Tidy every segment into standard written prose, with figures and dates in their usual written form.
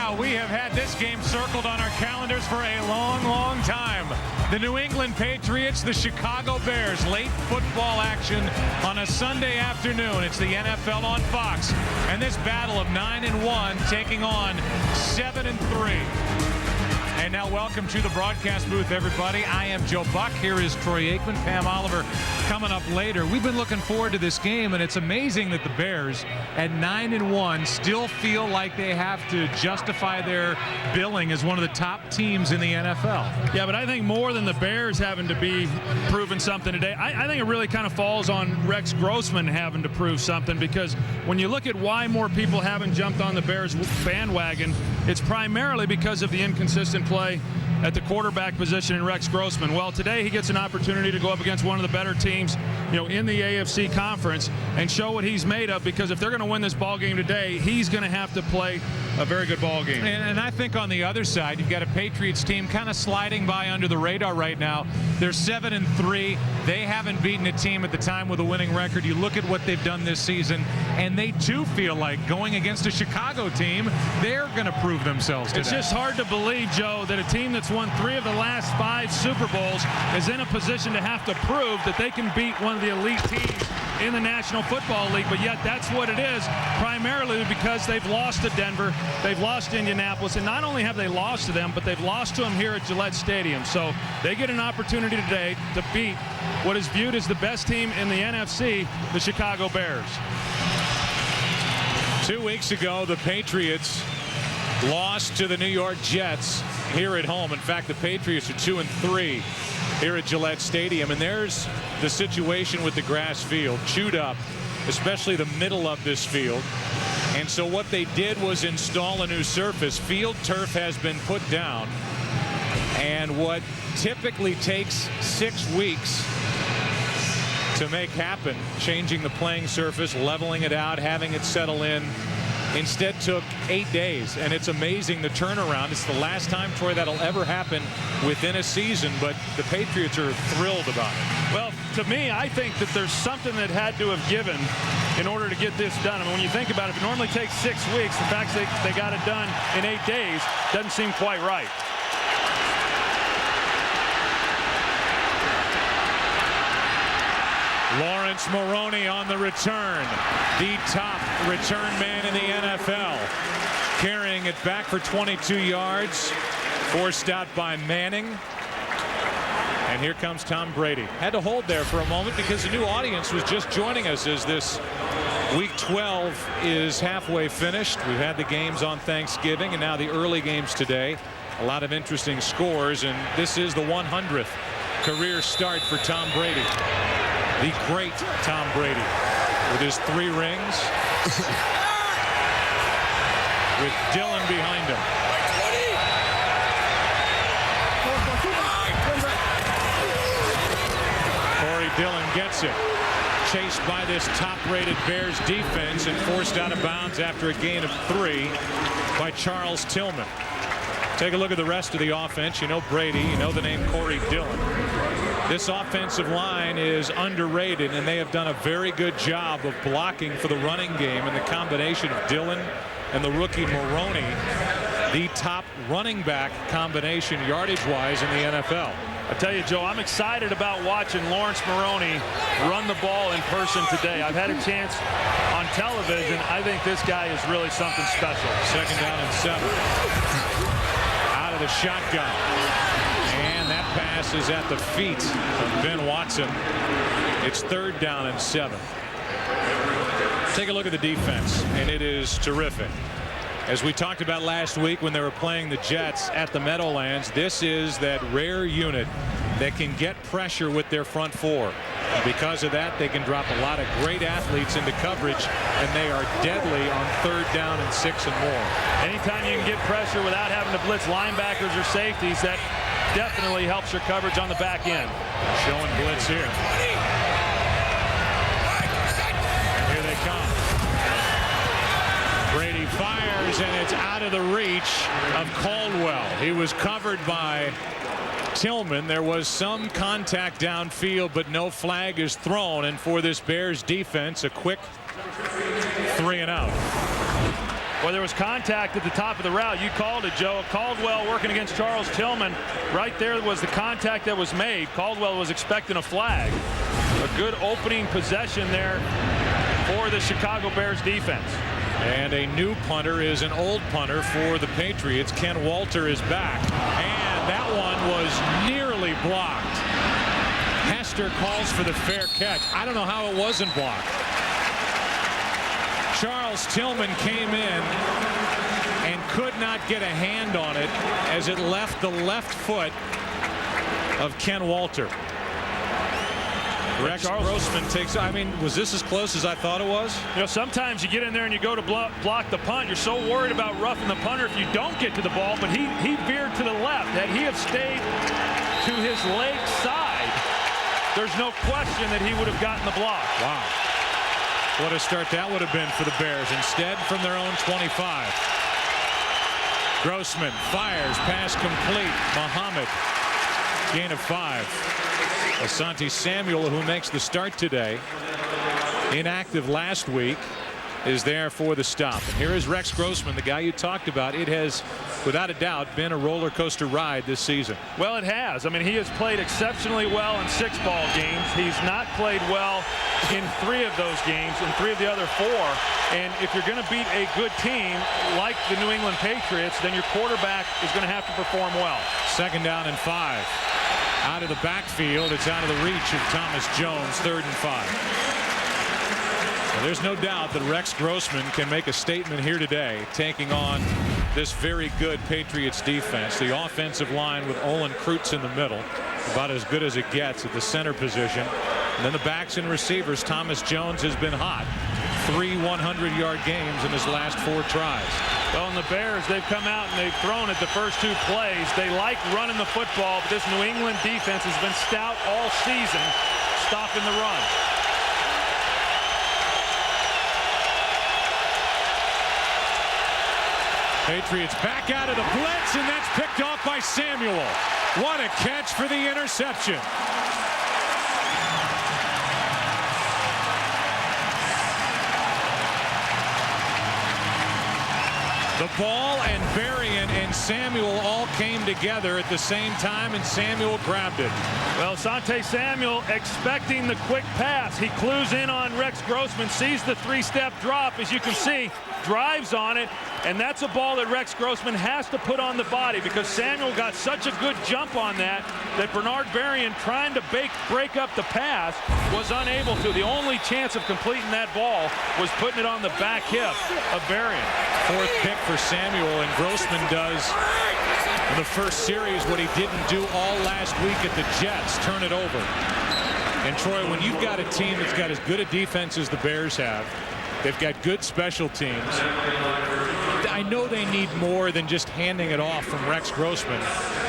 Wow, we have had this game circled on our calendars for a long, long time. The New England Patriots, the Chicago Bears, late football action on a Sunday afternoon. It's the NFL on Fox, and this battle of 9-1 taking on 7-3. And now welcome to the broadcast booth, everybody. I am Joe Buck. Here is Troy Aikman, Pam Oliver coming up later. We've been looking forward to this game, and it's amazing that the Bears at 9-1 still feel like they have to justify their billing as one of the top teams in the NFL. Yeah, but I think more than the Bears having to be proving something today, I think it really kind of falls on Rex Grossman having to prove something, because when you look at why more people haven't jumped on the Bears bandwagon, it's primarily because of the inconsistent play at the quarterback position in Rex Grossman. Well, today he gets an opportunity to go up against one of the better teams, in the AFC conference and show what he's made of, because if they're going to win this ball game today, he's going to have to play a very good ball game. And I think on the other side, you've got a Patriots team kind of sliding by under the radar right now. They're 7-3. They haven't beaten a team at the time with a winning record. You look at what they've done this season, and they too feel like going against a Chicago team, they're going to prove themselves today. It's just hard to believe, Joe, that a team that's won 3 of the last 5 Super Bowls is in a position to have to prove that they can beat one of the elite teams in the National Football League, but yet that's what it is, primarily because they've lost to Denver, they've lost to Indianapolis, and not only have they lost to them, but they've lost to them here at Gillette Stadium. So they get an opportunity today to beat what is viewed as the best team in the NFC, the Chicago Bears. 2 weeks ago, the Patriots lost to the New York Jets here at home. In fact, the Patriots are 2-3 here at Gillette Stadium, and there's the situation with the grass field, chewed up, especially the middle of this field. And so what they did was install a new surface. Field turf has been put down, and what typically takes 6 weeks to make happen, changing the playing surface, leveling it out, having it settle in, instead took 8 days. And it's amazing the turnaround. It's the last time, Troy, that'll ever happen within a season, but the Patriots are thrilled about it. Well, to me, I think that there's something that had to have given in order to get this done. I mean, when you think about it, if it normally takes 6 weeks, the fact that they got it done in 8 days doesn't seem quite right. Lawrence Maroney on the return, the top return man in the NFL, carrying it back for 22 yards, forced out by Manning. And here comes Tom Brady. Had to hold there for a moment because the new audience was just joining us as this Week 12 is halfway finished. We've had the games on Thanksgiving and now the early games today. A lot of interesting scores, and this is the 100th career start for Tom Brady. The great Tom Brady with his 3 rings, with Dillon behind him. Corey Dillon gets it, chased by this top-rated Bears defense and forced out of bounds after a gain of 3 by Charles Tillman. Take a look at the rest of the offense. You know Brady, you know the name Corey Dillon. This offensive line is underrated, and they have done a very good job of blocking for the running game, and the combination of Dillon and the rookie Maroney, the top running back combination yardage-wise in the NFL. I tell you, Joe, I'm excited about watching Lawrence Maroney run the ball in person today. I've had a chance on television. I think this guy is really something special. 2nd down and 7. Out of the shotgun. And that pass is at the feet of Ben Watson. It's 3rd down and 7. Take a look at the defense, and it is terrific. As we talked about last week when they were playing the Jets at the Meadowlands, this is that rare unit that can get pressure with their front 4. Because of that, they can drop a lot of great athletes into coverage, and they are deadly on 3rd down and 6 and more. Anytime you can get pressure without having to blitz linebackers or safeties, that definitely helps your coverage on the back end. Showing blitz here. And here they come. Brady fires, and it's out of the reach of Caldwell. He was covered by Tillman. There was some contact downfield, but no flag is thrown. And for this Bears defense, a quick 3 and out. Well, there was contact at the top of the route. You called it, Joe. Caldwell working against Charles Tillman. Right there was the contact that was made. Caldwell was expecting a flag. A good opening possession there for the Chicago Bears defense. And a new punter is an old punter for the Patriots. Ken Walter is back. And that one was nearly blocked. Hester calls for the fair catch. I don't know how it wasn't blocked. Charles Tillman came in and could not get a hand on it as it left the left foot of Ken Walter. Rex Grossman takes. I mean, was this as close as I thought it was? You know, sometimes you get in there and you go to block the punt. You're so worried about roughing the punter if you don't get to the ball, but he veered to the left. Had he have stayed to his leg side, there's no question that he would have gotten the block. Wow. What a start that would have been for the Bears. Instead, from their own 25. Grossman fires, pass complete. Muhammad, gain of 5. Asante Samuel, who makes the start today, inactive last week, is there for the stop. And here is Rex Grossman, the guy you talked about. It has, without a doubt, been a roller coaster ride this season. Well, it has. I mean, he has played exceptionally well in 6 ball games. He's not played well in 3 of those games, in 3 of the other 4. And if you're going to beat a good team like the New England Patriots, then your quarterback is going to have to perform well. 2nd down and 5. Out of the backfield, it's out of the reach of Thomas Jones. 3rd and 5. Well, there's no doubt that Rex Grossman can make a statement here today, taking on this very good Patriots defense. The offensive line with Olin Kreutz in the middle, about as good as it gets at the center position. And then the backs and receivers. Thomas Jones has been hot. 3 100-yard games in his last 4 tries. Well, and the Bears, they've come out and they've thrown it the first 2 plays. They like running the football, but this New England defense has been stout all season, stopping the run. Patriots back out of the blitz, and that's picked off by Samuel. What a catch for the interception. The ball and Varian and Samuel all came together at the same time, and Samuel grabbed it. Well, Asante Samuel expecting the quick pass. He clues in on Rex Grossman, sees the 3-step drop, as you can see, drives on it, and that's a ball that Rex Grossman has to put on the body because Samuel got such a good jump on that Bernard Varian, trying to break up the pass, was unable to. The only chance of completing that ball was putting it on the back hip of Varian. 4th pick for Samuel, and Grossman does in the first series what he didn't do all last week at the Jets, turn it over. And Troy, when you've got a team that's got as good a defense as the Bears have, they've got good special teams. I know they need more than just handing it off from Rex Grossman,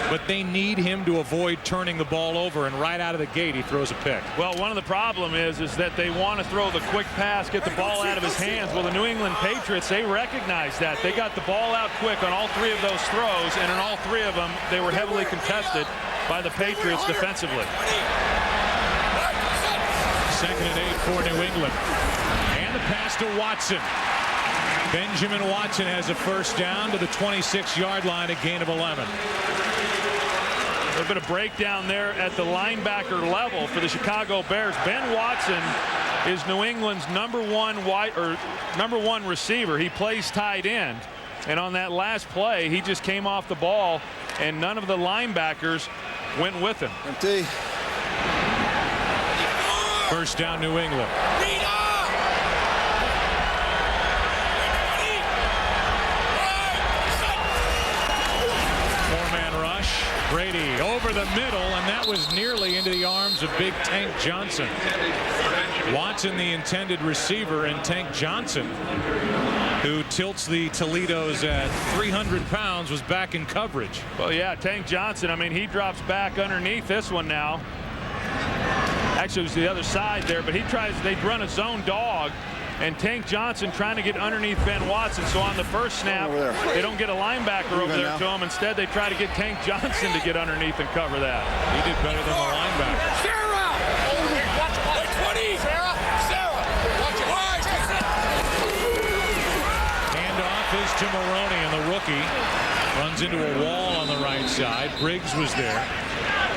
but they need him to avoid turning the ball over, and right out of the gate he throws a pick. Well, one of the problem is that they want to throw the quick pass, get the ball out of his hands. Well, the New England Patriots, they recognize that. They got the ball out quick on all 3 of those throws, and in all 3 of them, they were heavily contested by the Patriots defensively. 2nd and 8 for New England. And the pass to Watson. Benjamin Watson has a 1st down to the 26-yard line, a gain of 11. A little bit of breakdown there at the linebacker level for the Chicago Bears. Ben Watson is New England's number one receiver. He plays tight end, and on that last play, he just came off the ball, and none of the linebackers went with him. Empty. 1st down, New England. Brady over the middle, and that was nearly into the arms of big Tank Johnson. Watson, the intended receiver, and Tank Johnson, who tilts the Toledos at 300 pounds, was back in coverage. Well, yeah, Tank Johnson, I mean, he drops back underneath this one now. Actually, it was the other side there, but they run a zone dog, and Tank Johnson trying to get underneath Ben Watson. So on the first snap, they don't get a linebacker over there to him. Instead, they try to get Tank Johnson to get underneath and cover that. He did better than the linebacker. Sarah! Watch 20! Sarah! Watch it! Handoff is Maroney, and the rookie runs into a wall on the right side. Briggs was there.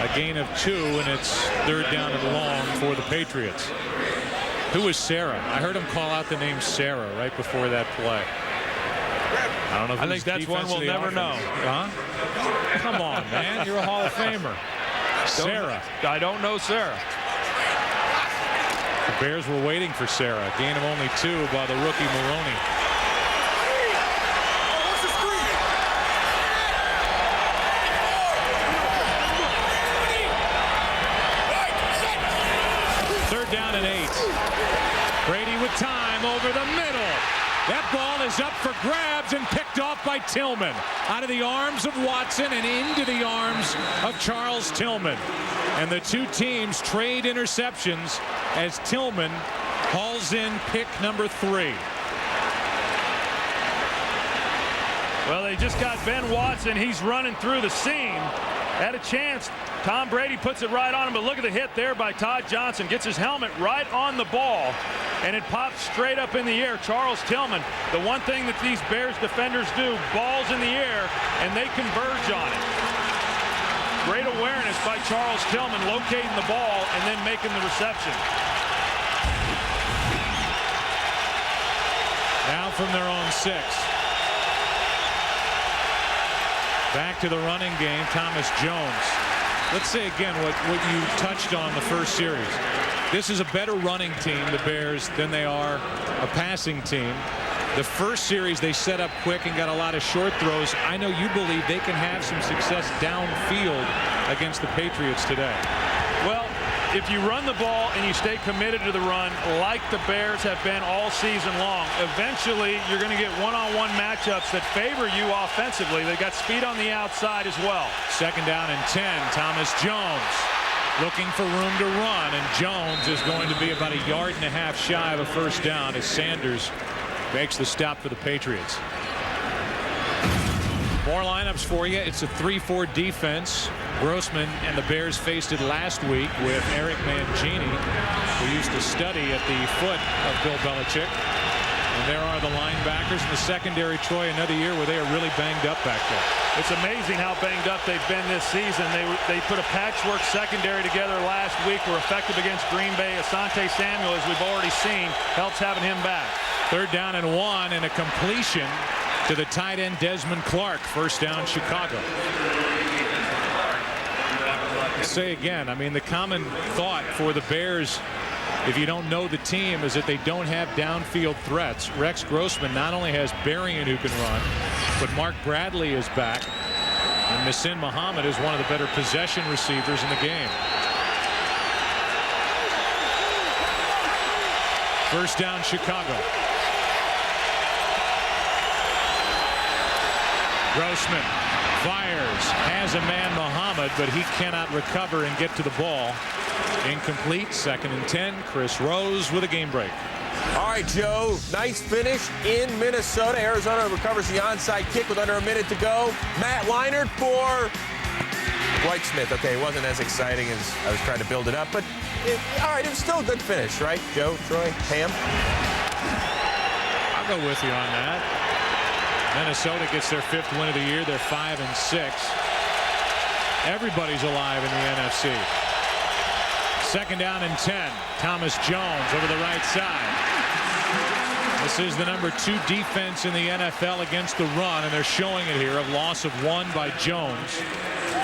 A gain of 2, and it's 3rd down and long for the Patriots. Who was Sarah? I heard him call out the name Sarah right before that play. I don't know if I think that's one we'll never know. Huh? Come on, man. You're a Hall of Famer. Sarah. I don't know Sarah. The Bears were waiting for Sarah. Gain of only 2 by the rookie Maroney. Down and 8. Brady with time over the middle. That ball is up for grabs and picked off by Tillman. Out of the arms of Watson and into the arms of Charles Tillman. And the two teams trade interceptions as Tillman hauls in pick number 3. Well, they just got Ben Watson. He's running through the seam. Had a chance. Tom Brady puts it right on him, but look at the hit there by Todd Johnson. Gets his helmet right on the ball, and it pops straight up in the air. Charles Tillman, the one thing that these Bears defenders do, balls in the air, and they converge on it. Great awareness by Charles Tillman, locating the ball and then making the reception. Now from their own 6. Back to the running game, Thomas Jones. Let's say again what you touched on the first series. This is a better running team, the Bears, than they are a passing team. The first series they set up quick and got a lot of short throws. I know you believe they can have some success downfield against the Patriots today. Well, if you run the ball and you stay committed to the run like the Bears have been all season long, eventually you're going to get one-on-one matchups that favor you offensively. They got speed on the outside as well. 2nd down and 10. Thomas Jones looking for room to run, and Jones is going to be about 1.5 yards shy of a 1st down as Sanders makes the stop for the Patriots. More lineups for you. It's a 3-4 defense. Grossman and the Bears faced it last week with Eric Mangini, who used to study at the foot of Bill Belichick. And there are the linebackers in the secondary. Troy, another year where they are really banged up back there. It's amazing how banged up they've been this season. They put a patchwork secondary together last week. Were effective against Green Bay. Asante Samuel, as we've already seen, helps having him back. 3rd down and 1, and a completion to the tight end Desmond Clark. 1st down, Chicago. Say again, I mean, the common thought for the Bears, if you don't know the team, is that they don't have downfield threats. Rex Grossman not only has Berrien who can run, but Mark Bradley is back, and Muhsin Muhammad is one of the better possession receivers in the game. 1st down, Chicago. Grossman fires, has a man, Muhammad, but he cannot recover and get to the ball. Incomplete. 2nd and 10. Chris Rose with a game break. All right, Joe, nice finish in Minnesota. Arizona recovers the onside kick with under a minute to go. Matt Leinart for Dwight Smith. Okay, it wasn't as exciting as I was trying to build it up, but all right, it was still a good finish, right, Joe, Troy, Pam? I'll go with you on that. Minnesota gets their 5th win of the year. They're 5-6. Everybody's alive in the NFC. 2nd down and 10. Thomas Jones over the right side. This is the number 2 defense in the NFL against the run, and they're showing it here. A loss of 1 by Jones.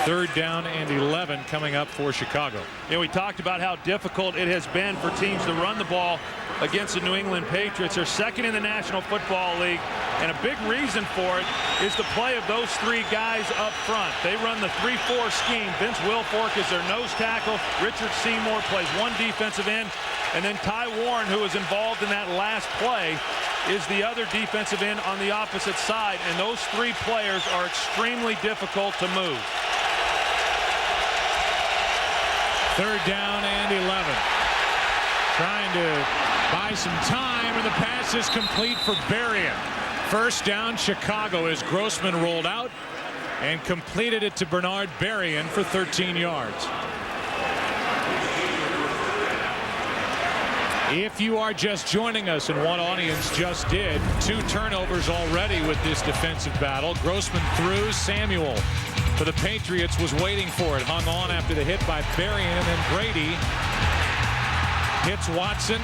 3rd down and 11 coming up for Chicago. Yeah, we talked about how difficult it has been for teams to run the ball against the New England Patriots. They're 2nd in the National Football League, and a big reason for it is the play of those 3 guys up front. They run the 3-4 scheme. Vince Wilfork is their nose tackle. Richard Seymour plays one defensive end, and then Ty Warren, who is involved in that last play, is the other defensive end on the opposite side, and those 3 players are extremely difficult to move. 3rd down and 11. Trying to buy some time, and the pass is complete for Berrien. 1st down, Chicago, as Grossman rolled out and completed it to Bernard Berrien for 13 yards. If you are just joining us, and one audience just did, 2 turnovers already with this defensive battle. Grossman threw. Samuel for the Patriots was waiting for it. Hung on after the hit by Berrien, and then Brady hits Watson.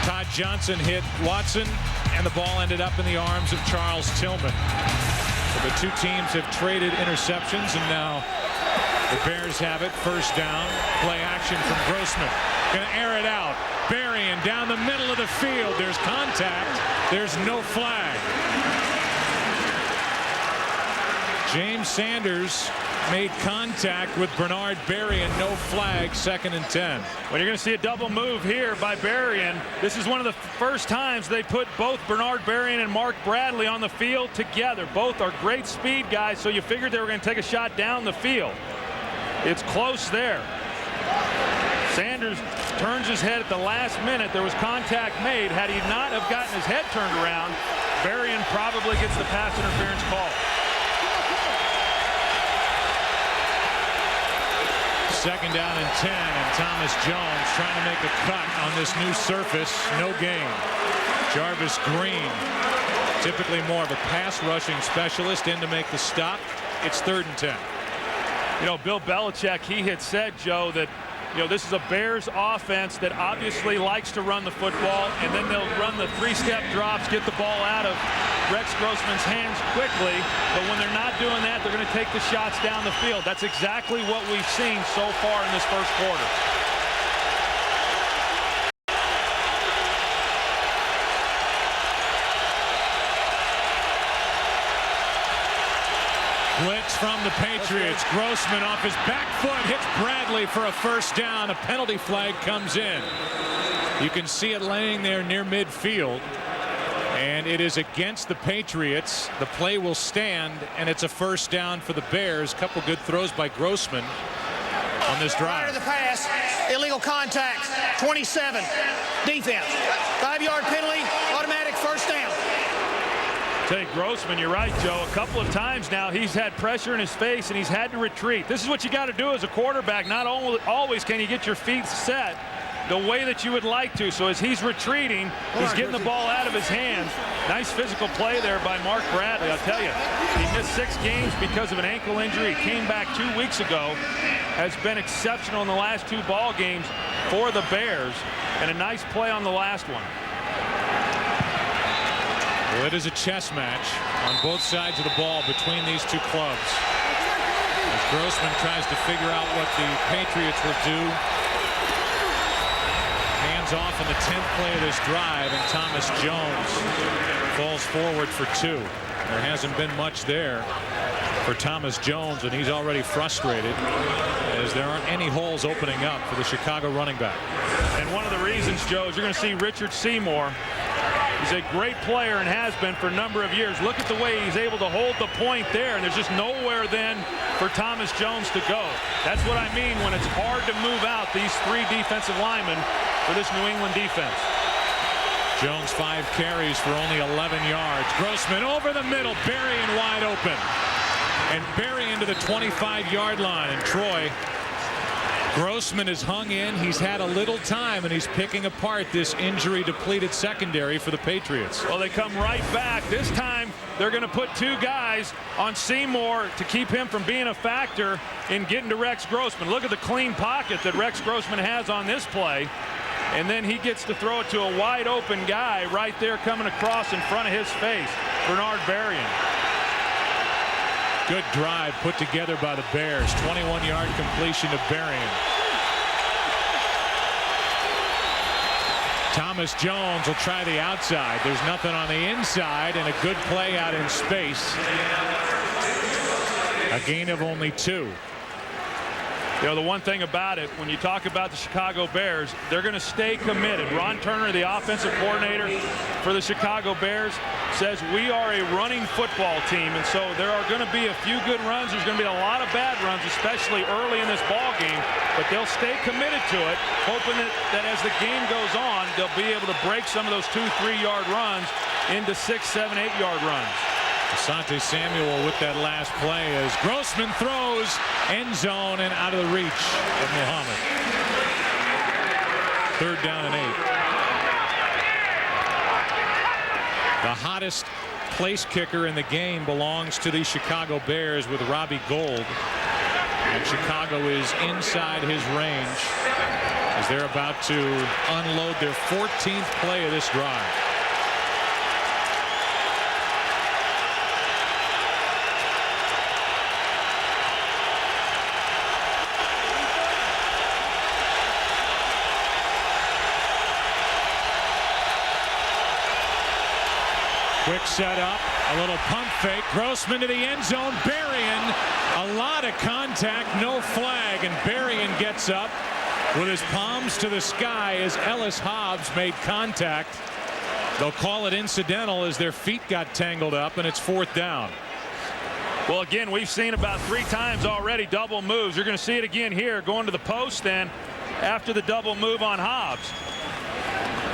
Todd Johnson hit Watson, and the ball ended up in the arms of Charles Tillman. So the 2 teams have traded interceptions, and now the Bears have it. First down. Play action from Grossman. Gonna air it out. Berrien down the middle of the field. There's contact. There's no flag. James Sanders made contact with Bernard Berrien. No flag. 2nd and 10. Well, you're going to see a double move here by Berrien. This is one of the first times they put both Bernard Berrien and Mark Bradley on the field together. Both are great speed guys, so you figured they were going to take a shot down the field. It's close there. Sanders turns his head at the last minute. There was contact made. Had he not have gotten his head turned around, Berrien probably gets the pass interference call. 2nd down and 10, and Thomas Jones trying to make a cut on this new surface. No gain. Jarvis Green, typically more of a pass rushing specialist, in to make the stop. It's 3rd and 10. You know, Bill Belichick, he had said, Joe, that this is a Bears offense that obviously likes to run the football, and then they'll run the 3-step drops, get the ball out of Rex Grossman's hands quickly. But when they're not doing that, they're going to take the shots down the field. That's exactly what we've seen so far in this first quarter. Blitz from the Patriots. Grossman off his back foot hits Bradley for a first down. A penalty flag comes in. You can see it laying there near midfield, and it is against the Patriots. The play will stand, and it's a first down for the Bears. Couple good throws by Grossman on this drive. Prior to the pass, illegal contact, 27. Defense, 5-yard penalty, automatic first down. Tell you, Grossman, you're right, Joe. A couple of times now he's had pressure in his face and he's had to retreat. This is what you got to do as a quarterback. Not always can you get your feet set the way that you would like to. So as he's retreating, he's getting the ball out of his hands. Nice physical play there by Mark Bradley. I'll tell you, he missed 6 games because of an ankle injury. He came back 2 weeks ago. Has been exceptional in the last 2 ball games for the Bears, and a nice play on the last one. Well, it is a chess match on both sides of the ball between these 2 clubs. As Grossman tries to figure out what the Patriots will do. Hands off in the 10th play of this drive, and Thomas Jones falls forward for 2. There hasn't been much there for Thomas Jones, and he's already frustrated as there aren't any holes opening up for the Chicago running back. And one of the reasons, Joe, is you're going to see Richard Seymour. He's a great player and has been for a number of years. Look at the way he's able to hold the point there, and there's just nowhere then for Thomas Jones to go. That's what I mean when it's hard to move out these 3 defensive linemen for this New England defense. Jones 5 carries for only 11 yards. Grossman over the middle, Berrien wide open. And Berrien to the 25-yard line. And Troy, Grossman is hung in. He's had a little time, and he's picking apart this injury-depleted secondary for the Patriots. Well, they come right back. This time, they're going to put 2 guys on Seymour to keep him from being a factor in getting to Rex Grossman. Look at the clean pocket that Rex Grossman has on this play. And then he gets to throw it to a wide-open guy right there coming across in front of his face, Bernard Berrien. Good drive put together by the Bears. 21-yard completion to Berrien. Thomas Jones will try the outside. There's nothing on the inside, and a good play out in space. A gain of only 2. You know, the one thing about it, when you talk about the Chicago Bears, they're going to stay committed. Ron Turner, the offensive coordinator for the Chicago Bears, says we are a running football team, and so there are going to be a few good runs. There's going to be a lot of bad runs, especially early in this ball game, but they'll stay committed to it, hoping that as the game goes on, they'll be able to break some of those 2-3-yard runs into 6, 7, 8-yard runs. Asante Samuel with that last play as Grossman throws, end zone, and out of the reach of Muhammad. 3rd down and 8. The hottest place kicker in the game belongs to the Chicago Bears with Robbie Gould. And Chicago is inside his range as they're about to unload their 14th play of this drive. Quick setup, a little pump fake. Grossman to the end zone. Berrien, a lot of contact, no flag, and Berrien gets up with his palms to the sky as Ellis Hobbs made contact. They'll call it incidental as their feet got tangled up, and it's 4th down. Well, again, we've seen about 3 times already double moves. You're going to see it again here, going to the post then after the double move on Hobbs.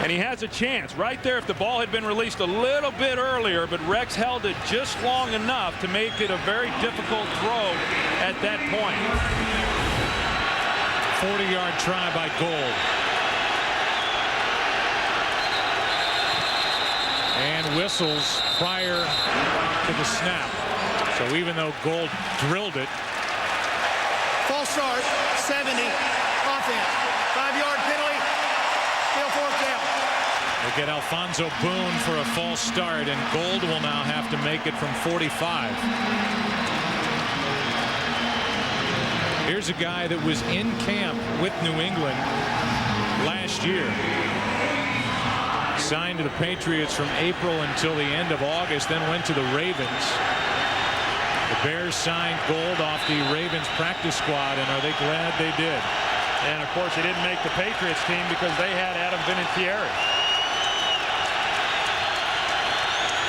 And he has a chance right there if the ball had been released a little bit earlier, but Rex held it just long enough to make it a very difficult throw at that point. 40-yard try by Gould. And whistles prior to the snap. So even though Gould drilled it. False start, 70, offense. 5-yard penalty, still 4th down. They get Alfonso Boone for a false start, and Gould will now have to make it from 45. Here's a guy that was in camp with New England last year. Signed to the Patriots from April until the end of August, then went to the Ravens. The Bears signed Gould off the Ravens practice squad, and are they glad they did? And of course, he didn't make the Patriots team because they had Adam Vinatieri.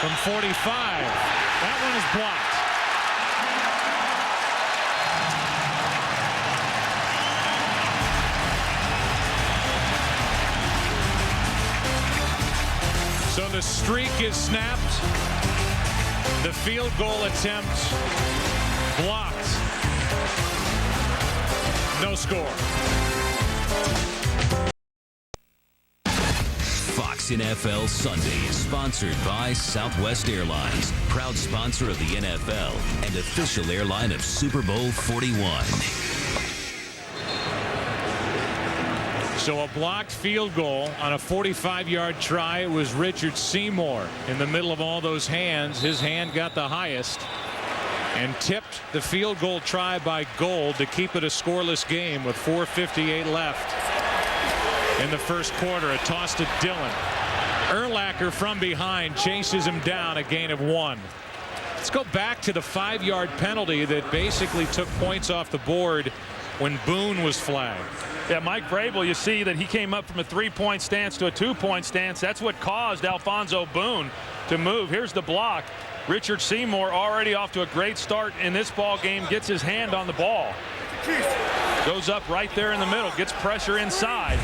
From 45, that one is blocked. So the streak is snapped. The field goal attempt blocked. No score. Fox NFL Sunday is sponsored by Southwest Airlines, proud sponsor of the NFL and official airline of Super Bowl 41. So a blocked field goal on a 45-yard try. It was Richard Seymour in the middle of all those hands. His hand got the highest and tipped the field goal try by Gould to keep it a scoreless game with 4:58 left in the first quarter. A toss to Dillon. Urlacher from behind chases him down, a gain of 1. Let's go back to the 5-yard penalty that basically took points off the board when Boone was flagged. Yeah, Mike Vrabel, you see that he came up from a 3-point stance to a 2-point stance. That's what caused Alfonso Boone to move. Here's the block. Richard Seymour already off to a great start in this ball game, gets his hand on the ball. Goes up right there in the middle, gets pressure inside,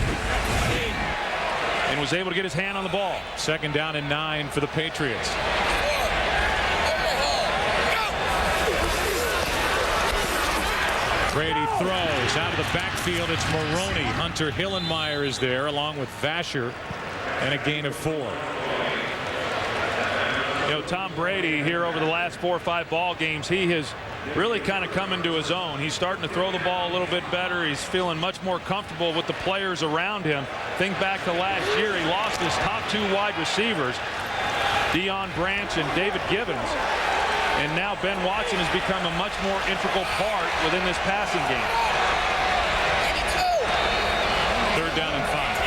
and was able to get his hand on the ball. 2nd down and 9 for the Patriots. Brady throws out of the backfield. It's Maroney. Hunter Hillenmeyer is there along with Vasher, and a gain of 4. You know, Tom Brady here over the last 4 or 5 ball games, he has really kind of come into his own. He's starting to throw the ball a little bit better. He's feeling much more comfortable with the players around him. Think back to last year, he lost his top 2 wide receivers, Deion Branch and David Gibbons. And now Ben Watson has become a much more integral part within this passing game. 3rd down and 5.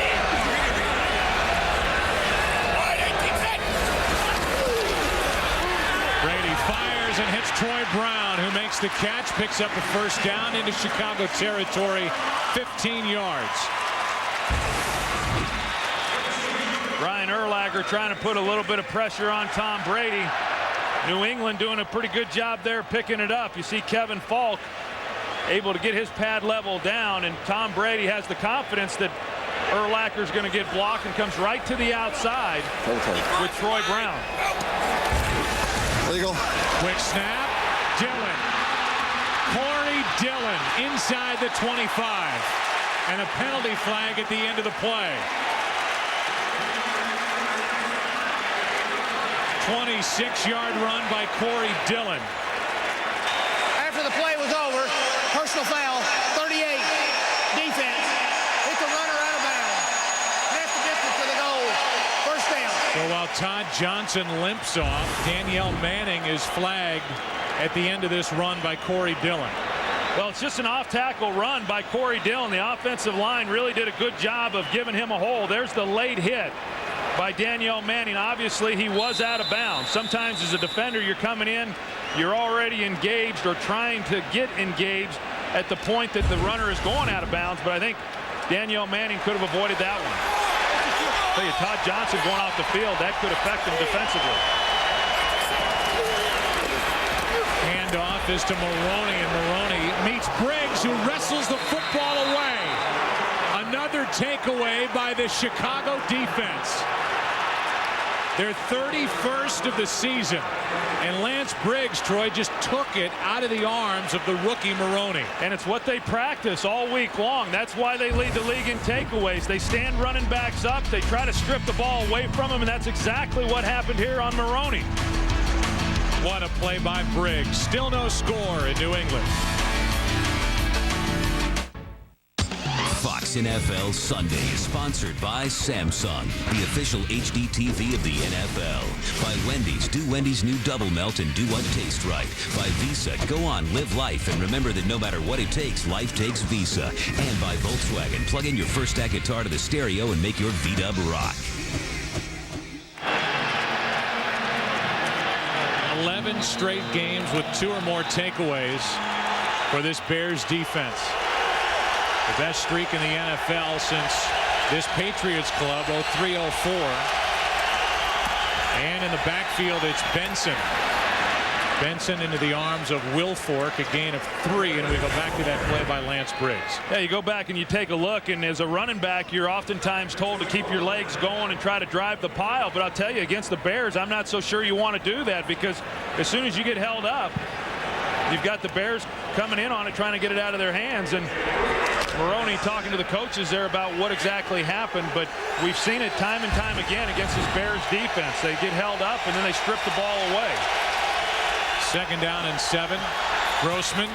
Brady fires and hits Troy Brown, who makes the catch, picks up the 1st down into Chicago territory, 15 yards. Brian Urlacher trying to put a little bit of pressure on Tom Brady. New England doing a pretty good job there picking it up. You see Kevin Falk able to get his pad level down, and Tom Brady has the confidence that Urlacher's going to get blocked and comes right to the outside with Troy Brown. Legal. Quick snap. Dillon. Corey Dillon inside the 25. And a penalty flag at the end of the play. 26-yard run by Corey Dillon. After the play was over, personal foul, 38, defense. Hit the runner out of bounds. Half the distance to the goal. First down. So while Todd Johnson limps off, Danielle Manning is flagged at the end of this run by Corey Dillon. Well, it's just an off-tackle run by Corey Dillon. The offensive line really did a good job of giving him a hole. There's the late hit by Danielle Manning. Obviously, he was out of bounds. Sometimes as a defender, you're coming in, you're already engaged or trying to get engaged at the point that the runner is going out of bounds. But I think Danielle Manning could have avoided that one. I'll tell you, Todd Johnson going off the field, that could affect him defensively. Handoff is to Maroney, and Maroney meets Briggs, who wrestles the football away. Another takeaway by the Chicago defense. Their 31st of the season. And Lance Briggs, Troy, just took it out of the arms of the rookie Maroney. And it's what they practice all week long. That's why they lead the league in takeaways. They stand running backs up. They try to strip the ball away from them, and that's exactly what happened here on Maroney. What a play by Briggs. Still no score in New England. Fox NFL Sunday is sponsored by Samsung, the official HD TV of the NFL. By Wendy's, do Wendy's new double melt and do what tastes right. By Visa, go on, live life, and remember that no matter what it takes, life takes Visa. And by Volkswagen, plug in your first stack guitar to the stereo and make your V-dub rock. 11 straight games with 2 or more takeaways for this Bears defense. The best streak in the NFL since this Patriots club, 03-04. And in the backfield, it's Benson. Benson into the arms of Wilfork, a gain of 3, and we go back to that play by Lance Briggs. Yeah, you go back and you take a look, and as a running back, you're oftentimes told to keep your legs going and try to drive the pile. But I'll tell you, against the Bears, I'm not so sure you want to do that, because as soon as you get held up, you've got the Bears coming in on it, trying to get it out of their hands. And Maroney talking to the coaches there about what exactly happened, but we've seen it time and time again against this Bears defense. They get held up, and then they strip the ball away. 2nd down and 7. Grossman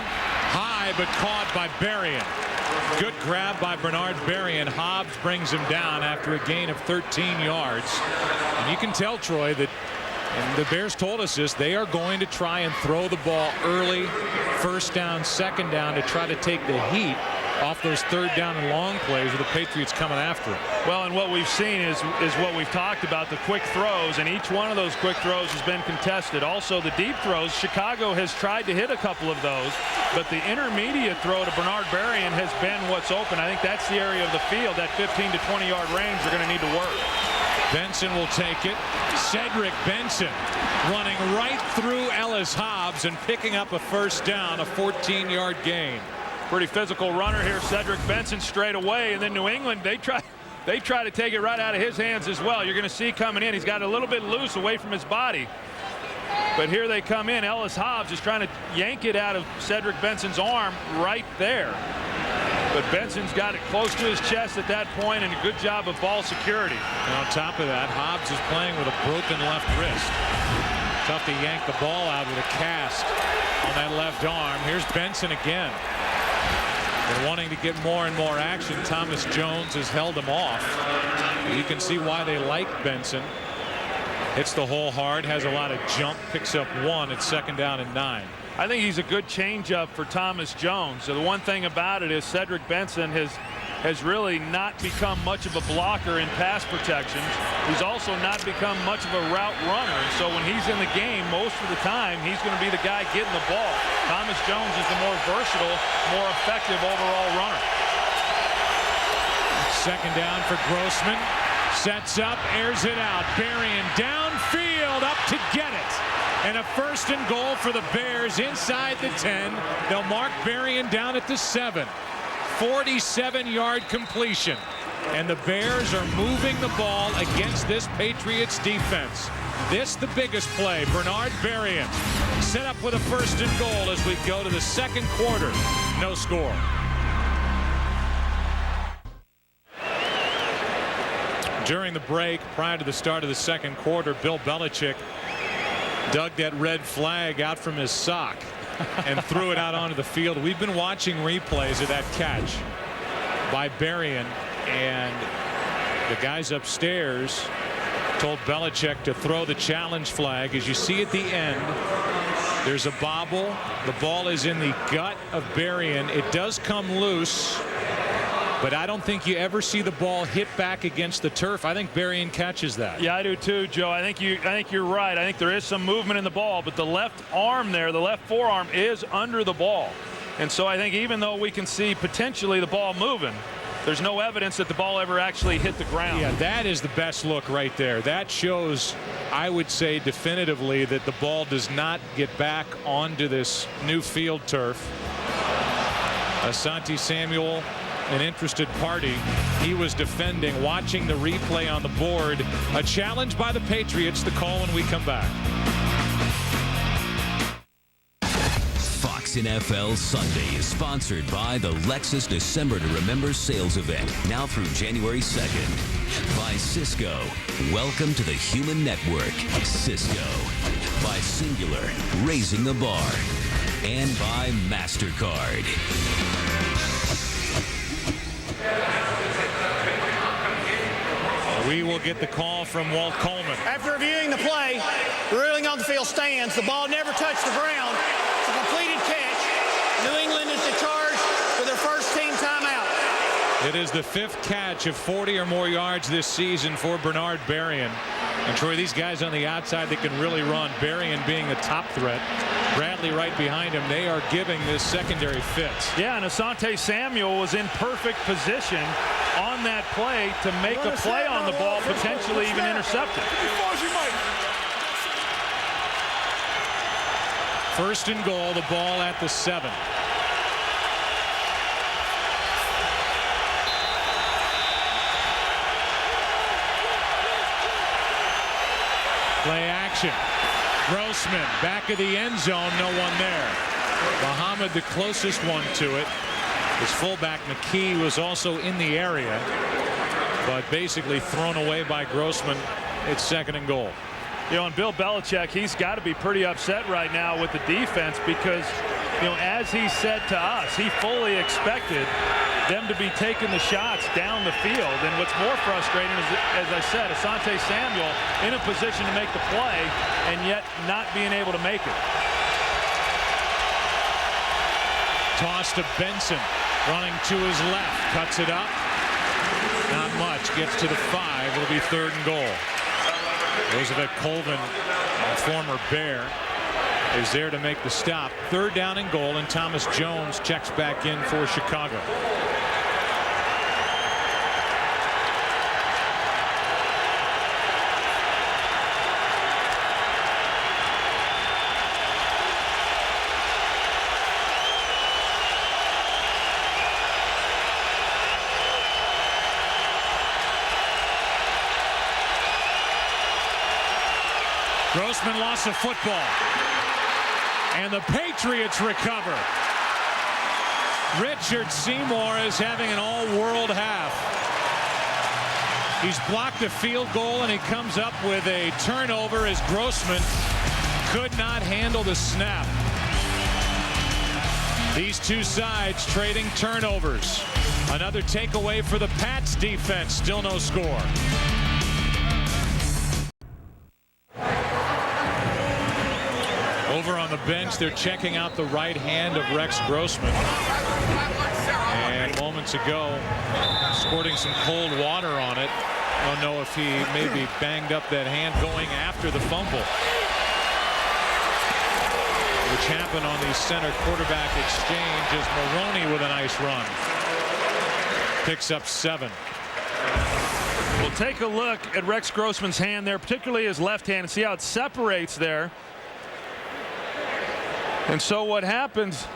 high, but caught by Berrien. Good grab by Bernard Berrien. Hobbs brings him down after a gain of 13 yards. And you can tell, Troy, that, and the Bears told us this, they are going to try and throw the ball early, 1st down, 2nd down, to try to take the heat off those 3rd down and long plays with the Patriots coming after him. Well, and what we've seen is what we've talked about, the quick throws, and each one of those quick throws has been contested. Also, the deep throws, Chicago has tried to hit a couple of those, but the intermediate throw to Bernard Berrien has been what's open. I think that's the area of the field, that 15 to 20-yard range they're going to need to work. Benson will take it. Cedric Benson running right through Ellis Hobbs and picking up a 1st down, a 14-yard gain. Pretty physical runner here, Cedric Benson, straight away, and then New England, they try to take it right out of his hands as well. You're going to see coming in, he's got a little bit loose away from his body, but here they come in. Ellis Hobbs is trying to yank it out of Cedric Benson's arm right there, but Benson's got it close to his chest at that point, and a good job of ball security. And on top of that, Hobbs is playing with a broken left wrist. Tough to yank the ball out with a cast on that left arm. Here's Benson again. They're wanting to get more and more action. Thomas Jones has held them off. You can see why they like Benson. Hits the hole hard, has a lot of jump, picks up 1 at 2nd down and 9. I think he's a good changeup for Thomas Jones. So the one thing about it is Cedric Benson has really not become much of a blocker in pass protection. He's also not become much of a route runner. So when he's in the game, most of the time, he's going to be the guy getting the ball. Thomas Jones is the more versatile, more effective overall runner. 2nd down for Grossman. Sets up, airs it out. Berrien downfield, up to get it. And a 1st and goal for the Bears inside the 10. They'll mark Berrien down at the 7. 47-yard completion, and the Bears are moving the ball against this Patriots defense. This the biggest play. Bernard Berrien set up with a 1st and goal as we go to the 2nd quarter. No score. During the break, prior to the start of the 2nd quarter, Bill Belichick dug that red flag out from his sock and threw it out onto the field. We've been watching replays of that catch by Berrien, and the guys upstairs told Belichick to throw the challenge flag. As you see at the end, there's a bobble. The ball is in the gut of Berrien. It does come loose, but I don't think you ever see the ball hit back against the turf. I think Berrien catches that. Yeah, I do too, Joe. I think you're right. I think there is some movement in the ball, but the left arm there, the left forearm, is under the ball. And so I think even though we can see potentially the ball moving, there's no evidence that the ball ever actually hit the ground. Yeah, that is the best look right there. That shows, I would say definitively, that the ball does not get back onto this new field turf. Asante Samuel, an interested party. He was defending, watching the replay on the board. A challenge by the Patriots. The call when we come back. NFL Sunday is sponsored by the Lexus December to Remember sales event, now through January 2nd. By Cisco, welcome to the human network. Cisco. By Singular, raising the bar. And by MasterCard. We will get the call from Walt Coleman. After reviewing the play, the ruling on the field stands. The ball never touched the ground. It's a completed catch. New England is to charge for their first team timeout. It is the 5th catch of 40 or more yards this season for Bernard Berrien. And Troy, these guys on the outside that can really run, Berrien being the top threat, Bradley right behind him, they are giving this secondary fits. Yeah, and Asante Samuel was in perfect position on that play to make a play on the ball, potentially even intercept it. First and goal, the ball at the 7. Play action. Grossman back of the end zone, no one there. Muhammad the closest one to it. His fullback McKee was also in the area, but basically thrown away by Grossman. It's 2nd and goal. You know, and Bill Belichick, he's got to be pretty upset right now with the defense because, you know, as he said to us, he fully expected them to be taking the shots down the field. And what's more frustrating is, as I said, Asante Samuel in a position to make the play and yet not being able to make it. Toss to Benson, running to his left, cuts it up. Not much, gets to the 5. It'll be 3rd and goal. Elizabeth Colvin, former Bear, is there to make the stop. 3rd down and goal, and Thomas Jones checks back in for Chicago. Grossman lost the football, and the Patriots recover. Richard Seymour is having an all-world half. He's blocked a field goal, and he comes up with a turnover as Grossman could not handle the snap. These two sides trading turnovers. Another takeaway for the Pats defense. Still no score. Over on the bench, they're checking out the right hand of Rex Grossman. And moments ago, squirting some cold water on it. I don't know if he maybe banged up that hand going after the fumble, which happened on the center quarterback exchange as Maroney with a nice run. Picks up 7. We'll take a look at Rex Grossman's hand there, particularly his left hand, and see how it separates there. And so what happens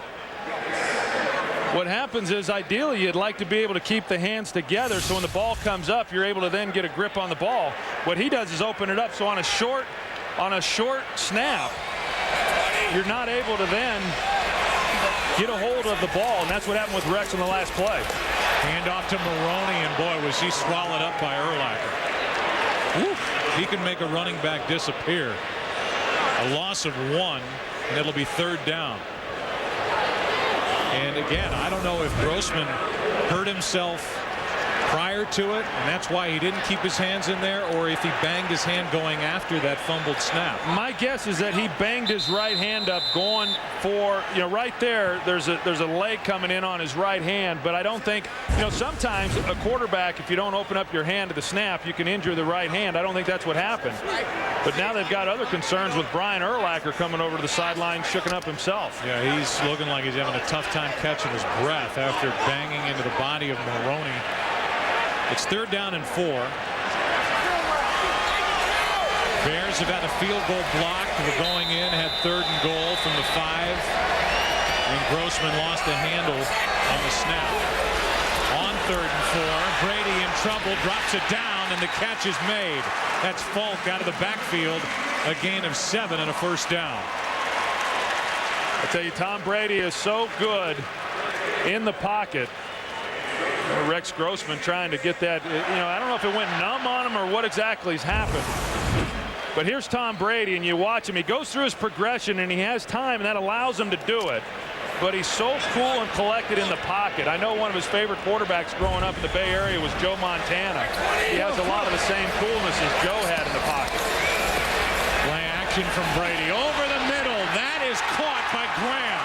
is ideally you'd like to be able to keep the hands together so when the ball comes up you're able to then get a grip on the ball. What he does is open it up, so on a short snap you're not able to then get a hold of the ball, and that's what happened with Rex in the last play. Hand off to Maroney, and boy was he swallowed up by Urlacher. Woo. He can make a running back disappear. A loss of 1, and it'll be 3rd down. And again, I don't know if Grossman hurt himself prior to it, and that's why he didn't keep his hands in there, or if he banged his hand going after that fumbled snap. My guess is that he banged his right hand up going for, right there, there's a leg coming in on his right hand, but I don't think, sometimes a quarterback, if you don't open up your hand to the snap, you can injure the right hand. I don't think that's what happened. But now they've got other concerns with Brian Urlacher coming over to the sideline, shooking up himself. Yeah, he's looking like he's having a tough time catching his breath after banging into the body of Maroney. It's 3rd down and 4. Bears have had a field goal blocked. We're going in, had 3rd and goal from the 5. And Grossman lost the handle on the snap. On 3rd and 4, Brady in trouble, drops it down, and the catch is made. That's Falk out of the backfield. A gain of 7 and a 1st down. I tell you, Tom Brady is so good in the pocket. Rex Grossman trying to get that, I don't know if it went numb on him or what exactly has happened. But here's Tom Brady, and you watch him. He goes through his progression, and he has time, and that allows him to do it. But he's so cool and collected in the pocket. I know one of his favorite quarterbacks growing up in the Bay Area was Joe Montana. He has a lot of the same coolness as Joe had in the pocket. Play action from Brady over the middle. That is caught by Graham.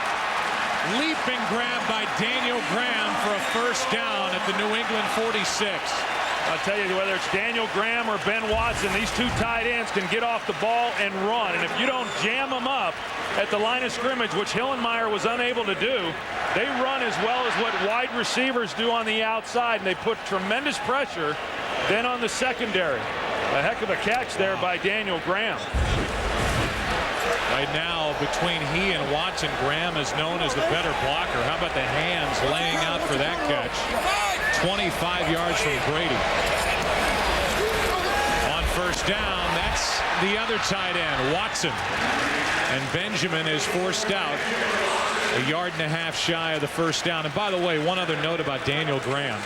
Leaping grab by Daniel Graham for a 1st down at the New England 46. I'll tell you, whether it's Daniel Graham or Ben Watson, these two tight ends can get off the ball and run. And if you don't jam them up at the line of scrimmage, which Hillenmeyer was unable to do, they run as well as what wide receivers do on the outside, and they put tremendous pressure then on the secondary. A heck of a catch there by Daniel Graham. Right now, between he and Watson, Graham is known as the better blocker. How about the hands laying out for that catch? 25 yards from Brady. On 1st down, that's the other tight end, Watson. And Benjamin is forced out. 1.5 yards shy of the 1st down. And by the way, one other note about Daniel Graham.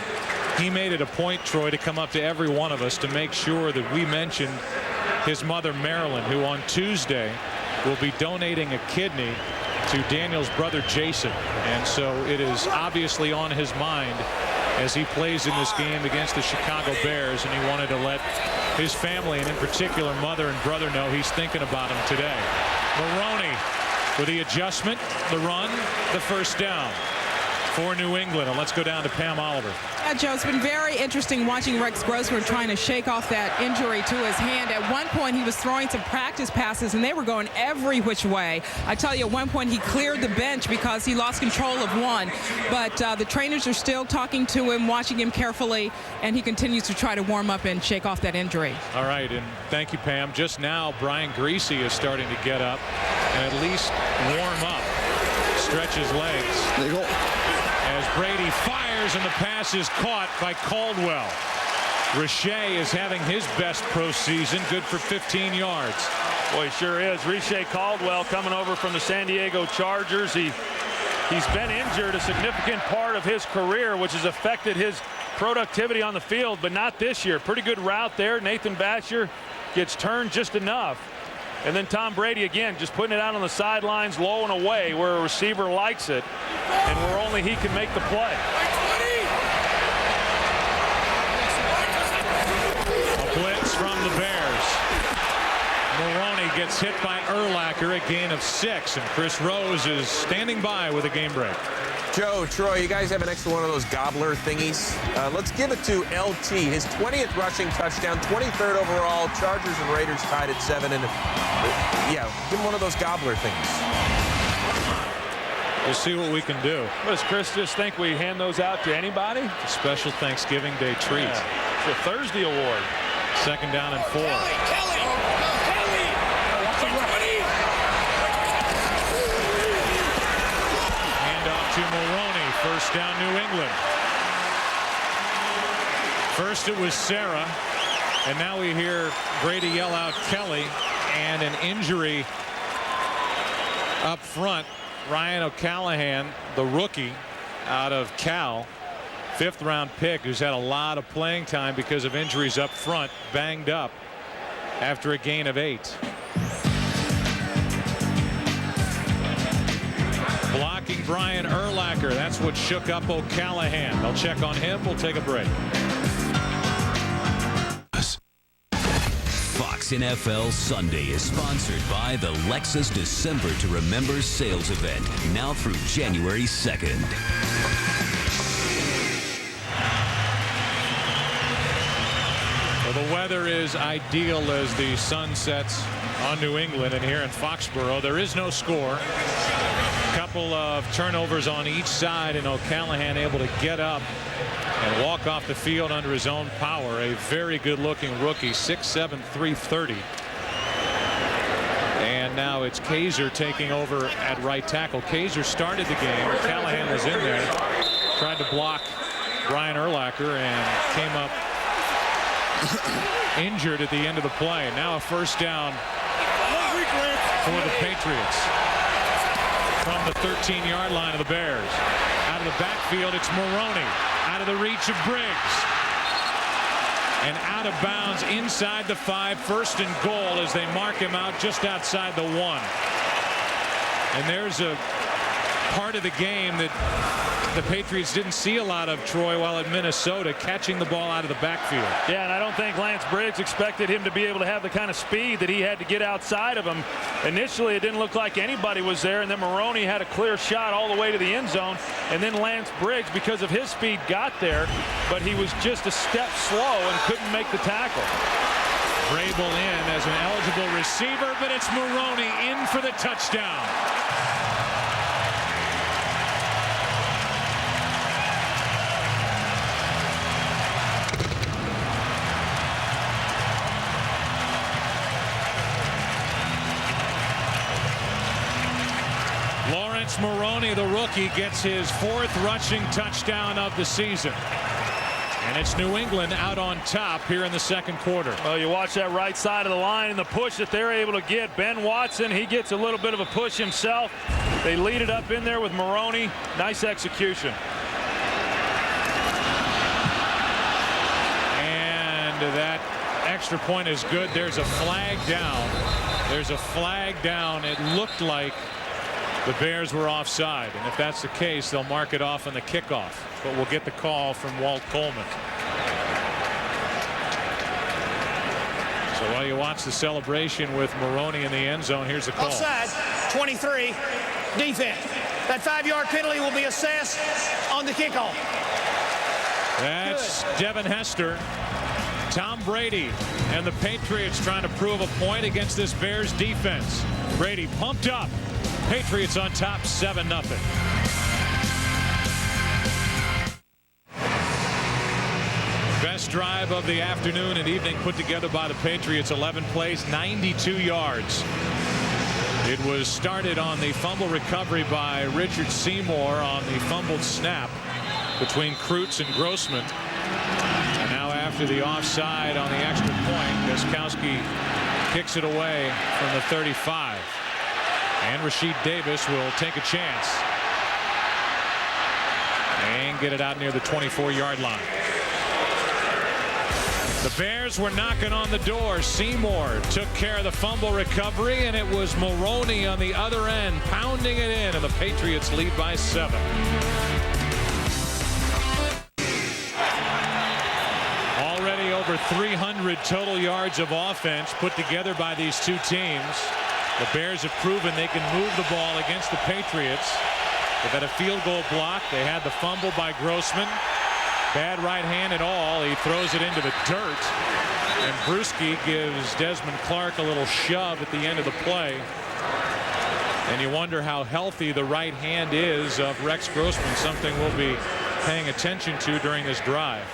He made it a point, Troy, to come up to every one of us to make sure that we mentioned his mother, Marilyn, who on Tuesday will be donating a kidney to Daniel's brother Jason, and so it is obviously on his mind as he plays in this game against the Chicago Bears, and he wanted to let his family, and in particular mother and brother, know he's thinking about him today. Maroney with the adjustment, the run, the 1st down for New England. And let's go down to Pam Oliver. Yeah, Joe, it's been very interesting watching Rex Grossman trying to shake off that injury to his hand. At one point, he was throwing some practice passes, and they were going every which way. I tell you, at one point, he cleared the bench because he lost control of one. But the trainers are still talking to him, watching him carefully, and he continues to try to warm up and shake off that injury. All right, and thank you, Pam. Just now, Brian Greasy is starting to get up and at least warm up, stretch his legs. There you go. As Brady fires and the pass is caught by Caldwell. Riche is having his best pro season, good for 15 yards. Boy, he sure is. Riche Caldwell coming over from the San Diego Chargers. He's been injured a significant part of his career, which has affected his productivity on the field, but not this year. Pretty good route there. Nathan Basher gets turned just enough. And then Tom Brady again just putting it out on the sidelines, low and away where a receiver likes it and where only he can make the play. A blitz from the Bears. Maroney gets hit by Urlacher, a gain of 6, and Chris Rose is standing by with a game break. Joe, Troy, you guys have an extra one of those gobbler thingies. Let's give it to LT. His 20th rushing touchdown, 23rd overall. Chargers and Raiders tied at 7. And yeah, give him one of those gobbler things. We'll see what we can do. Does Chris just think we hand those out to anybody? A special Thanksgiving Day treat. Yeah. It's a Thursday award. 2nd down and 4. To Maroney, 1st down New England. First it was Sarah, and now we hear Brady yell out Kelly, and an injury up front. Ryan O'Callahan, the rookie out of Cal, 5th round pick, who's had a lot of playing time because of injuries up front, banged up after a gain of 8. blocking Brian Urlacher. That's what shook up O'Callahan. They'll check on him. We'll take a break. Fox NFL Sunday is sponsored by the Lexus December to Remember sales event, now through January 2nd. Well, the weather is ideal as the sun sets on New England, and here in Foxborough there is no score. A couple of turnovers on each side, and O'Callahan able to get up and walk off the field under his own power. A very good-looking rookie, 6'7", 330. And now it's Kaiser taking over at right tackle. Kaiser started the game. O'Callahan was in there, tried to block Brian Urlacher, and came up injured at the end of the play. Now a first down for the Patriots from the 13-yard line of the Bears. Out of the backfield, it's Maroney. Out of the reach of Briggs. And out of bounds inside the 5, first and goal as they mark him out just outside the 1. And there's a part of the game that the Patriots didn't see a lot of, Troy, while at Minnesota, catching the ball out of the backfield. Yeah, and I don't think Lance Briggs expected him to be able to have the kind of speed that he had to get outside of him. Initially, it didn't look like anybody was there, and then Maroney had a clear shot all the way to the end zone, and then Lance Briggs, because of his speed, got there, but he was just a step slow and couldn't make the tackle. Vrabel in as an eligible receiver, but it's Maroney in for the touchdown. Maroney, the rookie, gets his 4th rushing touchdown of the season. And it's New England out on top here in the second quarter. Well, you watch that right side of the line and the push that they're able to get. Ben Watson, he gets a little bit of a push himself. They lead it up in there with Maroney. Nice execution. And that extra point is good. There's a flag down. There's a flag down. It looked like the Bears were offside, and if that's the case, they'll mark it off on the kickoff. But we'll get the call from Walt Coleman. So while you watch the celebration with Maroney in the end zone, here's the call. Offside, 23, defense. That 5-yard penalty will be assessed on the kickoff. That's Devin Hester. Tom Brady and the Patriots trying to prove a point against this Bears defense. Brady pumped up. Patriots on top 7-0. Best drive of the afternoon and evening put together by the Patriots. 11 plays, 92 yards. It was started on the fumble recovery by Richard Seymour on the fumbled snap between Curt and Grossman. And now after the offside on the extra point, Gostkowski kicks it away from the 35. And Rasheed Davis will take a chance and get it out near the 24-yard line. The Bears were knocking on the door. Seymour took care of the fumble recovery, and it was Maroney on the other end pounding it in, and the Patriots lead by 7. Already over 300 total yards of offense put together by these two teams. The Bears have proven they can move the ball against the Patriots. They've had a field goal block. They had the fumble by Grossman. Bad right hand at all. He throws it into the dirt. And Bruschi gives Desmond Clark a little shove at the end of the play. And you wonder how healthy the right hand is of Rex Grossman, something we'll be paying attention to during this drive.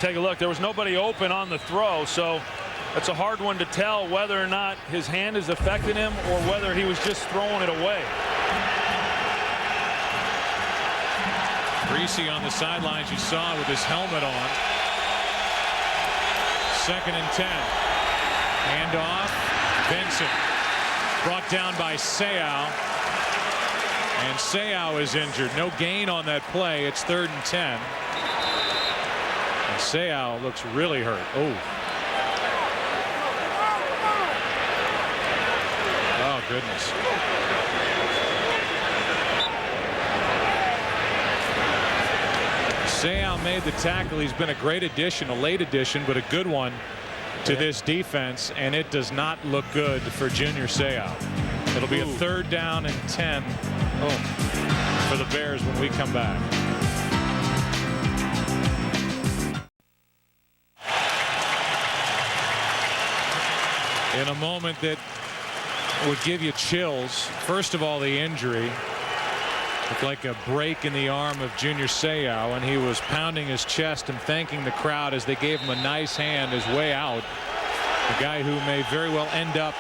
Take a look. There was nobody open on the throw, so it's a hard one to tell whether or not his hand is affecting him or whether he was just throwing it away. Greasy on the sidelines, you saw with his helmet on. 2nd and 10. Handoff. Benson brought down by Seau. And Seau is injured. No gain on that play. It's 3rd and 10. And Seau looks really hurt. Oh. Oh, goodness. Seau made the tackle. He's been a great addition, a late addition, but a good one to this defense, and it does not look good for Junior Seau. It'll be a 3rd down and 10 for the Bears when we come back. In a moment that would give you chills. First of all, the injury looked like a break in the arm of Junior Seau, and he was pounding his chest and thanking the crowd as they gave him a nice hand his way out. A guy who may very well end up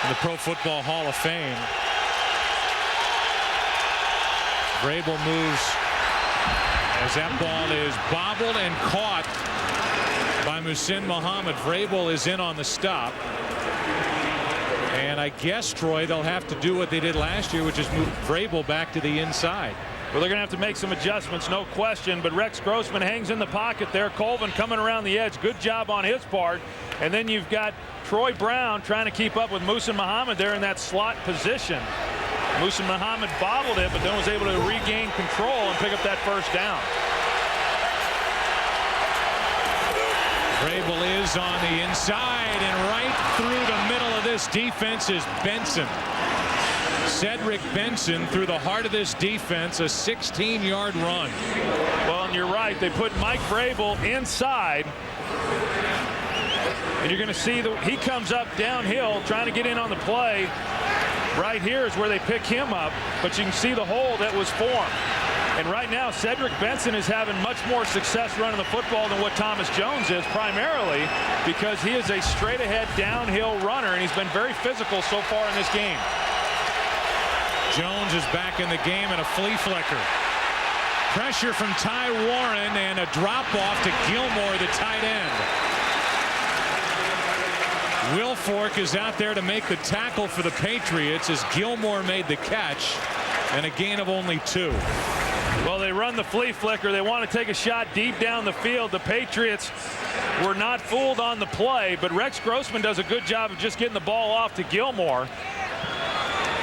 in the Pro Football Hall of Fame. Vrabel moves as that ball is bobbled and caught by Muhsin Muhammad. Vrabel is in on the stop. And I guess, Troy, they'll have to do what they did last year, which is move Vrabel back to the inside. Well, they're going to have to make some adjustments, no question. But Rex Grossman hangs in the pocket there. Colvin coming around the edge. Good job on his part. And then you've got Troy Brown trying to keep up with Muhsin Muhammad there in that slot position. Muhsin Muhammad bobbled it, but then was able to regain control and pick up that 1st down. Vrabel is on the inside, and right through the middle of this defense is Benson. Cedric Benson through the heart of this defense, a 16-yard run. Well, and you're right. They put Mike Vrabel inside. And you're going to see he comes up downhill trying to get in on the play. Right here is where they pick him up. But you can see the hole that was formed. And right now, Cedric Benson is having much more success running the football than what Thomas Jones is, primarily because he is a straight-ahead downhill runner, and he's been very physical so far in this game. Jones is back in the game and a flea flicker. Pressure from Ty Warren and a drop-off to Gilmore, the tight end. Wilfork is out there to make the tackle for the Patriots as Gilmore made the catch, and a gain of only 2. Well, they run the flea flicker. They want to take a shot deep down the field. The Patriots were not fooled on the play, but Rex Grossman does a good job of just getting the ball off to Gilmore.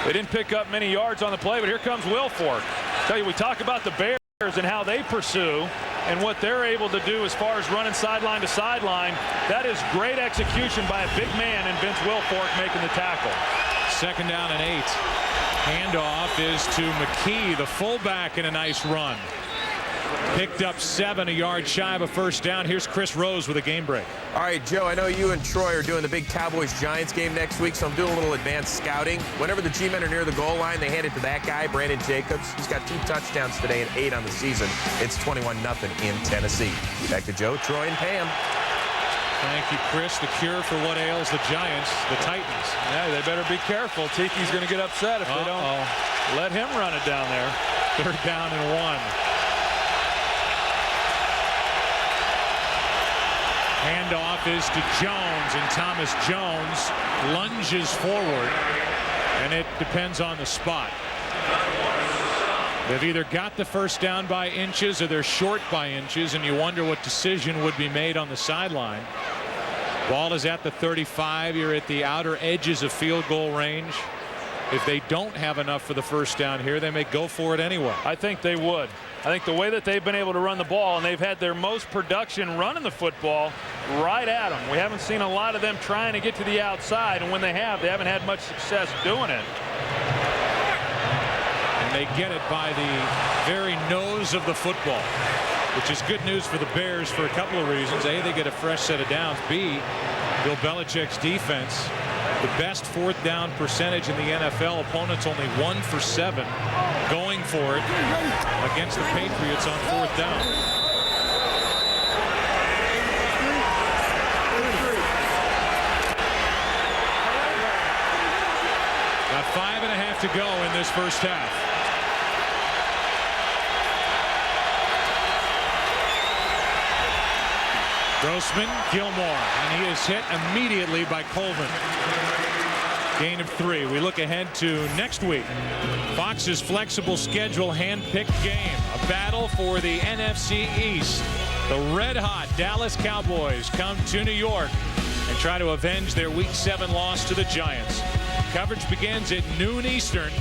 They didn't pick up many yards on the play, but here comes Wilfork. Tell you, we talk about the Bears and how they pursue and what they're able to do as far as running sideline to sideline. That is great execution by a big man, and Vince Wilfork making the tackle. 2nd down and 8. Handoff is to McKee, the fullback, in a nice run. Picked up 7, a yard shy of a 1st down. Here's Chris Rose with a game break. All right, Joe, I know you and Troy are doing the big Cowboys-Giants game next week, so I'm doing a little advanced scouting. Whenever the G-men are near the goal line, they hand it to that guy, Brandon Jacobs. He's got 2 touchdowns today and 8 on the season. It's 21-0 in Tennessee. Back to Joe, Troy, and Pam. Thank you, Chris. The cure for what ails the Giants, the Titans. Yeah, they better be careful. Tiki's going to get upset if they don't let him run it down there. 3rd down and 1. Handoff is to Jones, and Thomas Jones lunges forward, and it depends on the spot. They've either got the 1st down by inches or they're short by inches, and you wonder what decision would be made on the sideline. Ball is at the 35. You're at the outer edges of field goal range. If they don't have enough for the 1st down here, they may go for it anyway. I think they would. I think the way that they've been able to run the ball, and they've had their most production running the football right at them. We haven't seen a lot of them trying to get to the outside, and when they haven't had much success doing it. And they get it by the very nose of the football, which is good news for the Bears for a couple of reasons. A, they get a fresh set of downs. B, Bill Belichick's defense, the best 4th down percentage in the NFL. Opponents only 1 for 7 going for it against the Patriots on 4th down. Got 5.5 to go in this 1st half. Grossman, Gilmore, and he is hit immediately by Colvin. Gain of 3. We look ahead to next week. Fox's flexible schedule hand-picked game. A battle for the NFC East. The red-hot Dallas Cowboys come to New York and try to avenge their Week 7 loss to the Giants. Coverage begins at noon Eastern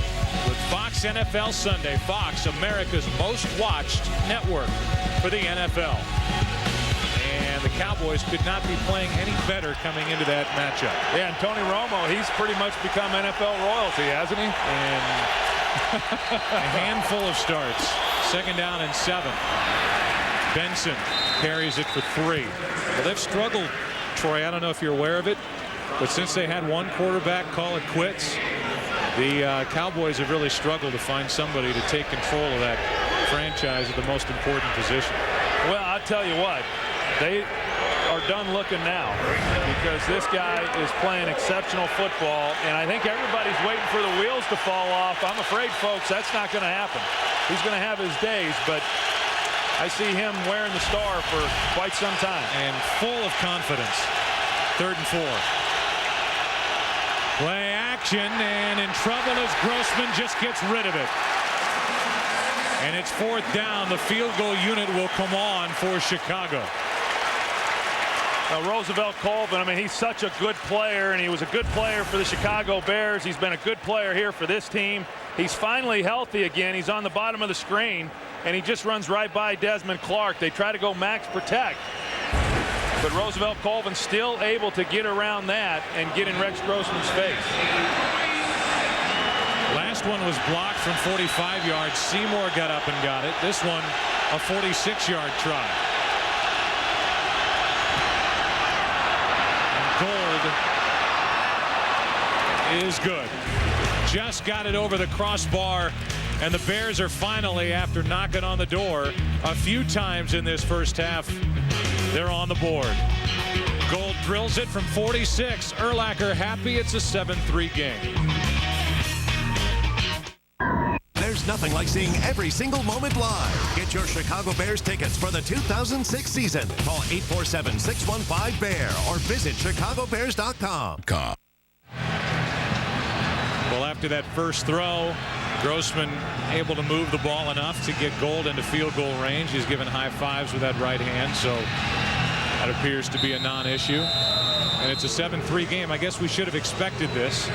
with Fox NFL Sunday. Fox, America's most watched network for the NFL. And the Cowboys could not be playing any better coming into that matchup. Yeah, and Tony Romo, he's pretty much become NFL royalty, hasn't he? And a handful of starts. 2nd down and 7. Benson carries it for 3. Well, they've struggled, Troy. I don't know if you're aware of it, but since they had one quarterback call it quits, the Cowboys have really struggled to find somebody to take control of that franchise at the most important position. Well, I'll tell you what, they are done looking now because this guy is playing exceptional football, and I think everybody's waiting for the wheels to fall off. I'm afraid, folks, that's not going to happen. He's going to have his days, but I see him wearing the star for quite some time. And full of confidence. 3rd and 4. Play action, and in trouble as Grossman just gets rid of it. And it's 4th down. The field goal unit will come on for Chicago. Roosevelt Colvin, I mean, he's such a good player, and he was a good player for the Chicago Bears. He's been a good player here for this team. He's finally healthy again. He's on the bottom of the screen, and he just runs right by Desmond Clark. They try to go max protect, but Roosevelt Colvin still able to get around that and get in Rex Grossman's face. Last one was blocked from 45 yards. Seymour got up and got it. This one, a 46-yard try. Gold is good. Just got it over the crossbar, and the Bears are finally, after knocking on the door a few times in this first half, they're on the board. Gold drills it from 46. Urlacher happy it's a 7-3 game. There's nothing like seeing every single moment live. Get your Chicago Bears tickets for the 2006 season. Call 847-615-BEAR or visit chicagobears.com. Well, after that first throw, Grossman able to move the ball enough to get Gold into field goal range. He's given high fives with that right hand, so that appears to be a non-issue. And it's a 7-3 game. I guess we should have expected this.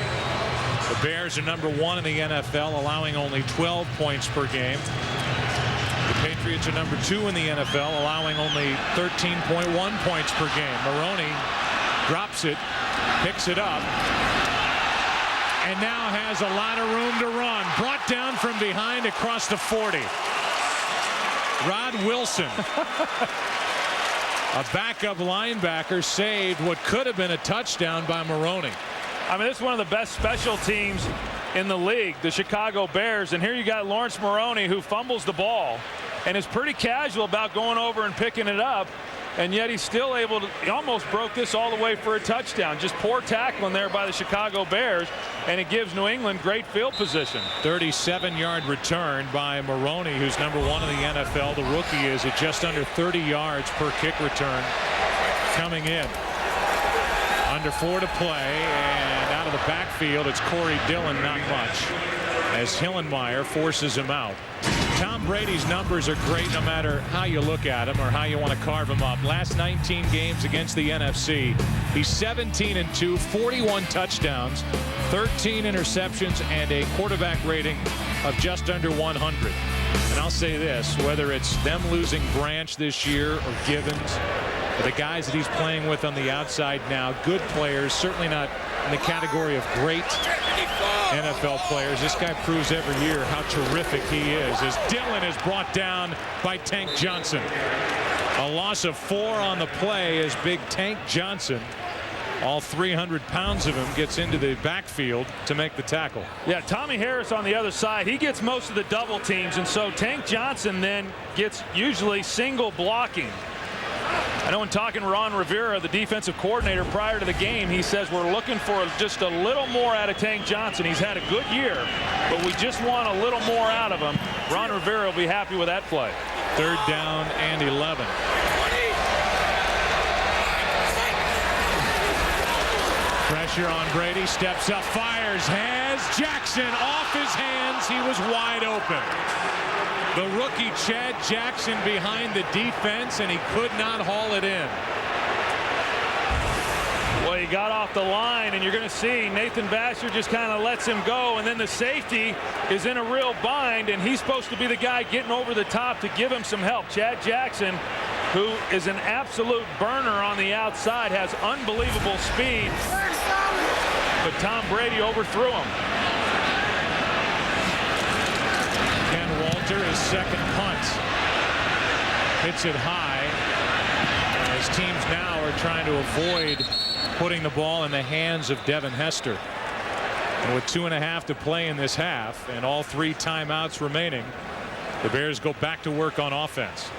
The Bears are number 1 in the NFL, allowing only 12 points per game. The Patriots are number 2 in the NFL, allowing only 13.1 points per game. Maroney drops it, picks it up, and now has a lot of room to run. Brought down from behind across the 40. Rod Wilson, a backup linebacker, saved what could have been a touchdown by Maroney. I mean, it's one of the best special teams in the league, the Chicago Bears. And here you got Lawrence Maroney, who fumbles the ball and is pretty casual about going over and picking it up. And yet he's still able to, he almost broke this all the way for a touchdown. Just poor tackling there by the Chicago Bears, and it gives New England great field position. 37-yard return by Maroney, who's number 1 in the NFL. The rookie is at just under 30 yards per kick return coming in. Under 4 to play, and out of the backfield, it's Corey Dillon, not much, as Hillenmeyer forces him out. Tom Brady's numbers are great no matter how you look at him or how you want to carve him up. Last 19 games against the NFC, he's 17-2, 41 touchdowns, 13 interceptions, and a quarterback rating of just under 100. And I'll say this, whether it's them losing Branch this year or Givens, or the guys that he's playing with on the outside now, good players, certainly not in the category of great NFL players. This guy proves every year how terrific he is, as Dillon is brought down by Tank Johnson. A loss of 4 on the play as big Tank Johnson, all 300 pounds of him, gets into the backfield to make the tackle. Yeah, Tommy Harris on the other side, he gets most of the double teams, and so Tank Johnson then gets usually single blocking. I know in talking to Ron Rivera, the defensive coordinator, prior to the game, he says we're looking for just a little more out of Tank Johnson. He's had a good year, but we just want a little more out of him. Ron Rivera will be happy with that play. 3rd down and 11. Pressure on Brady, steps up, fires, has Jackson off his hands. He was wide open. The rookie Chad Jackson behind the defense, and he could not haul it in. Well, he got off the line, and you're going to see Nathan Vasher just kind of lets him go, and then the safety is in a real bind, and he's supposed to be the guy getting over the top to give him some help. Chad Jackson, who is an absolute burner on the outside, has unbelievable speed, but Tom Brady overthrew him. Ken Walter, his second punt, hits it high, as teams now are trying to avoid putting the ball in the hands of Devin Hester. And with 2.5 to play in this half and all 3 timeouts remaining, the Bears go back to work on offense.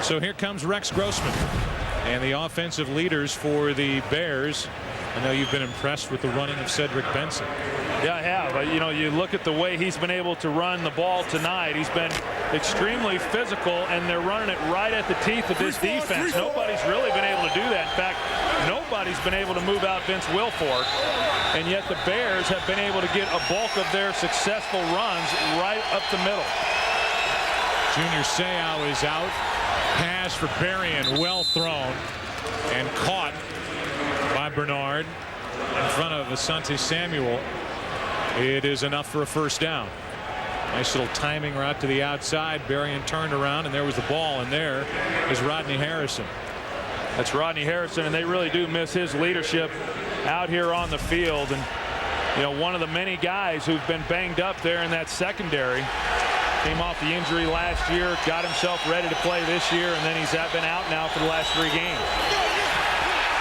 So here comes Rex Grossman and the offensive leaders for the Bears. I know you've been impressed with the running of Cedric Benson. Yeah, I have. You know, you look at the way he's been able to run the ball tonight. He's been extremely physical, and they're running it right at the teeth of this defense. Nobody's really been able to do that. In fact, nobody's been able to move out Vince Wilfork, and yet the Bears have been able to get a bulk of their successful runs right up the middle. Junior Seau is out. Pass for Berrien, well thrown and caught by Bernard in front of Asante Samuel. It is enough for a first down. Nice little timing route to the outside. Berrien turned around, and there was the ball, and there is Rodney Harrison. That's Rodney Harrison, and they really do miss his leadership out here on the field. And you know, one of the many guys who've been banged up there in that secondary. Came off the injury last year, got himself ready to play this year, and then he's been out now for the last 3 games.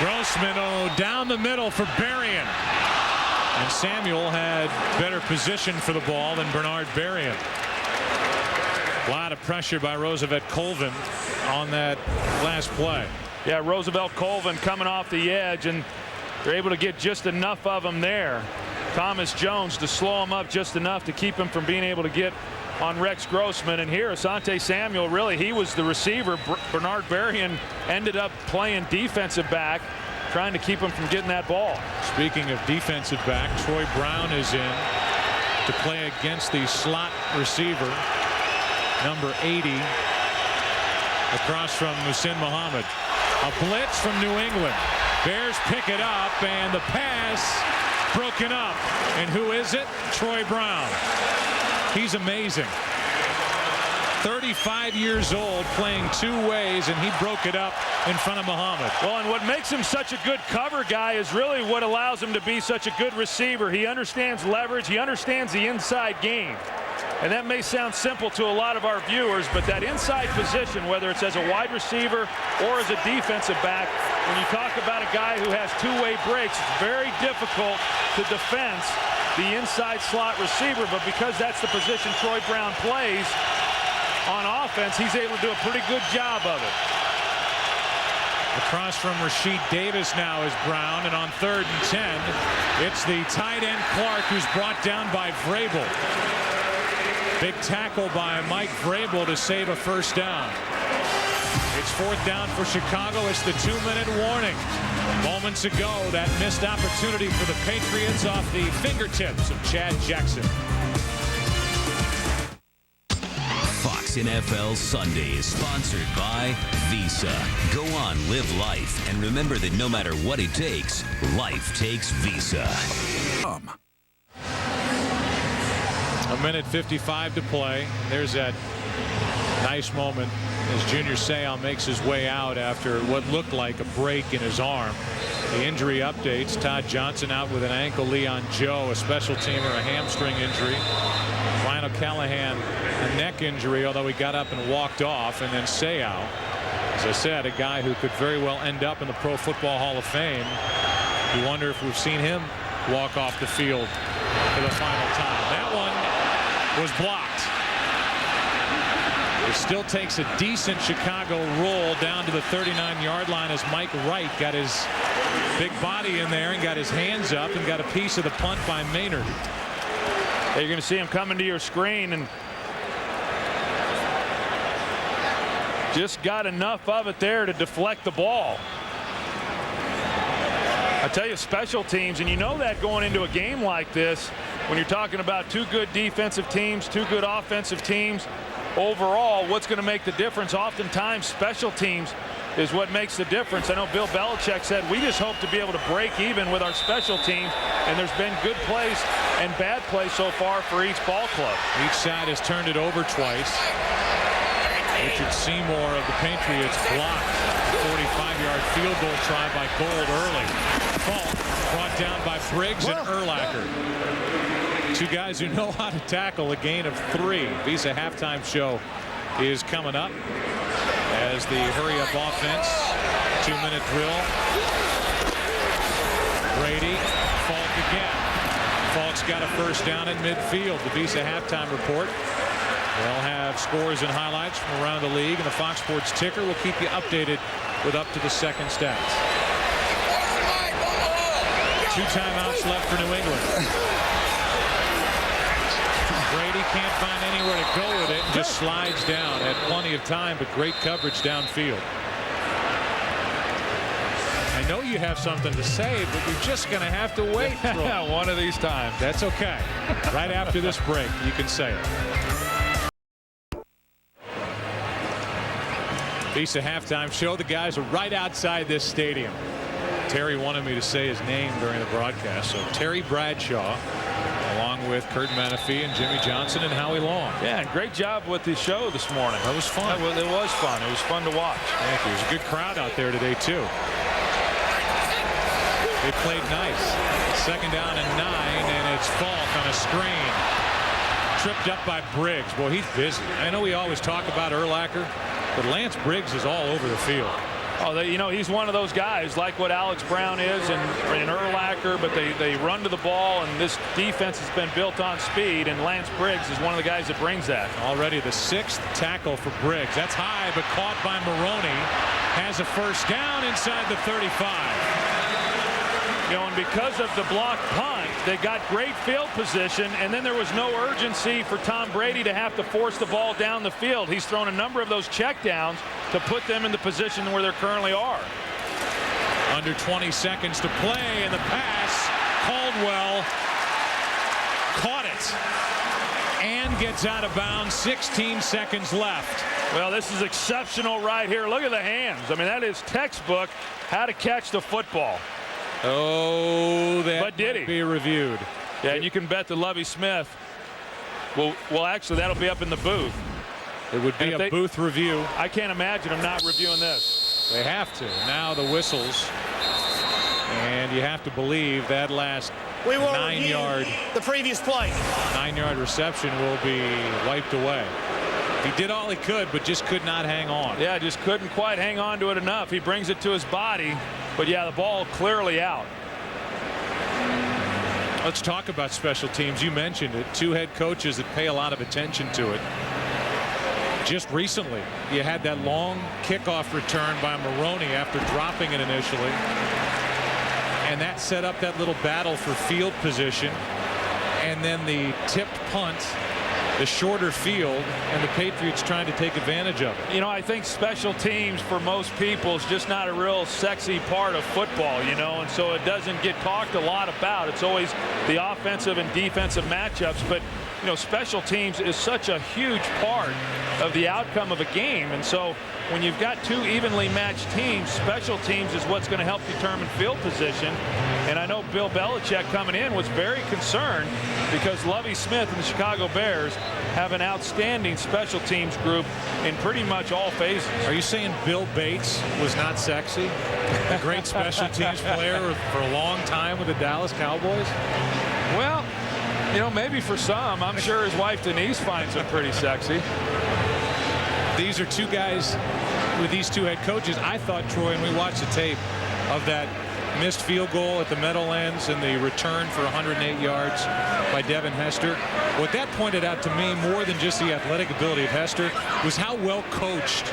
Grossman down the middle for Berrien. And Samuel had better position for the ball than Bernard Berrien. A lot of pressure by Roosevelt Colvin on that last play. Yeah, Roosevelt Colvin coming off the edge, and they're able to get just enough of him there. Thomas Jones to slow him up just enough to keep him from being able to get on Rex Grossman. And here Asante Samuel, really, he was the receiver. Bernard Berrien ended up playing defensive back, trying to keep him from getting that ball. Speaking of defensive back, Troy Brown is in to play against the slot receiver, number 80, across from Muhsin Muhammad. A blitz from New England. Bears pick it up, and the pass broken up. And who is it? Troy Brown. He's amazing. 35 years old, playing 2 ways, and he broke it up in front of Muhammad. Well, and what makes him such a good cover guy is really what allows him to be such a good receiver. He understands leverage. He understands the inside game. And that may sound simple to a lot of our viewers, but that inside position, whether it's as a wide receiver or as a defensive back, when you talk about a guy who has 2-way breaks, it's very difficult to defend the inside slot receiver. But because that's the position Troy Brown plays on offense, he's able to do a pretty good job of it. Across from Rasheed Davis now is Brown, and on 3rd and 10, it's the tight end Clark who's brought down by Vrabel. Big tackle by Mike Vrabel to save a first down. It's 4th down for Chicago. It's the 2-minute warning. Moments ago, that missed opportunity for the Patriots off the fingertips of Chad Jackson. Fox NFL Sunday is sponsored by Visa. Go on, live life, and remember that no matter what it takes, life takes Visa. 1:55 to play. There's that nice moment as Junior Seau makes his way out after what looked like a break in his arm. The injury updates: Todd Johnson out with an ankle, Leon Joe a special teamer, a hamstring injury, Ryan O'Callahan a neck injury, although he got up and walked off, and then Seau, as I said, a guy who could very well end up in the Pro Football Hall of Fame. You wonder if we've seen him walk off the field for the final time. That one was blocked. It still takes a decent Chicago roll down to the 39-yard line as Mike Wright got his big body in there and got his hands up and got a piece of the punt by Maynard. You're going to see him coming to your screen, and just got enough of it there to deflect the ball. I tell you, special teams, and you know that going into a game like this, when you're talking about 2 good defensive teams, 2 good offensive teams, overall, what's going to make the difference? Oftentimes, special teams is what makes the difference. I know Bill Belichick said we just hope to be able to break even with our special teams, and there's been good plays and bad plays so far for each ball club. Each side has turned it over twice. Richard Seymour of the Patriots blocked a 45-yard field goal try by Gold early. Falk brought down by Briggs and Urlacher. Two guys who know how to tackle. A gain of 3. Visa halftime show is coming up as the hurry-up offense. 2-minute drill. Brady, Falk again. Falk's got a first down at midfield. The Visa halftime report. They'll have scores and highlights from around the league, and the Fox Sports ticker will keep you updated with up to the second stats. 2 timeouts left for New England. Brady can't find anywhere to go with it and just slides down. Had plenty of time, but great coverage downfield. I know you have something to say, but you're just going to have to wait. One of these times. That's okay. Right after this break, you can say it. Visa halftime show. The guys are right outside this stadium. Terry wanted me to say his name during the broadcast. So Terry Bradshaw, along with Curt Menifee and Jimmie Johnson and Howie Long. Yeah, and great job with the show this morning. That was fun. It was fun. It was fun to watch. Thank you. There's a good crowd out there today, too. They played nice. 2nd down and 9, and it's Falk on a screen. Tripped up by Briggs. Boy, he's busy. I know we always talk about Urlacher, but Lance Briggs is all over the field. Oh, you know, he's one of those guys like what Alex Brown is and Urlacher, but they run to the ball, and this defense has been built on speed, and Lance Briggs is one of the guys that brings that. Already the 6th tackle for Briggs. That's high, but caught by Maroney. Has a first down inside the 35. You know, and because of the block punt, they got great field position, and then there was no urgency for Tom Brady to have to force the ball down the field. He's thrown a number of those checkdowns to put them in the position where they currently are. Under 20 seconds to play, and the pass. Caldwell caught it and gets out of bounds. 16 seconds left. Well, this is exceptional right here. Look at the hands. I mean, that is textbook how to catch the football. Oh, that but did might be reviewed. Yeah, and you can bet that Lovie Smith well, actually, that'll be up in the booth. It would be a booth review. I can't imagine them not reviewing this. They have to. Now the whistles. And you have to believe that last 9-yard. The previous play. 9-yard reception will be wiped away. He did all he could, but just could not hang on. Yeah, just couldn't quite hang on to it enough. He brings it to his body, but yeah, the ball clearly out. Let's talk about special teams. You mentioned it. 2 head coaches that pay a lot of attention to it. Just recently, you had that long kickoff return by Maroney after dropping it initially. And that set up that little battle for field position. And then the tipped punt, the shorter field, and the Patriots trying to take advantage of it. You know, I think special teams for most people is just not a real sexy part of football, you know, and so it doesn't get talked a lot about. It's always the offensive and defensive matchups, but you know, special teams is such a huge part of the outcome of a game, and so when you've got 2 evenly matched teams, special teams is what's going to help determine field position. And I know Bill Belichick coming in was very concerned because Lovie Smith and the Chicago Bears have an outstanding special teams group in pretty much all phases. Are you saying Bill Bates was not sexy? A great special teams player for a long time with the Dallas Cowboys? Well, you know, maybe for some. I'm sure his wife Denise finds him pretty sexy. These are 2 guys with these 2 head coaches. I thought, Troy, and we watched the tape of that missed field goal at the Meadowlands and the return for 108 yards by Devin Hester. What that pointed out to me, more than just the athletic ability of Hester, was how well coached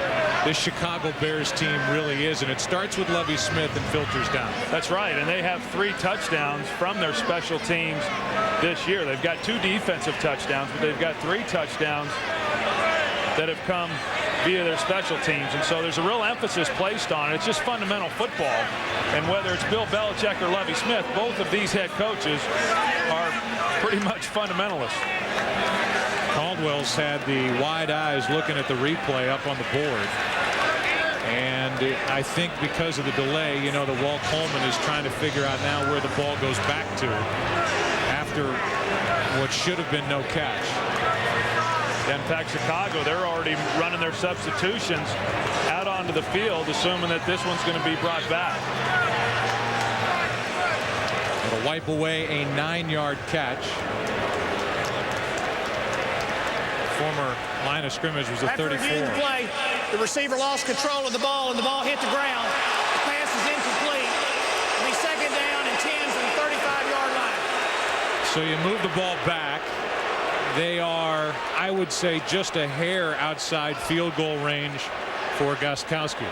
this Chicago Bears team really is. And it starts with Lovie Smith and filters down. That's right. And they have 3 touchdowns from their special teams this year. They've got 2 defensive touchdowns, but they've got 3 touchdowns that have come via their special teams, and so there's a real emphasis placed on it. It's just fundamental football, and whether it's Bill Belichick or Lovie Smith, both of these head coaches are pretty much fundamentalists. Caldwell's had the wide eyes looking at the replay up on the board, And I think because of the delay, you know, the Walt Coleman is trying to figure out now where the ball goes back to after what should have been no catch. In fact, Chicago, they're already running their substitutions out onto the field, assuming that this one's going to be brought back. It'll wipe away a 9-yard catch. Former line of scrimmage was a 34. After reviewing the play, the receiver lost control of the ball, and the ball hit the ground. The pass is incomplete. It'll be second down and 10 from the 35-yard line. So you move the ball back. They are, I would say, just a hair outside field goal range for Gostkowski.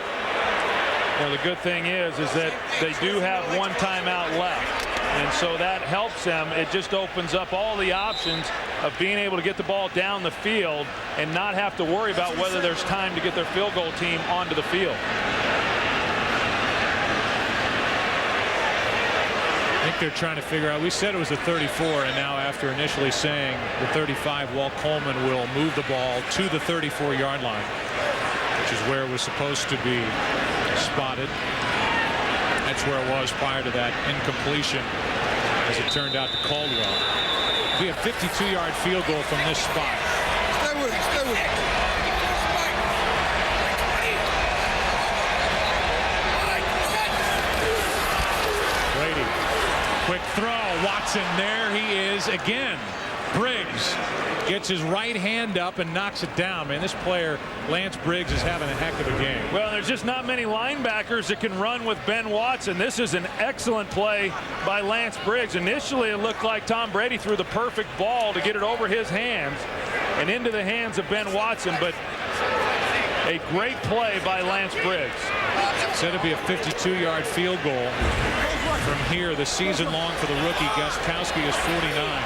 Well, the good thing is that they do have one timeout left. And so that helps them. It just opens up all the options of being able to get the ball down the field and not have to worry about whether there's time to get their field goal team onto the field. I think they're trying to figure out. We said it was a 34, and now after initially saying the 35, Walt Coleman will move the ball to the 34-yard line, which is where it was supposed to be spotted. That's where it was prior to that incompletion, as it turned out to Caldwell. It'll be a 52-yard field goal from this spot. Stay with it. Stay with it. Brady, quick throw. Watson, there he is again. Briggs gets his right hand up and knocks it down. Man, this player, Lance Briggs, is having a heck of a game. Well, there's just not many linebackers that can run with Ben Watson. This is an excellent play by Lance Briggs. Initially, it looked like Tom Brady threw the perfect ball to get it over his hands and into the hands of Ben Watson, but a great play by Lance Briggs. Said it'd be a 52-yard field goal. From here, the season long for the rookie, Gostkowski, is 49.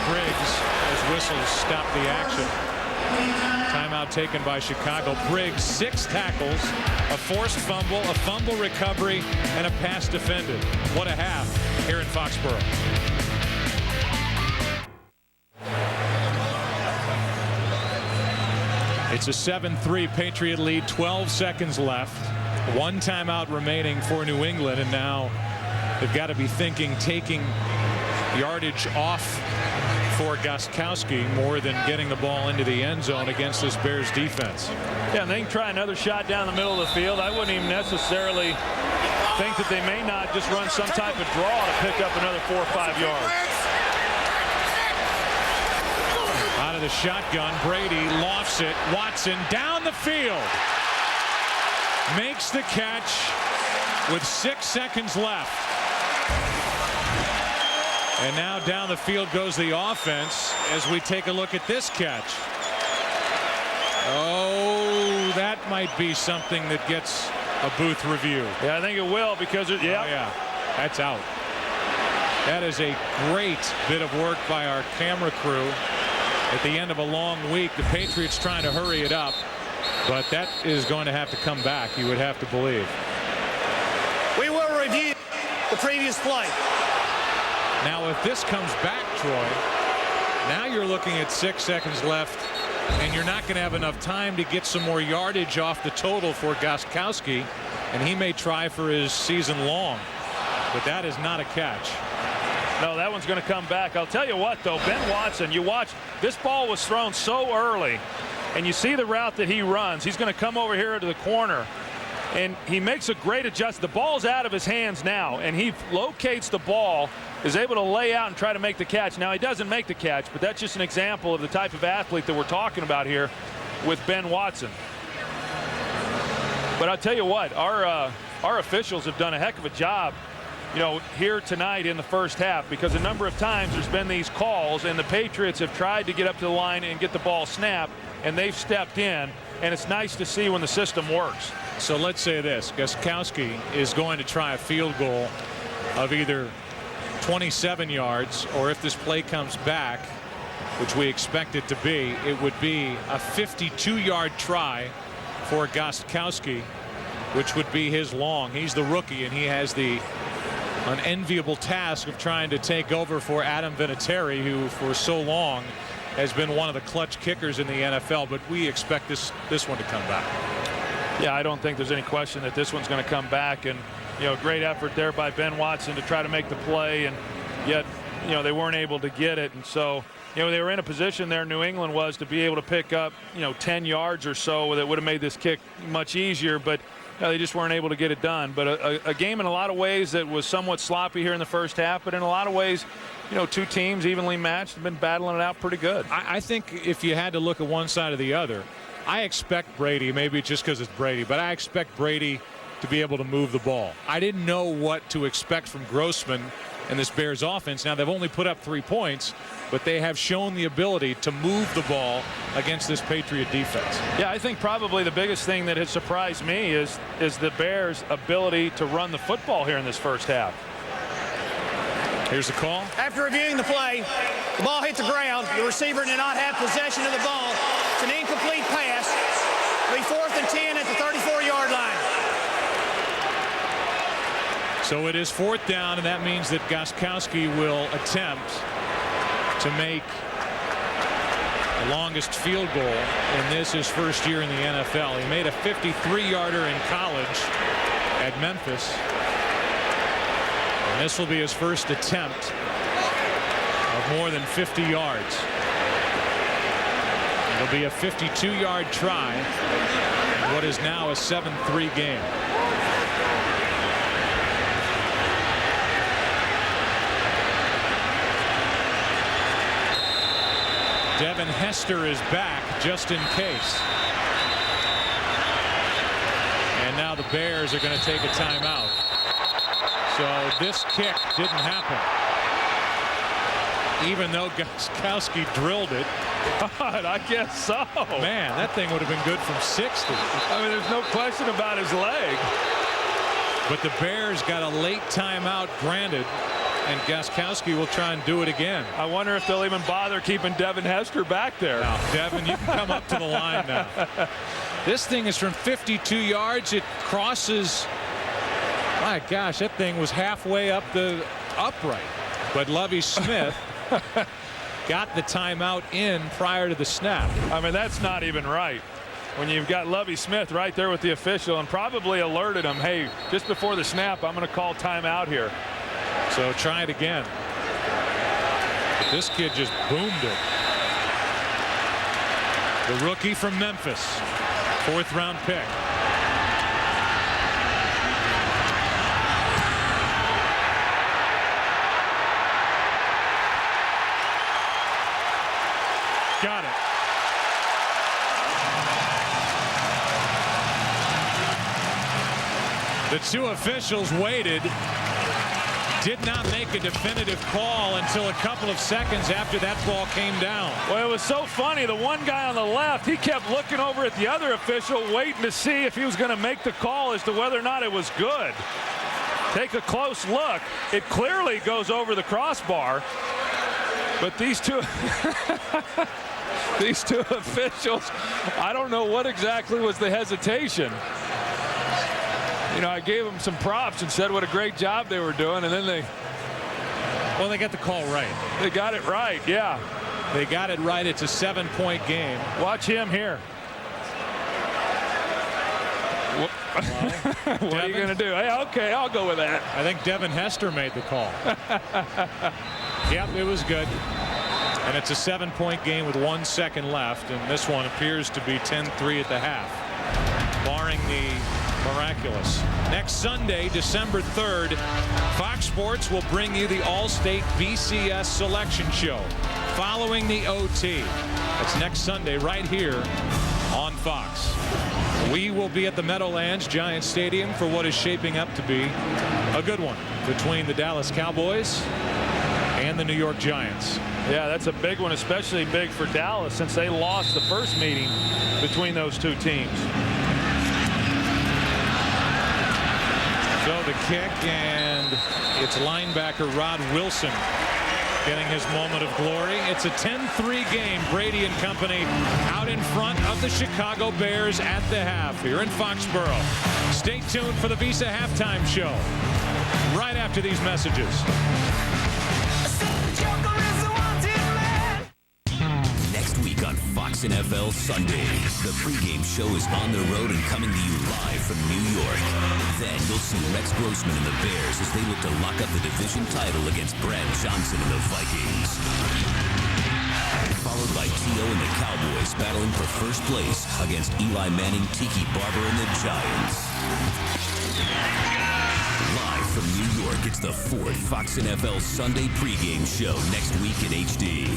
Briggs, as whistles stop the action. Timeout taken by Chicago. Briggs, 6 tackles, a forced fumble, a fumble recovery, and a pass defended. What a half here in Foxborough. It's a 7-3 Patriot lead, 12 seconds left. 1 timeout remaining for New England, and now they've got to be thinking taking yardage off for Gostkowski more than getting the ball into the end zone against this Bears defense. Yeah, and they can try another shot down the middle of the field. I wouldn't even necessarily think that they may not just run some type of draw to pick up another 4 or 5 yards. Out of the shotgun, Brady lofts it. Watson down the field. Makes the catch with 6 seconds left. And now down the field goes the offense as we take a look at this catch. Oh, that might be something that gets a booth review. Yeah, I think it will because, Oh, yeah, that's out. That is a great bit of work by our camera crew at the end of a long week. The Patriots trying to hurry it up, but that is going to have to come back, you would have to believe. We will review the previous play. Now, if this comes back, Troy, now you're looking at 6 seconds left, and you're not going to have enough time to get some more yardage off the total for Gostkowski, and he may try for his season long. But that is not a catch. No, that one's going to come back. I'll tell you what, though, Ben Watson, you watch, this ball was thrown so early, and you see the route that he runs. He's going to come over here to the corner, and he makes a great adjustment. The ball's out of his hands now, and he locates the ball, is able to lay out and try to make the catch. Now, he doesn't make the catch, but that's just an example of the type of athlete that we're talking about here with Ben Watson. But I'll tell you what, our officials have done a heck of a job, you know, here tonight in the first half, because a number of times there's been these calls and the Patriots have tried to get up to the line and get the ball snapped, and they've stepped in, and it's nice to see when the system works. So let's say this, Gostkowski is going to try a field goal of either 27 yards, or if this play comes back, which we expect it to be, it would be a 52-yard try for Gostkowski, which would be his long. He's the rookie, and he has the unenviable task of trying to take over for Adam Vinatieri, who for so long has been one of the clutch kickers in the NFL, but we expect this one to come back. Yeah, I don't think there's any question that this one's going to come back. And, great effort there by Ben Watson to try to make the play, and yet, they weren't able to get it. And so, they were in a position there, New England was, to be able to pick up, 10 yards or so that would have made this kick much easier, but they just weren't able to get it done. But a game in a lot of ways that was somewhat sloppy here in the first half, but in a lot of ways, two teams evenly matched have been battling it out pretty good. I think if you had to look at one side or the other, I expect Brady, maybe it's just because it's Brady, but I expect Brady to be able to move the ball. I didn't know what to expect from Grossman and this Bears offense. Now, they've only put up 3 points, but they have shown the ability to move the ball against this Patriot defense. Yeah, I think probably the biggest thing that has surprised me is the Bears' ability to run the football here in this first half. Here's the call. After reviewing the play, the ball hit the ground. The receiver did not have possession of the ball. It's an incomplete pass. It'll be 4th and 10 at the 34-yard line. So it is 4th down, and that means that Gostkowski will attempt to make the longest field goal in his first year in the NFL. He made a 53-yarder in college at Memphis. And this will be his first attempt of more than 50 yards. It'll be a 52-yard try in what is now a 7-3 game. Devin Hester is back just in case. And now the Bears are going to take a timeout. So this kick didn't happen. Even though Gostkowski drilled it. God, I guess so. Man, that thing would have been good from 60. I mean, there's no question about his leg. But the Bears got a late timeout granted, and Gostkowski will try and do it again. I wonder if they'll even bother keeping Devin Hester back there. Now, Devin, you can come up to the line now. This thing is from 52 yards. It crosses. My gosh, that thing was halfway up the upright. But Lovie Smith got the timeout in prior to the snap. I mean, that's not even right. When you've got Lovie Smith right there with the official and probably alerted him, hey, just before the snap, I'm going to call timeout here. So try it again. This kid just boomed it. The rookie from Memphis, 4th round pick. Got it. The two officials waited, did not make a definitive call until a couple of seconds after that ball came down. Well, it was so funny. The one guy on the left, he kept looking over at the other official, waiting to see if he was going to make the call as to whether or not it was good. Take a close look. It clearly goes over the crossbar. But these two these two officials, I don't know what exactly was the hesitation. I gave them some props and said what a great job they were doing, and then they got the call right. They got it right, yeah. They got it right. It's a 7-point game. Watch him here. What are you going to do? Hey, okay, I'll go with that. I think Devin Hester made the call. Yep, it was good. And it's a 7-point game with 1 second left, and this one appears to be 10-3 at the half, barring the miraculous. Next Sunday, December 3rd, Fox Sports will bring you the All-State BCS Selection Show following the OT. That's next Sunday right here on Fox. We will be at the Meadowlands Giant Stadium for what is shaping up to be a good one between the Dallas Cowboys and the New York Giants. Yeah, that's a big one, especially big for Dallas since they lost the first meeting between those two teams. So the kick, and it's linebacker Rod Wilson getting his moment of glory. It's a 10-3 game. Brady and company out in front of the Chicago Bears at the half here in Foxborough. Stay tuned for the Visa Halftime Show right after these messages. Fox NFL Sunday. The pregame show is on the road and coming to you live from New York. Then you'll see Rex Grossman and the Bears as they look to lock up the division title against Brad Johnson and the Vikings. Followed by T.O. and the Cowboys battling for first place against Eli Manning, Tiki Barber, and the Giants. Live from New York, it's the fourth Fox NFL Sunday pregame show next week in HD.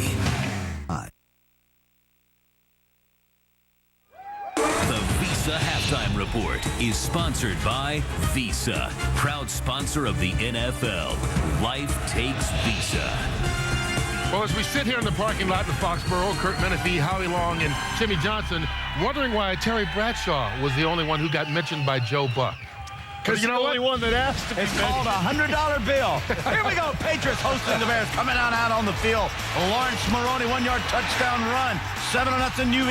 The Visa Halftime Report is sponsored by Visa, proud sponsor of the NFL. Life takes Visa. Well, as we sit here in the parking lot with Foxborough, Curt, Menifee, Howie Long, and Jimmie Johnson, wondering why Terry Bradshaw was the only one who got mentioned by Joe Buck. Because you know the only one that asked to be It's called a $100 bill. Here we go. Patriots hosting the Bears. Coming out on the field. Lawrence Maroney, 1-yard touchdown run. 7-0 New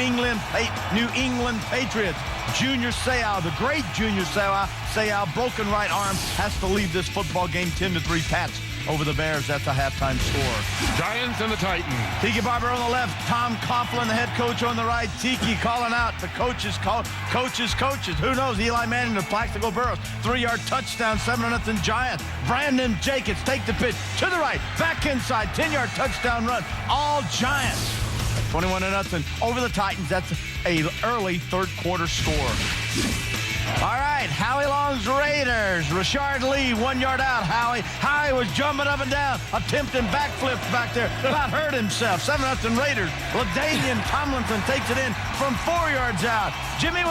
England Patriots. Junior Seau, the great Junior Seau, broken right arm, has to leave this football game 10-3 Pats over the Bears. That's a halftime score. Giants and the Titans. Tiki Barber on the left, Tom Coughlin, the head coach, on the right. Tiki calling out the coaches. Who knows? Eli Manning, the Plaxico Burrows. 3-yard touchdown, 7-0 Giants. Brandon Jacobs take the pitch to the right, back inside, 10-yard touchdown run. All Giants. 21-0 over the Titans. That's an early third quarter score. All right, Howie Long's Raiders. Rashard Lee, 1 yard out. Howie was jumping up and down, attempting backflips back there. About hurt himself. 7-0 Raiders. LaDainian Tomlinson takes it in from 4 yards out. Jimmie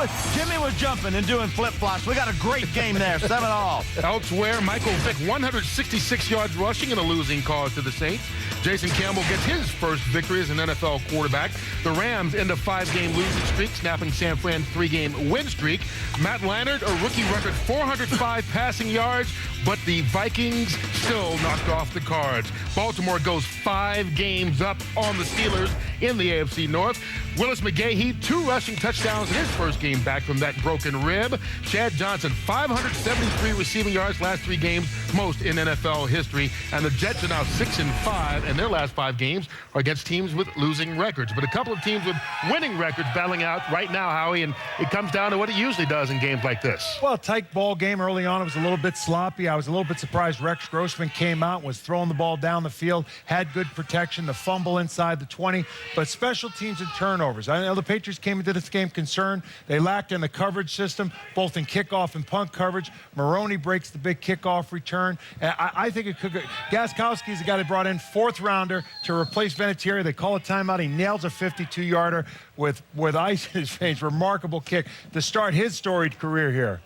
was jumping and doing flip-flops. We got a great game there, 7-all. Elsewhere, Michael Vick, 166 yards rushing in a losing cause to the Saints. Jason Campbell gets his first victory as an NFL quarterback. The Rams end a 5-game losing streak, snapping San Fran's 3-game win streak. Matt Leinart, a rookie record 405 passing yards, but the Vikings still knocked off the Cards. Baltimore goes 5 games up on the Steelers in the AFC North. Willis McGahee, 2 rushing touchdowns in his first game back from that broken rib. Chad Johnson, 573 receiving yards last 3 games, most in NFL history. And the Jets are now 6-5, and their last 5 games are against teams with losing records. But a couple of teams with winning records battling out right now, Howie, and it comes down to what it usually does in games like this. Well, tight ball game early on. It was a little bit sloppy. I was a little bit surprised Rex Grossman came out, was throwing the ball down the field, had good protection, the fumble inside the 20, but special teams and turnovers. I know the Patriots came into this game concerned. They lacked in the coverage system, both in kickoff and punt coverage. Maroney breaks the big kickoff return. And I think it could go. Gostkowski's the guy they brought in, 4th rounder to replace Vinatieri. They call a timeout. He nails a 52-yarder with ice in his face. Remarkable kick to start his storied career here.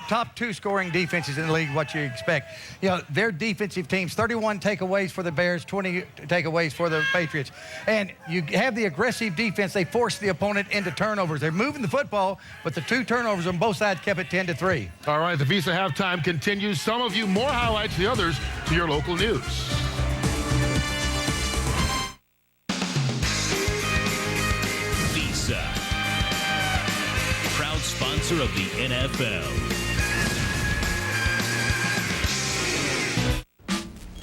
Top 2 scoring defenses in the league, what you expect. You know, their defensive teams, 31 takeaways for the Bears, 20 takeaways for the Patriots. And you have the aggressive defense. They force the opponent into turnovers. They're moving the football, but the 2 turnovers on both sides kept it 10-3. All right, the Visa halftime continues. Some of you more highlights, the others to your local news. Visa, proud sponsor of the NFL.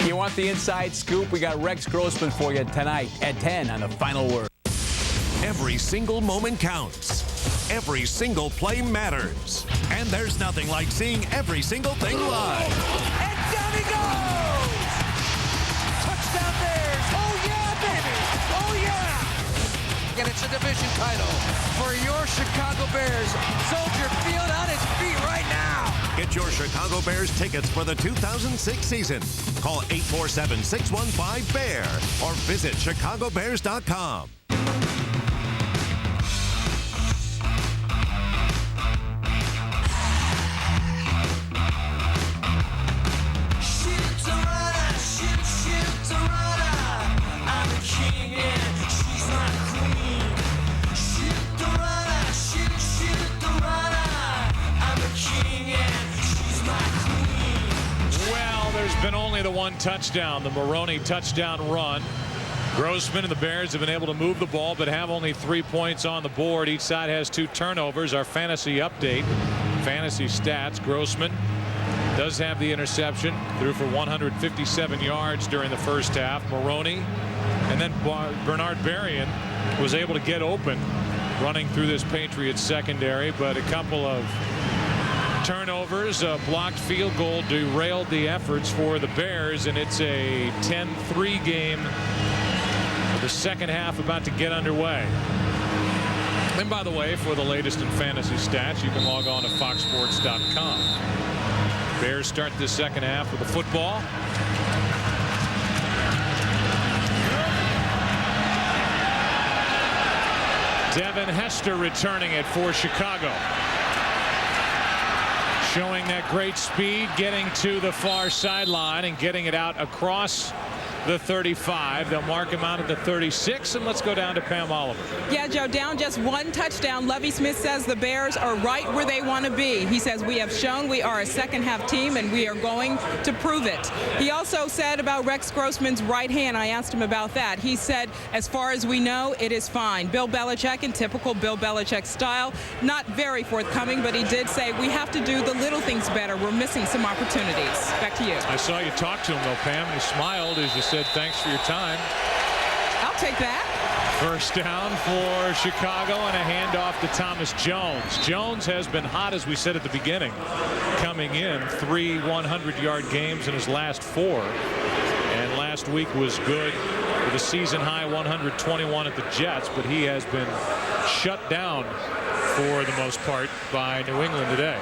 You want the inside scoop? We got Rex Grossman for you tonight at 10 on The Final Word. Every single moment counts. Every single play matters. And there's nothing like seeing every single thing live. And down he goes! Touchdown Bears! Oh yeah, baby! Oh yeah! And it's a division title for your Chicago Bears. Soldier Field on its feet right now. Get your Chicago Bears tickets for the 2006 season. Call 847-615-BEAR or visit chicagobears.com. Been only the one touchdown, the Maroney touchdown run. Grossman and the Bears have been able to move the ball but have only 3 points on the board. Each side has 2 turnovers. Our fantasy update, fantasy stats. Grossman does have the interception, threw for 157 yards during the first half. Maroney and then Bernard Berrien was able to get open running through this Patriots secondary, but a couple of turnovers, a blocked field goal derailed the efforts for the Bears, and it's a 10-3 game. The second half about to get underway. And by the way, for the latest in fantasy stats, you can log on to foxsports.com. Bears start this second half with the football. Devin Hester returning it for Chicago. Showing that great speed, getting to the far sideline and getting it out across the 35. They'll mark him out at the 36, and let's go down to Pam Oliver. Yeah, Joe, down just one touchdown. Lovie Smith says the Bears are right where they want to be. He says we have shown we are a second-half team, and we are going to prove it. He also said about Rex Grossman's right hand. I asked him about that. He said, as far as we know, it is fine. Bill Belichick, in typical Bill Belichick style, not very forthcoming, but he did say we have to do the little things better. We're missing some opportunities. Back to you. I saw you talk to him, though, Pam. He smiled as you said, thanks for your time. I'll take that. First down for Chicago and a handoff to Thomas Jones. Jones has been hot, as we said at the beginning, coming in 3 100-yard games in his last 4. And last week was good with a season-high 121 at the Jets, but he has been shut down for the most part by New England today.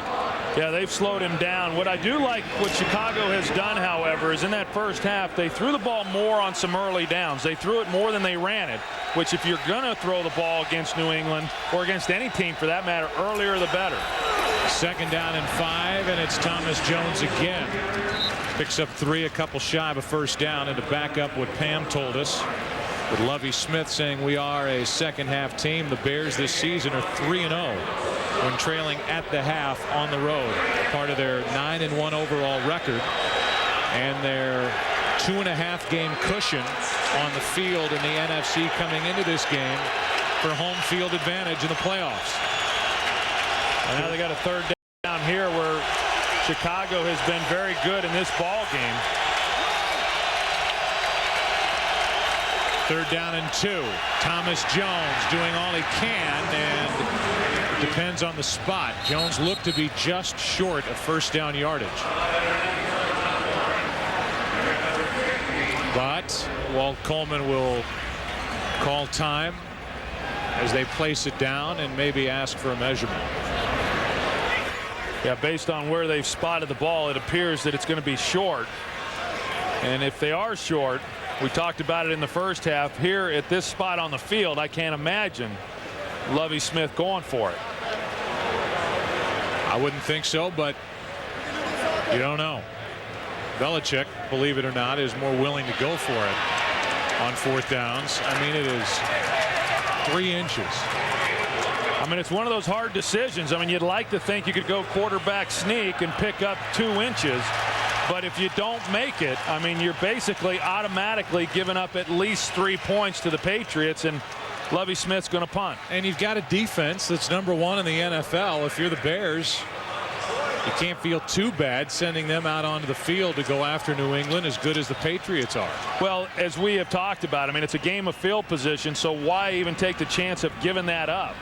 Yeah, they've slowed him down. What I do like what Chicago has done, however, is in that first half, they threw the ball more on some early downs. They threw it more than they ran it, which if you're going to throw the ball against New England, or against any team for that matter, earlier the better. Second down and 5, and it's Thomas Jones again. Picks up 3, a couple shy of a first down, and to back up what Pam told us, with Lovie Smith saying we are a second-half team. The Bears this season are 3-0 when trailing at the half on the road. Part of their 9-1 overall record and their 2.5-game cushion on the field in the NFC coming into this game for home field advantage in the playoffs. And now they got a third down here where Chicago has been very good in this ball game. Third down and 2. Thomas Jones doing all he can, and it depends on the spot. Jones looked to be just short of first down yardage. But Walt Coleman will call time as they place it down and maybe ask for a measurement. Yeah, based on where they've spotted the ball, it appears that it's going to be short. And if they are short, we talked about it in the first half. Here at this spot on the field, I can't imagine Lovie Smith going for it. I wouldn't think so, but you don't know. Belichick, believe it or not, is more willing to go for it on fourth downs. I mean, it is 3 inches. I mean, it's one of those hard decisions. I mean, you'd like to think you could go quarterback sneak and pick up 2 inches. But if you don't make it, I mean, you're basically automatically giving up at least 3 points to the Patriots, and Lovie Smith's going to punt. And you've got a defense that's #1 in the NFL. If you're the Bears, you can't feel too bad sending them out onto the field to go after New England, as good as the Patriots are. Well, as we have talked about, I mean, it's a game of field position, so why even take the chance of giving that up?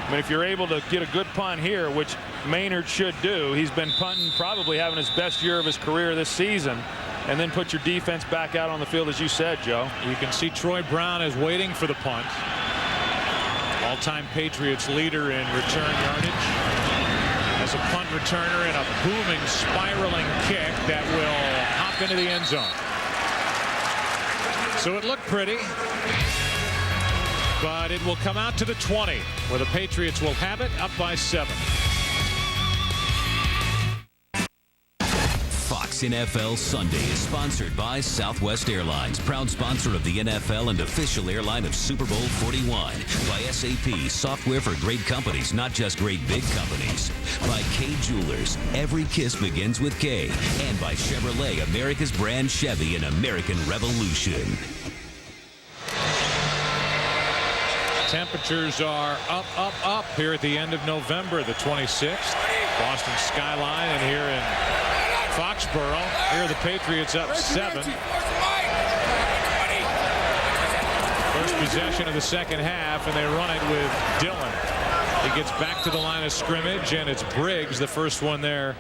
I mean, if you're able to get a good punt here, which Maynard should do, he's been punting, probably having his best year of his career this season, and then put your defense back out on the field, as you said, Joe. You can see Troy Brown is waiting for the punt. All-time Patriots leader in return yardage. As a punt returner and a booming, spiraling kick that will hop into the end zone. So it looked pretty, but it will come out to the 20, where the Patriots will have it, up by 7. Fox NFL Sunday is sponsored by Southwest Airlines, proud sponsor of the NFL and official airline of Super Bowl 41. By SAP, software for great companies, not just great big companies. By K Jewelers, every kiss begins with K. And by Chevrolet, America's brand Chevy and American Revolution. Temperatures are up here at the end of November, the 26th. Boston skyline, and here in Foxborough, here are the Patriots up 7. First possession of the second half, and they run it with Dillon. He gets back to the line of scrimmage, and it's Briggs, the first one there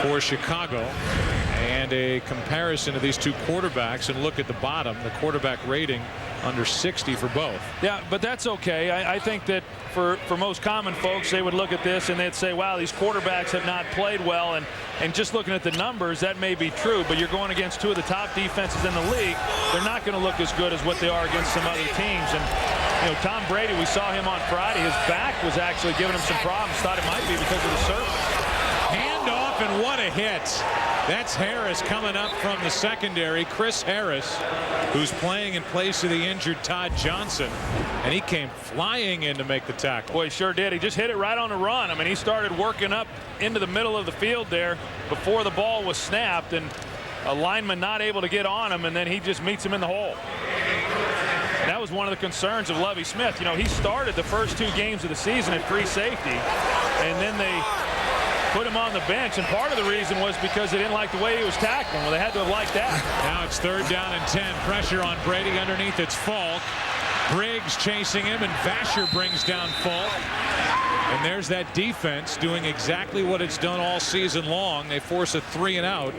for Chicago. And a comparison of these two quarterbacks, and look at the bottom, the quarterback rating under 60 for both. Yeah, but that's okay. I think that for most common folks, they would look at this and they'd say, wow, these quarterbacks have not played well. And just looking at the numbers, that may be true, but you're going against two of the top defenses in the league. They're not going to look as good as what they are against some other teams. And, you know, Tom Brady, we saw him on Friday. His back was actually giving him some problems. Thought it might be because of the surface. Handoff, and what a hit. That's Harris coming up from the secondary. Chris Harris, who's playing in place of the injured Todd Johnson, and he came flying in to make the tackle. Boy, he sure did. He just hit it right on the run. I mean, he started working up into the middle of the field there before the ball was snapped, and a lineman not able to get on him, and then he just meets him in the hole. And that was one of the concerns of Lovie Smith. You know, he started the first 2 games of the season at free safety, and then they put him on the bench, and part of the reason was because they didn't like the way he was tackling. Well, they had to have liked that. Now it's 3rd down and 10. Pressure on Brady. Underneath it's Falk. Briggs chasing him, and Vasher brings down Falk. And there's that defense doing exactly what it's done all season long. They force a 3-and-out.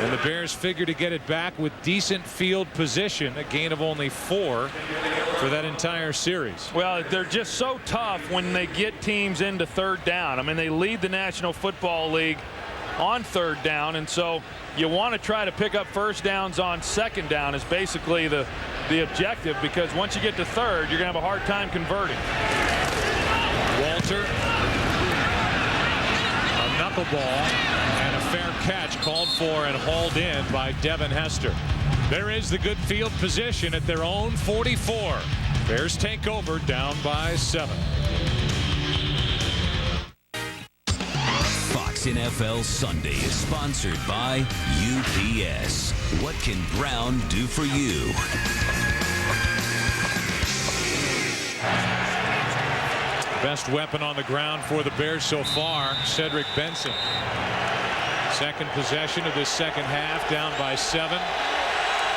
And the Bears figure to get it back with decent field position, a gain of only 4 for that entire series. Well, they're just so tough when they get teams into 3rd down. I mean, they lead the National Football League on 3rd down, and so you want to try to pick up first downs on 2nd down is basically the objective, because once you get to 3rd, you're going to have a hard time converting. Walter, a knuckleball, and a fair catch called for and hauled in by Devin Hester. There is the good field position at their own 44. Bears take over down by 7. Fox NFL Sunday is sponsored by UPS. What can Brown do for you? Best weapon on the ground for the Bears so far, Cedric Benson. Second possession of this second half, down by 7.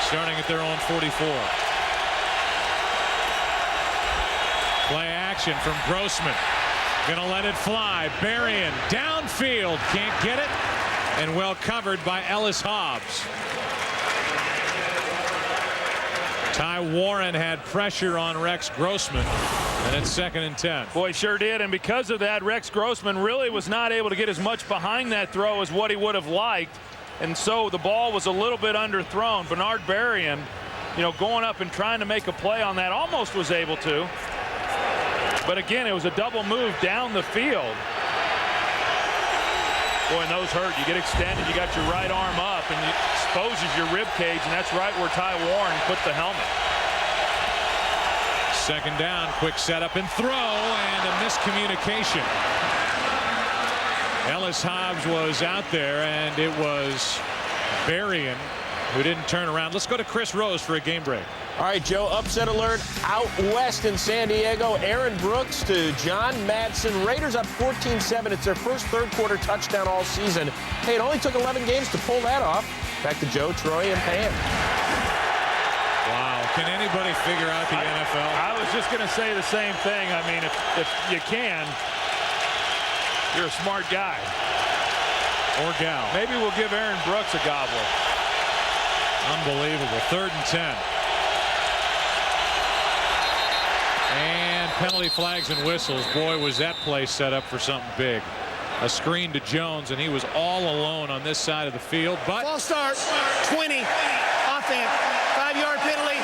Starting at their own 44. Play action from Grossman. Gonna let it fly. Berrien downfield. Can't get it. And well covered by Ellis Hobbs. Ty Warren had pressure on Rex Grossman. And it's 2nd and 10. Boy, sure did. And because of that, Rex Grossman really was not able to get as much behind that throw as what he would have liked. And so the ball was a little bit underthrown. Bernard Berrien, you know, going up and trying to make a play on that, almost was able to. But again, it was a double move down the field. Boy, and those hurt. You get extended, you got your right arm up, and it exposes your rib cage, and that's right where Ty Warren put the helmet. 2nd down, quick setup and throw, and a miscommunication. Ellis Hobbs was out there, and it was Berrien who didn't turn around. Let's go to Chris Rose for a game break. All right, Joe, upset alert out west in San Diego. Aaron Brooks to John Madsen. Raiders up 14-7. It's their first 3rd quarter touchdown all season. Hey, it only took 11 games to pull that off. Back to Joe, Troy, and Pam. Wow, can anybody figure out the NFL? I was just going to say the same thing. I mean, if you can, you're a smart guy. Or gal. Maybe we'll give Aaron Brooks a gobbler. Unbelievable. 3rd and 10. And penalty flags and whistles. Boy, was that play set up for something big. A screen to Jones, and he was all alone on this side of the field. But false start, 20, offense, 5-yard penalty,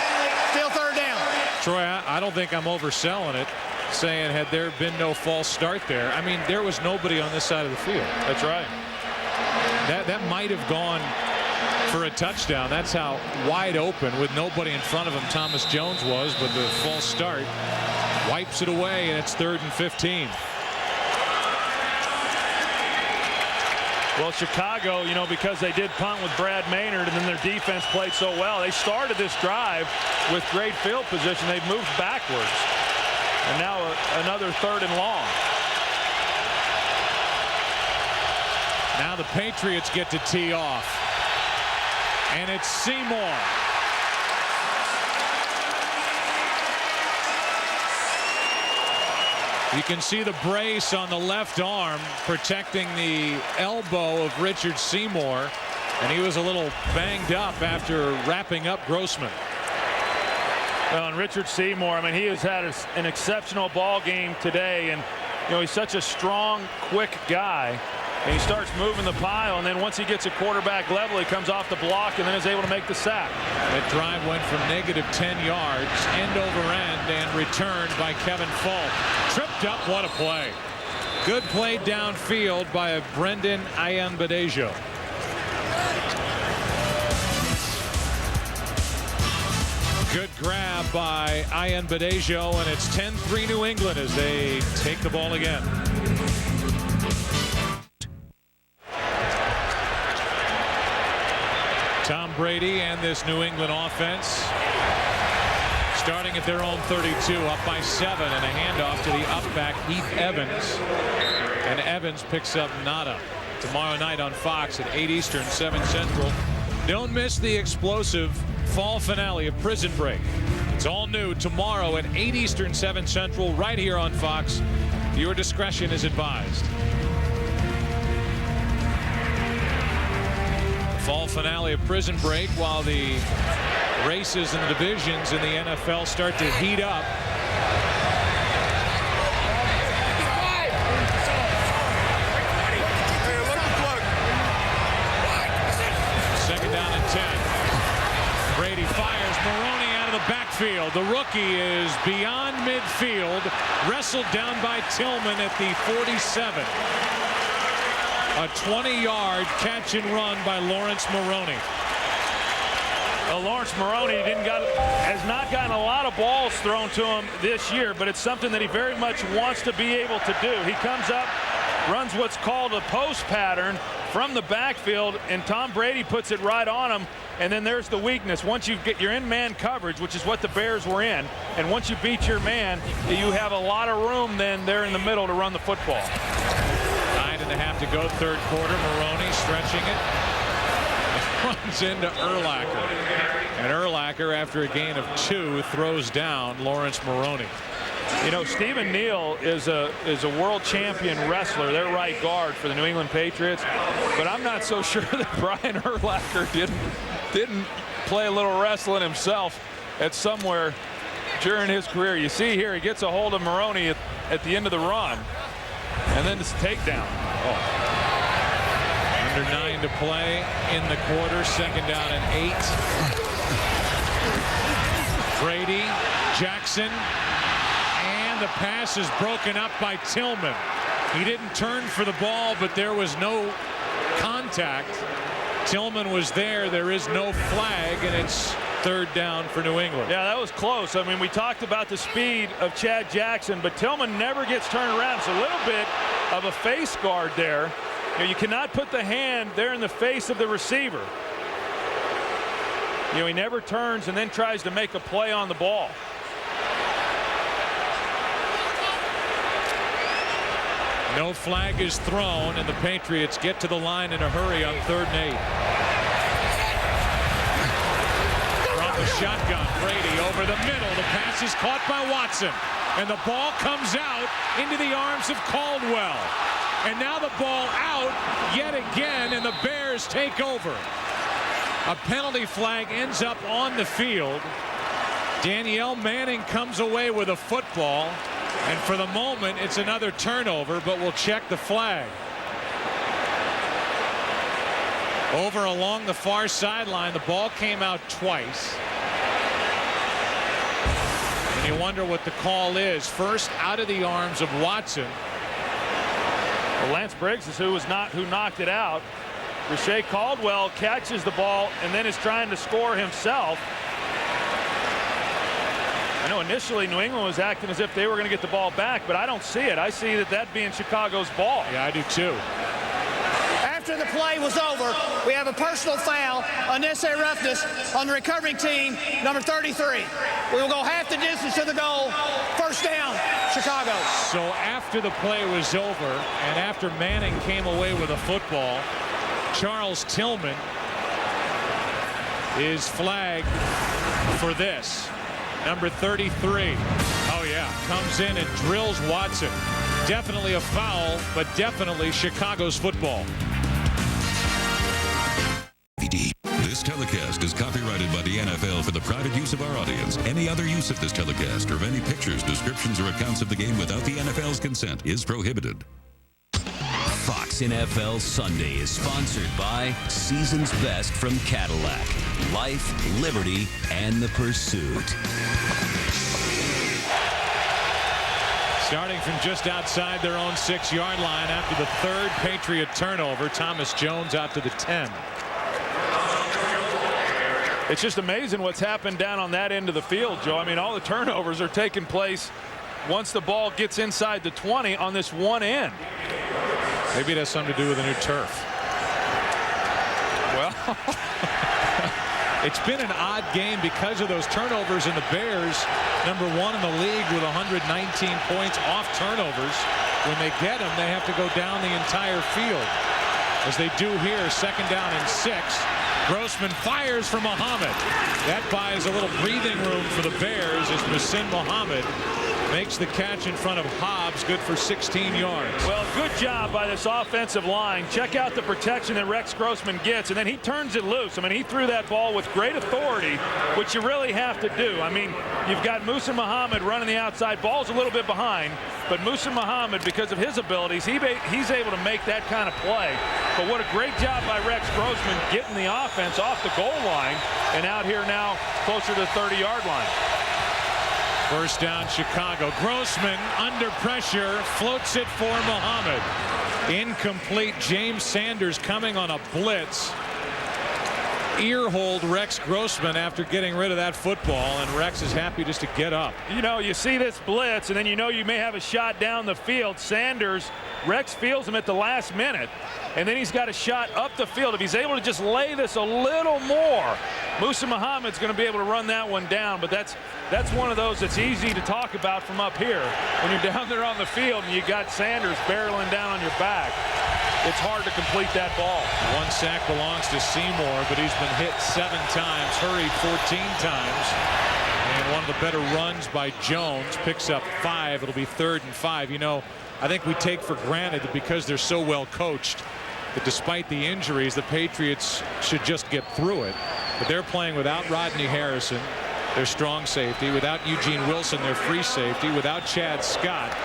still 3rd down. Troy, I don't think I'm overselling it, saying had there been no false start there. I mean, there was nobody on this side of the field. That's right. That might have gone for a touchdown. That's how wide open, with nobody in front of him, Thomas Jones was, but the false start wipes it away, and it's 3rd and 15. Well, Chicago, you know, because they did punt with Brad Maynard and then their defense played so well, they started this drive with great field position. They've moved backwards. And now another 3rd and long. Now the Patriots get to tee off. And it's Seymour. You can see the brace on the left arm protecting the elbow of Richard Seymour, and he was a little banged up after wrapping up Grossman. Well, and Richard Seymour, I mean, he has had an exceptional ball game today, and he's such a strong, quick guy, and he starts moving the pile, and then once he gets a quarterback level, he comes off the block and then is able to make the sack. That drive went from -10 yards, end over end, and returned by Kevin Falk. Tripped up, what a play. Good play downfield by Brendan Ayanbadejo. Good grab by Ayanbadejo, and it's 10-3 New England as they take the ball again. Tom Brady and this New England offense starting at their own 32, up by 7, and a handoff to the up-back Heath Evans. And Evans picks up nada. Tomorrow night on Fox at 8 Eastern, 7 Central. Don't miss the explosive fall finale of Prison Break. It's all new tomorrow at 8 Eastern, 7 Central, right here on Fox. Your discretion is advised. Fall finale of Prison Break while the races and the divisions in the NFL start to heat up. Second down and 10. Brady fires Maroney out of the backfield. The rookie is beyond midfield, wrestled down by Tillman at the 47. A 20-yard catch and run by Lawrence Maroney. Well, Lawrence Maroney has not gotten a lot of balls thrown to him this year, but it's something that he very much wants to be able to do. He comes up, runs what's called a post pattern from the backfield, and Tom Brady puts it right on him. And then there's the weakness. Once you're in man coverage, which is what the Bears were in, and once you beat your man, you have a lot of room then there in the middle to run the football. 9.5 to go, third quarter. Maroney stretching it. Runs into Urlacher. And Urlacher, after a gain of 2, throws down Lawrence Maroney. Stephen Neal is a world champion wrestler, their right guard for the New England Patriots. But I'm not so sure that Brian Urlacher didn't play a little wrestling himself at somewhere during his career. You see here, he gets a hold of Maroney at the end of the run. And then this takedown. Under 9 to play in the quarter. Second down and 8. Brady, Jackson, and the pass is broken up by Tillman. He didn't turn for the ball, but there was no contact. Tillman was there. There is no flag, and it's third down for New England. Yeah, that was close. I mean, we talked about the speed of Chad Jackson, but Tillman never gets turned around. It's a little bit of a face guard there. You cannot put the hand there in the face of the receiver. He never turns and then tries to make a play on the ball. No flag is thrown, and the Patriots get to the line in a hurry on 3rd and 8. From the shotgun, Brady over the middle. The pass is caught by Watson, and the ball comes out into the arms of Caldwell. And now the ball out yet again, and the Bears take over. A penalty flag ends up on the field. Danielle Manning comes away with a football, and for the moment it's another turnover, but we'll check the flag. Over along the far sideline, the ball came out twice. And you wonder what the call is. First out of the arms of Watson. Well, Lance Briggs is who knocked it out. Rashae Caldwell catches the ball and then is trying to score himself. I know initially New England was acting as if they were going to get the ball back, but I don't see it. I see that being Chicago's ball. Yeah, I do too. After the play was over, we have a personal foul, unnecessary roughness on the recovering team, number 33. We will go half the distance to the goal. First down, Chicago. So after the play was over and after Manning came away with a football, Charles Tillman is flagged for this. Number 33. A Oh, yeah. Comes in and drills Watson. Definitely a foul, but definitely Chicago's football. This telecast is copyrighted by the NFL for the private use of our audience. Any other use of this telecast or of any pictures, descriptions, or accounts of the game without the NFL's consent is prohibited. Fox NFL Sunday is sponsored by Season's Best from Cadillac. Life, liberty, and the pursuit. Starting from just outside their own 6-yard line after the third Patriot turnover, Thomas Jones out to the 10. It's just amazing what's happened down on that end of the field, Joe. I mean, all the turnovers are taking place once the ball gets inside the 20 on this one end. Maybe it has something to do with the new turf. Well, it's been an odd game because of those turnovers, and the Bears, #1 in the league with 119 points off turnovers. When they get them, they have to go down the entire field, as they do here. 2nd down and 6. Grossman fires for Muhammad. That buys a little breathing room for the Bears as Muhsin Muhammad makes the catch in front of Hobbs, good for 16 yards. Well, good job by this offensive line. Check out the protection that Rex Grossman gets, and then he turns it loose. I mean, he threw that ball with great authority, which you really have to do. I mean, you've got Muhsin Muhammad running the outside. Ball's a little bit behind, but Muhsin Muhammad, because of his abilities, he's able to make that kind of play. But what a great job by Rex Grossman getting the offense off the goal line and out here now closer to the 30-yard line. 1st down, Chicago. Grossman under pressure, floats it for Muhammad. Incomplete. James Sanders coming on a blitz. Earhold Rex Grossman after getting rid of that football, and Rex is happy just to get up. You know, you see this blitz, and then you know you may have a shot down the field. Rex fields him at the last minute, and then he's got a shot up the field. If he's able to just lay this a little more, Muhsin Muhammad's going to be able to run that one down. But that's one of those that's easy to talk about from up here. When you're down there on the field and you got Sanders barreling down on your back, it's hard to complete that ball. 1 sack belongs to Seymour, but he's been hit 7 times, hurried 14 times. And one of the better runs by Jones, picks up 5. It'll be 3rd and 5. You know, I think we take for granted that because they're so well coached, that despite the injuries, the Patriots should just get through it. But they're playing without Rodney Harrison, their strong safety, without Eugene Wilson, their free safety, without Chad Scott.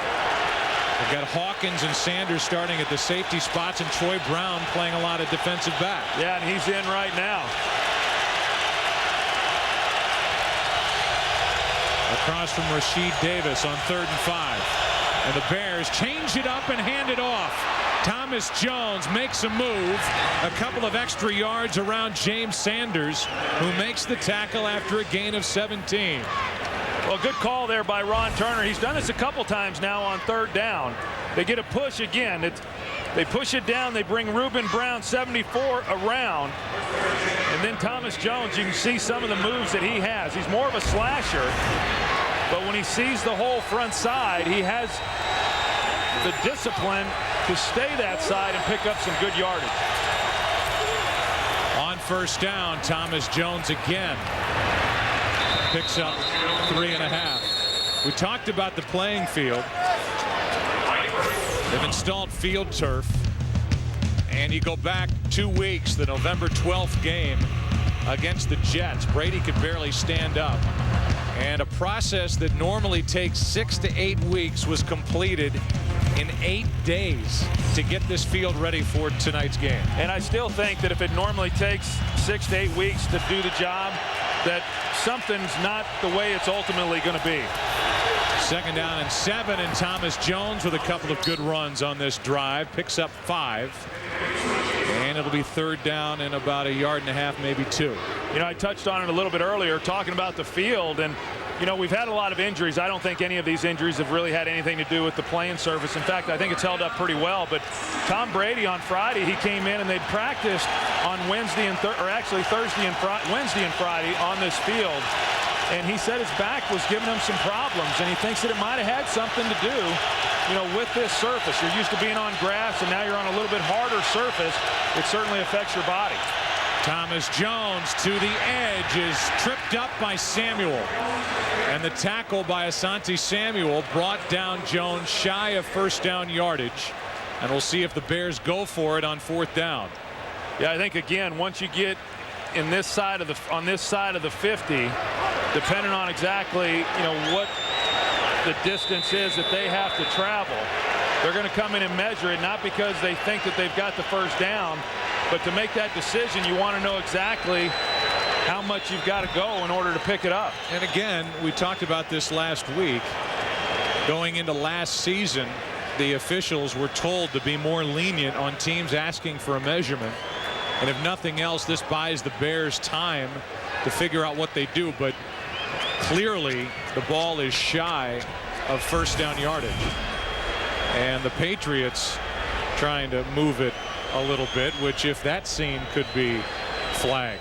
They've got Hawkins and Sanders starting at the safety spots, and Troy Brown playing a lot of defensive back. Yeah, and he's in right now. Across from Rasheed Davis on 3rd and 5. And the Bears change it up and hand it off. Thomas Jones makes a move, a couple of extra yards around James Sanders, who makes the tackle after a gain of 17. Well, good call there by Ron Turner. He's done this a couple times now on 3rd down. They get a push again. They push it down. They bring Reuben Brown, 74, around. And then Thomas Jones, you can see some of the moves that he has. He's more of a slasher. But when he sees the whole front side, he has the discipline to stay that side and pick up some good yardage. On 1st down, Thomas Jones again picks up 3.5. We talked about the playing field. They've installed field turf, and you go back 2 weeks, the November 12th game against the Jets. Brady could barely stand up, and a process that normally takes 6 to 8 weeks was completed in 8 days to get this field ready for tonight's game. And I still think that if it normally takes 6 to 8 weeks to do the job, that something's not the way it's ultimately going to be. 2nd down and 7, and Thomas Jones with a couple of good runs on this drive picks up 5. And it'll be 3rd down and about 1.5 yards, maybe 2. You know, I touched on it a little bit earlier talking about the field, and you know, we've had a lot of injuries. I don't think any of these injuries have really had anything to do with the playing surface. In fact, I think it's held up pretty well. But Tom Brady on Friday, he came in and they'd practiced on Wednesday and Wednesday and Friday on this field. And he said his back was giving him some problems, and he thinks that it might have had something to do, you know, with this surface. You're used to being on grass, and now you're on a little bit harder surface. It certainly affects your body. Thomas Jones to the edge is tripped up by Samuel. And the tackle by Asante Samuel brought down Jones shy of first down yardage. And we'll see if the Bears go for it on 4th down. Yeah, I think again, once you get in this side of on this side of the 50, depending on exactly what the distance is that they have to travel, they're going to come in and measure it, not because they think that they've got the first down, but to make that decision, you want to know exactly how much you've got to go in order to pick it up. And again, we talked about this last week. Going into last season, the officials were told to be more lenient on teams asking for a measurement. And if nothing else, this buys the Bears time to figure out what they do. But clearly, the ball is shy of first down yardage. And the Patriots trying to move it a little bit, which if that scene could be flagged.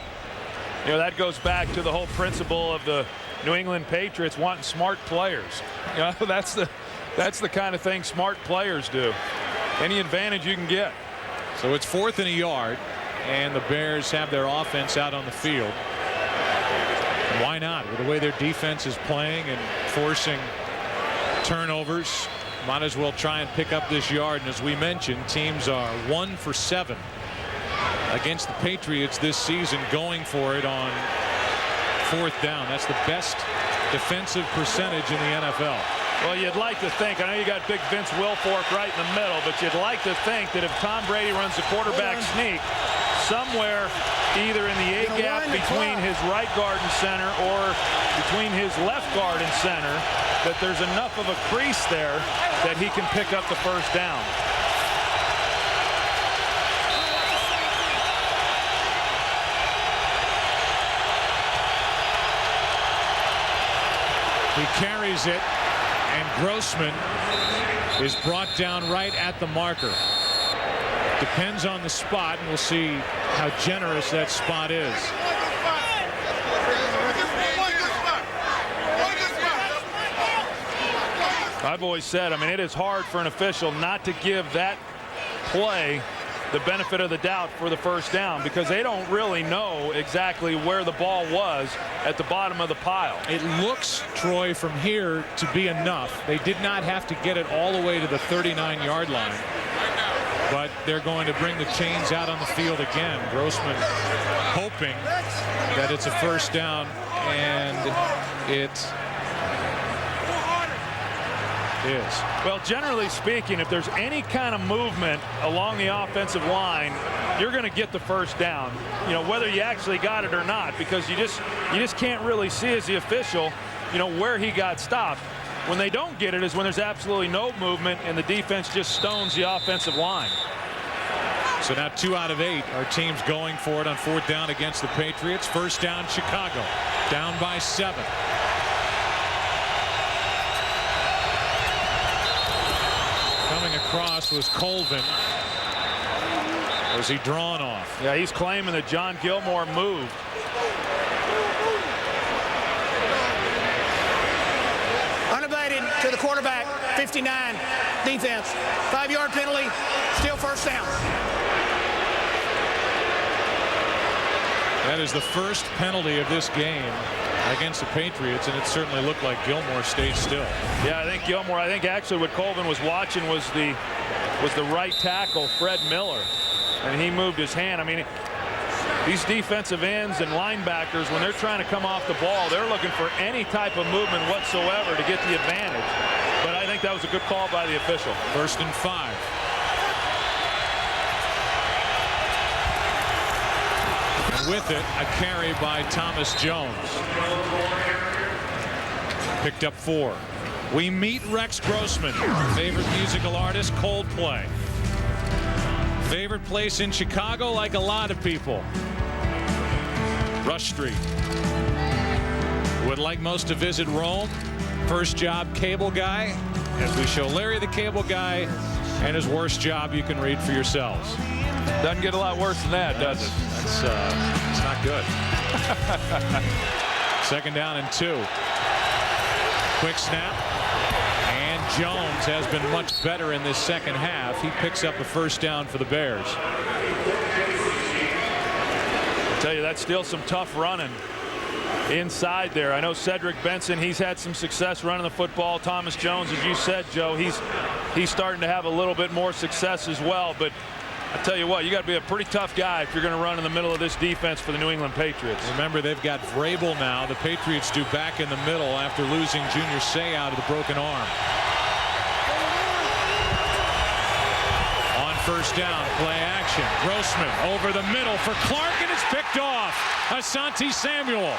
That goes back to the whole principle of the New England Patriots wanting smart players. That's the kind of thing smart players do. Any advantage you can get. So it's 4th and a yard, and the Bears have their offense out on the field. And why not? With the way their defense is playing and forcing turnovers, might as well try and pick up this yard. And as we mentioned, teams are 1 for 7 against the Patriots this season going for it on 4th down. That's the best defensive percentage in the NFL. Well, you'd like to think, I know you got big Vince Wilfork right in the middle, but you'd like to think that if Tom Brady runs the quarterback sneak somewhere either in the A gap between his right guard and center or between his left guard and center, that there's enough of a crease there that he can pick up the first down. He carries it, and Grossman is brought down right at the marker. Depends on the spot, and we'll see how generous that spot is. I've always said, it is hard for an official not to give that play the benefit of the doubt for the first down, because they don't really know exactly where the ball was at the bottom of the pile. It looks, Troy, from here to be enough. They did not have to get it all the way to the 39-yard line, but they're going to bring the chains out on the field again. Grossman hoping that it's a first down, and it is. Well, generally speaking, if there's any kind of movement along the offensive line, you're going to get the first down, whether you actually got it or not, because you just can't really see as the official, where he got stopped. When they don't get it is when there's absolutely no movement and the defense just stones the offensive line. So now 2 out of 8 are teams going for it on 4th down against the Patriots. First down, Chicago, down by 7. Coming across was Colvin. Was he drawn off? Yeah, he's claiming that John Gilmore moved. Unabated to the quarterback, 59, defense. 5-yard penalty, still first down. That is the first penalty of this game against the Patriots, and it certainly looked like Gilmore stayed still. Yeah, I think actually what Colvin was watching was the right tackle, Fred Miller, and he moved his hand. These defensive ends and linebackers, when they're trying to come off the ball, they're looking for any type of movement whatsoever to get the advantage. But I think that was a good call by the official. 1st and 5. And with it, a carry by Thomas Jones. Picked up 4. We meet Rex Grossman, favorite musical artist, Coldplay. Favorite place in Chicago, like a lot of people, Rush Street. Would like most to visit Rome. First job, cable guy. As we show Larry the Cable Guy and his worst job, you can read for yourselves. Doesn't get a lot worse than that, does it? It's not good. 2nd down and 2. Quick snap. And Jones has been much better in this second half. He picks up a first down for the Bears. tell you, that's still some tough running inside there. I know Cedric Benson, he's had some success running the football. Thomas Jones, as you said, Joe, he's starting to have a little bit more success as well. But I tell you what, you got to be a pretty tough guy if you're going to run in the middle of this defense for the New England Patriots. Remember, they've got Vrabel now. The Patriots do back in the middle after losing Junior Seau to the broken arm. On first down, play action. Grossman over the middle for Clark, and it's picked off. Asante Samuel.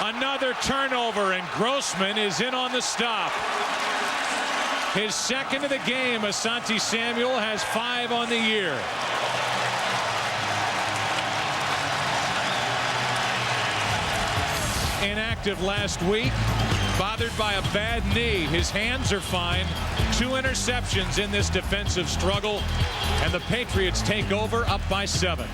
Another turnover, and Grossman is in on the stop. His second of the game. Asante Samuel has 5 on the year. Inactive last week, bothered by a bad knee. His hands are fine. 2 interceptions in this defensive struggle, and the Patriots take over up by 7.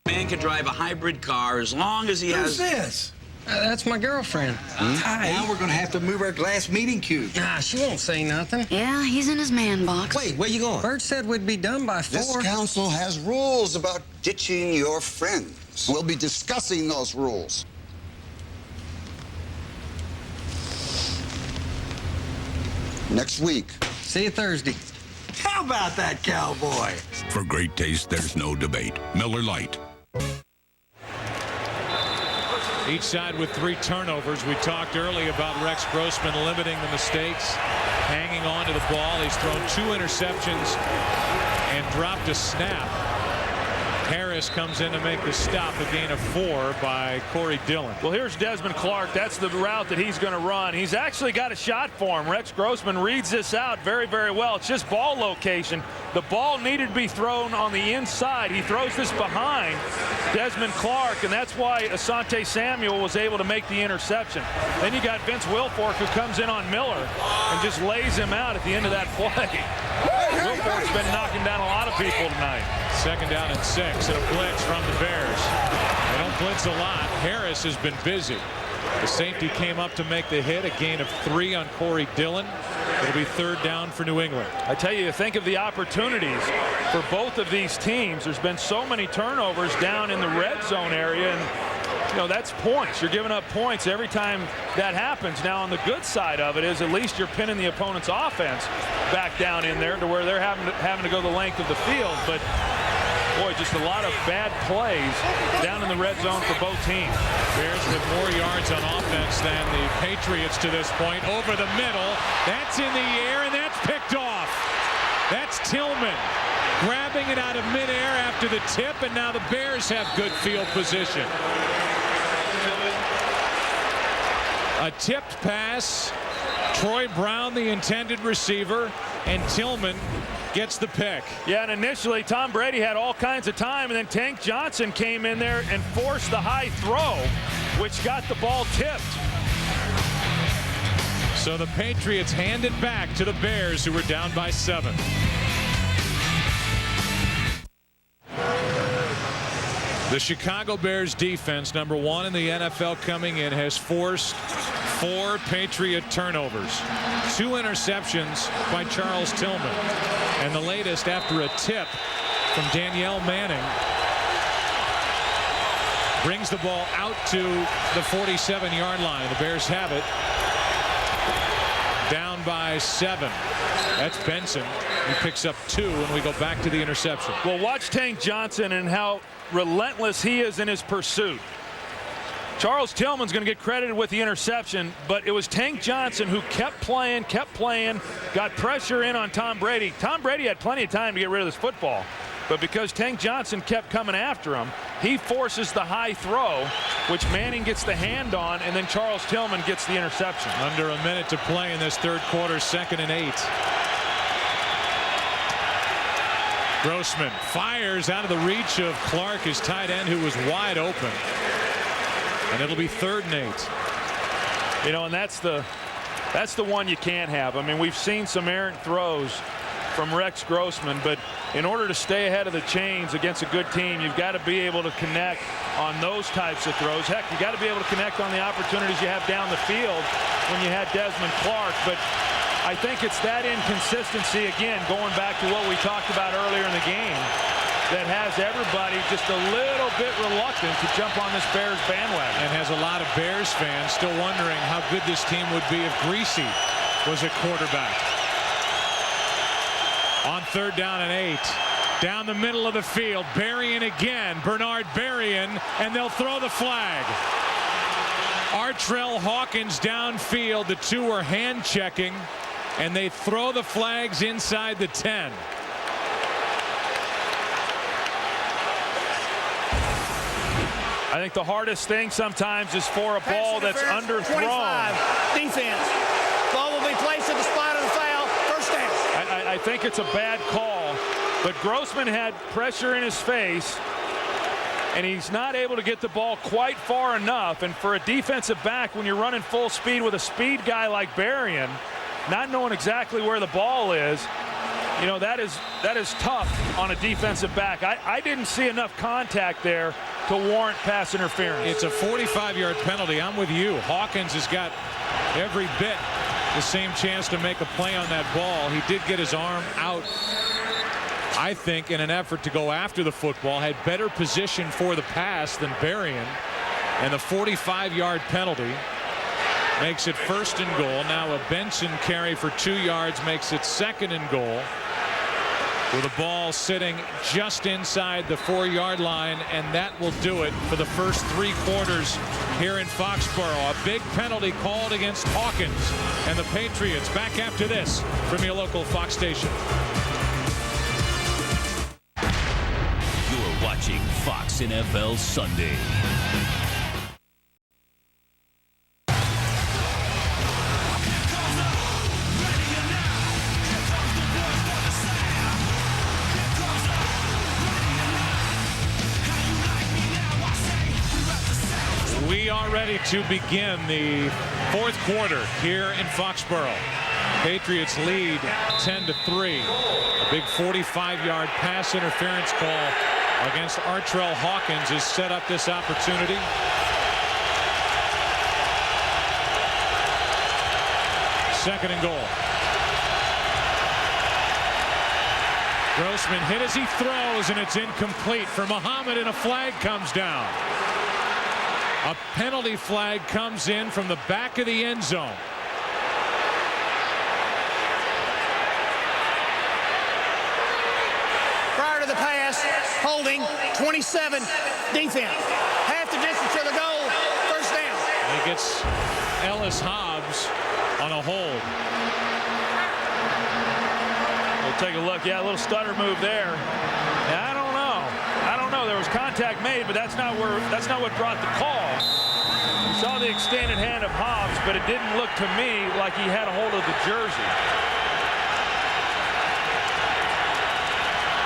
Man can drive a hybrid car as long as he has... Who's this? That's my girlfriend. Hi. Now we're going to have to move our glass meeting cube. Nah, she won't say nothing. Yeah, he's in his man box. Wait, where you going? Bert said we'd be done by 4. This council has rules about ditching your friends. We'll be discussing those rules. Next week. See you Thursday. How about that, cowboy? For great taste, there's no debate. Miller Lite. Each side with 3 turnovers. We talked early about Rex Grossman limiting the mistakes, hanging on to the ball. He's thrown 2 interceptions and dropped a snap. Harris comes in to make the stop, a gain of 4 by Corey Dillon. Well, here's Desmond Clark. That's the route that he's going to run. He's actually got a shot for him. Rex Grossman reads this out very, very well. It's just ball location. The ball needed to be thrown on the inside. He throws this behind Desmond Clark, and that's why Asante Samuel was able to make the interception. Then you got Vince Wilfork, who comes in on Miller and just lays him out at the end of that play. Wilfork's been knocking down a lot of people tonight. Second down and 6, and a blitz from the Bears. They don't blitz a lot. Harris has been busy. The safety came up to make the hit, a gain of 3 on Corey Dillon. It'll be 3rd down for New England. I tell you, think of the opportunities for both of these teams. There's been so many turnovers down in the red zone area, and you know, that's points. You're giving up points every time that happens. Now, on the good side of it is at least you're pinning the opponent's offense back down in there to where they're having to go the length of the field. But boy, just a lot of bad plays down in the red zone for both teams. Bears with more yards on offense than the Patriots to this point. Over the middle, that's in the air, and that's picked off. That's Tillman grabbing it out of midair after the tip, and now the Bears have good field position. A tipped pass. Troy Brown, the intended receiver, and Tillman gets the pick. Yeah, and initially Tom Brady had all kinds of time, and then Tank Johnson came in there and forced the high throw, which got the ball tipped. So the Patriots hand it back to the Bears, who were down by 7. The Chicago Bears defense, number 1 in the NFL coming in, has forced 4 Patriot turnovers. 2 interceptions by Charles Tillman. And the latest after a tip from Danielle Manning. Brings the ball out to the 47-yard line. The Bears have it. Down by 7. That's Benson. He picks up 2, and we go back to the interception. Well, watch Tank Johnson and how relentless he is in his pursuit. Charles Tillman's going to get credited with the interception, but it was Tank Johnson who kept playing, got pressure in on Tom Brady. Tom Brady had plenty of time to get rid of this football, but because Tank Johnson kept coming after him, he forces the high throw, which Manning gets the hand on, and then Charles Tillman gets the interception. Under a minute to play in this 3rd quarter, 2nd and 8. Grossman fires out of the reach of Clark, his tight end, who was wide open. And it'll be 3rd and 8. You know, and that's the one you can't have. I mean, we've seen some errant throws from Rex Grossman, but in order to stay ahead of the chains against a good team, you've got to be able to connect on those types of throws. Heck, you got to be able to connect on the opportunities you have down the field when you had Desmond Clark. But I think it's that inconsistency, again, going back to what we talked about earlier in the game. that has everybody just a little bit reluctant to jump on this Bears bandwagon. And has a lot of Bears fans still wondering how good this team would be if Greasy was at quarterback. On 3rd down and 8. Down the middle of the field. Berrien again. Bernard Berrien. And they'll throw the flag. Artrell Hawkins downfield. The two are hand checking. And they throw the flags inside the 10. I think the hardest thing sometimes is for a ball that's underthrown. 25, defense. Ball will be placed at the spot of the foul. First down. I think it's a bad call, but Grossman had pressure in his face, and he's not able to get the ball quite far enough. And for a defensive back, when you're running full speed with a speed guy like Berrien, not knowing exactly where the ball is, you know, that is tough on a defensive back. I didn't see enough contact there to warrant pass interference. It's a 45-yard penalty. I'm with you. Hawkins has got every bit the same chance to make a play on that ball. He did get his arm out, I think, in an effort to go after the football. Had better position for the pass than Berrien. And the 45-yard penalty makes it 1st and goal. Now a Benson carry for 2 yards makes it 2nd and goal, with the ball sitting just inside the 4-yard line, and that will do it for the first 3 quarters here in Foxborough. A big penalty called against Hawkins and the Patriots. Back after this from your local Fox station. You're watching Fox NFL Sunday. We are ready to begin the 4th quarter here in Foxborough. Patriots lead 10-3. A big 45-yard pass interference call against Artrell Hawkins has set up this opportunity. Second and goal. Grossman hit as he throws, and it's incomplete for Muhammad, and a flag comes down. A penalty flag comes in from the back of the end zone. Prior to the pass, holding, 27, defense. Half the distance to the goal, first down. He gets Ellis Hobbs on a hold. We'll take a look. Yeah, a little stutter move there. Yeah, I don't know. There was contact made, but that's not what brought the call. We saw the extended hand of Hobbs, but it didn't look to me like he had a hold of the jersey.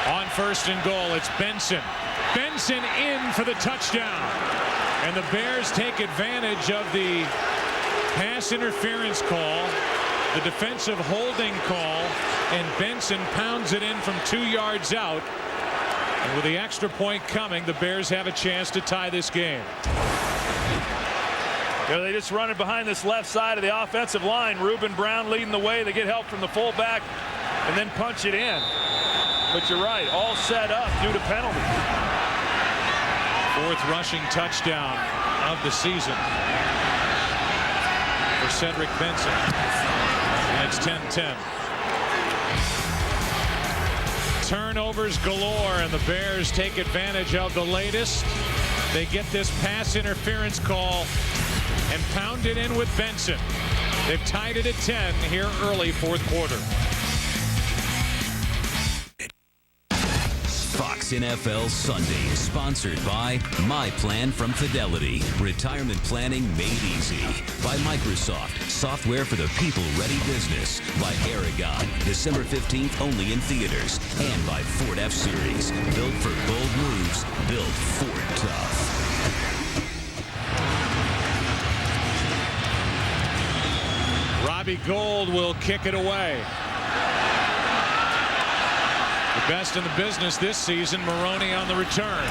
On 1st and goal, it's Benson. Benson in for the touchdown. And the Bears take advantage of the pass interference call, the defensive holding call, and Benson pounds it in from 2 yards out. And with the extra point coming, the Bears have a chance to tie this game. You know, they just run it behind this left side of the offensive line. Reuben Brown leading the way. They get help from the fullback and then punch it in. But you're right, all set up due to penalty. 4th rushing touchdown of the season for Cedric Benson. And it's 10-10. Turnovers galore, and the Bears take advantage of the latest. They get this pass interference call and pound it in with Benson. They've tied it at 10 here early 4th quarter. Fox NFL Sunday is sponsored by My Plan from Fidelity. Retirement planning made easy. By Microsoft. Software for the people-ready business. By Aragon. December 15th only in theaters. And by Ford F-Series. Built for bold moves. Built Ford tough. Robbie Gould will kick it away. The best in the business this season, Maroney on the return.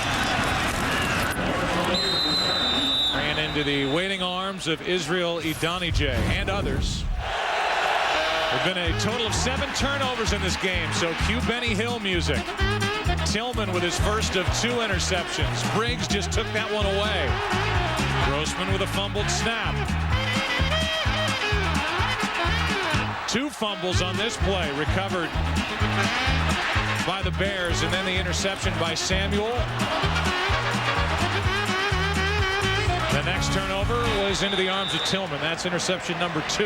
Ran into the waiting arms of Israel Idonije and others. There have been a total of 7 turnovers in this game, so cue Benny Hill music. Tillman with his first of 2 interceptions. Briggs just took that one away. Grossman with a fumbled snap. 2 fumbles on this play recovered by the Bears, and then the interception by Samuel. The next turnover was into the arms of Tillman. That's interception number 2.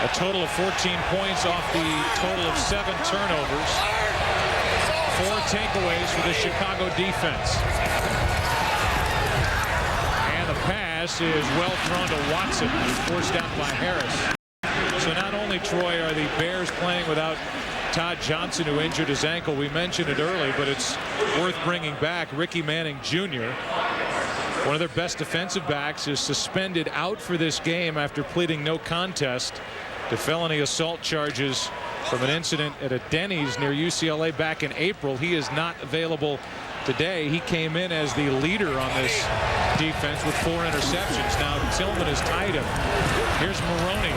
A total of 14 points off the total of 7 turnovers. 4 takeaways for the Chicago defense. And the pass is well thrown to Watson, forced out by Harris. So not only, Troy, are the Bears playing without Todd Johnson, who injured his ankle. We mentioned it early, but it's worth bringing back. Ricky Manning Jr., one of their best defensive backs, is suspended out for this game after pleading no contest to felony assault charges from an incident at a Denny's near UCLA back in April. He is not available today. He came in as the leader on this defense with 4 interceptions. Now Tillman has tied him. Here's Maroney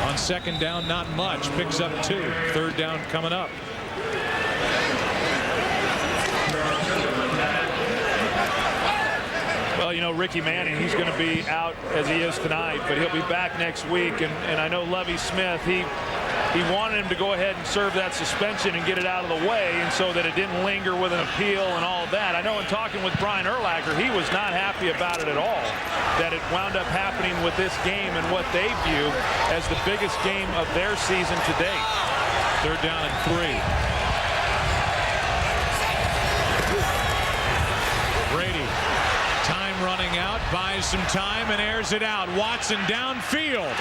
on second down, not much, picks up 2. Third down coming up. Well, you know, Ricky Manning, he's going to be out as he is tonight, but he'll be back next week. And I know Lovie Smith, he wanted him to go ahead and serve that suspension and get it out of the way, and so that it didn't linger with an appeal and all of that. I know in talking with Brian Urlacher, he was not happy about it at all, that it wound up happening with this game and what they view as the biggest game of their season to date. Third down and 3. Brady, time running out, buys some time and airs it out. Watson downfield.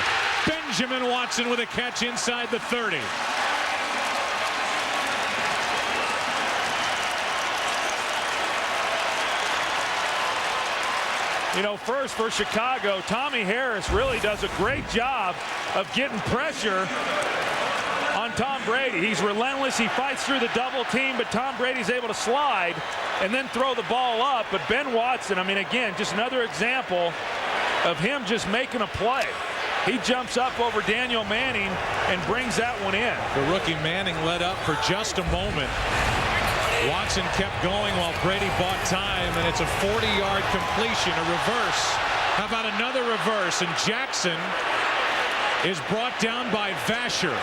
Benjamin Watson with a catch inside the 30. You know, first for Chicago, Tommy Harris really does a great job of getting pressure on Tom Brady. He's relentless. He fights through the double team, but Tom Brady's able to slide and then throw the ball up. But Ben Watson, I mean, again, just another example of him just making a play. He jumps up over Daniel Manning and brings that one in. The rookie Manning led up for just a moment. Watson kept going while Brady bought time, and it's a 40-yard completion, a reverse. How about another reverse? And Jackson is brought down by Vasher.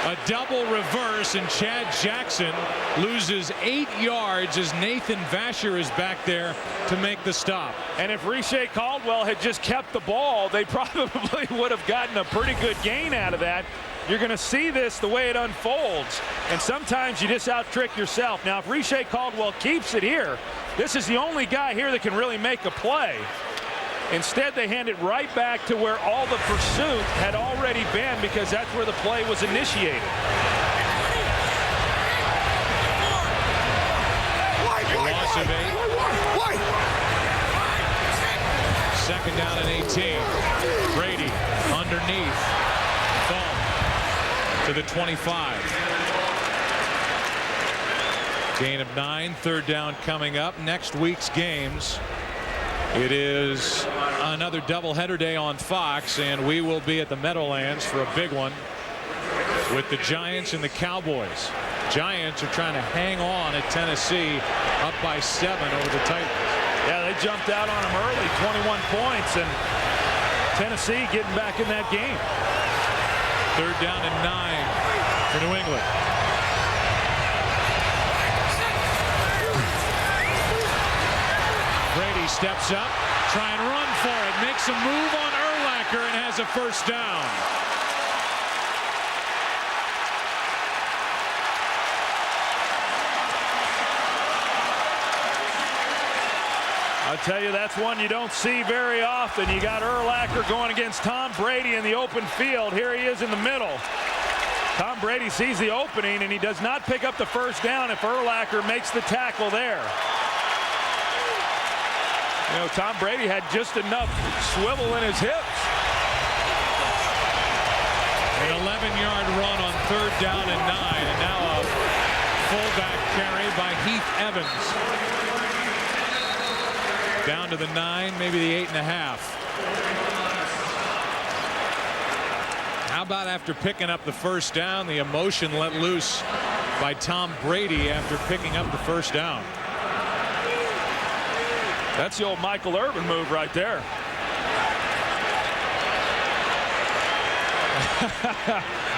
A double reverse, and Chad Jackson loses 8 yards as Nathan Vasher is back there to make the stop. And if Riche Caldwell had just kept the ball, they probably would have gotten a pretty good gain out of that. You're going to see this the way it unfolds, and sometimes you just out-trick yourself. Now, if Riche Caldwell keeps it here, this is the only guy here that can really make a play. Instead, they hand it right back to where all the pursuit had already been, because that's where the play was initiated. Loss of 8. Second down and 18. Brady underneath. Thumb to the 25. Gain of 9. Third down coming up. Next week's games. It is another doubleheader day on Fox, and we will be at the Meadowlands for a big one with the Giants and the Cowboys. Giants are trying to hang on at Tennessee, up by 7 over the Titans. Yeah, they jumped out on them early, 21 points, and Tennessee getting back in that game. Third down and 9 for New England. Brady steps up, try and run for it, makes a move on Urlacher and has a first down. I'll tell you, that's one you don't see very often. You got Urlacher going against Tom Brady in the open field. Here he is in the middle. Tom Brady sees the opening, and he does not pick up the first down if Urlacher makes the tackle there. You know, Tom Brady had just enough swivel in his hips. An 11-yard run on third down and 9, and now a fullback carry by Heath Evans. Down to the 9, maybe the 8.5. How about after picking up the first down, the emotion let loose by Tom Brady after picking up the first down. That's the old Michael Irvin move right there.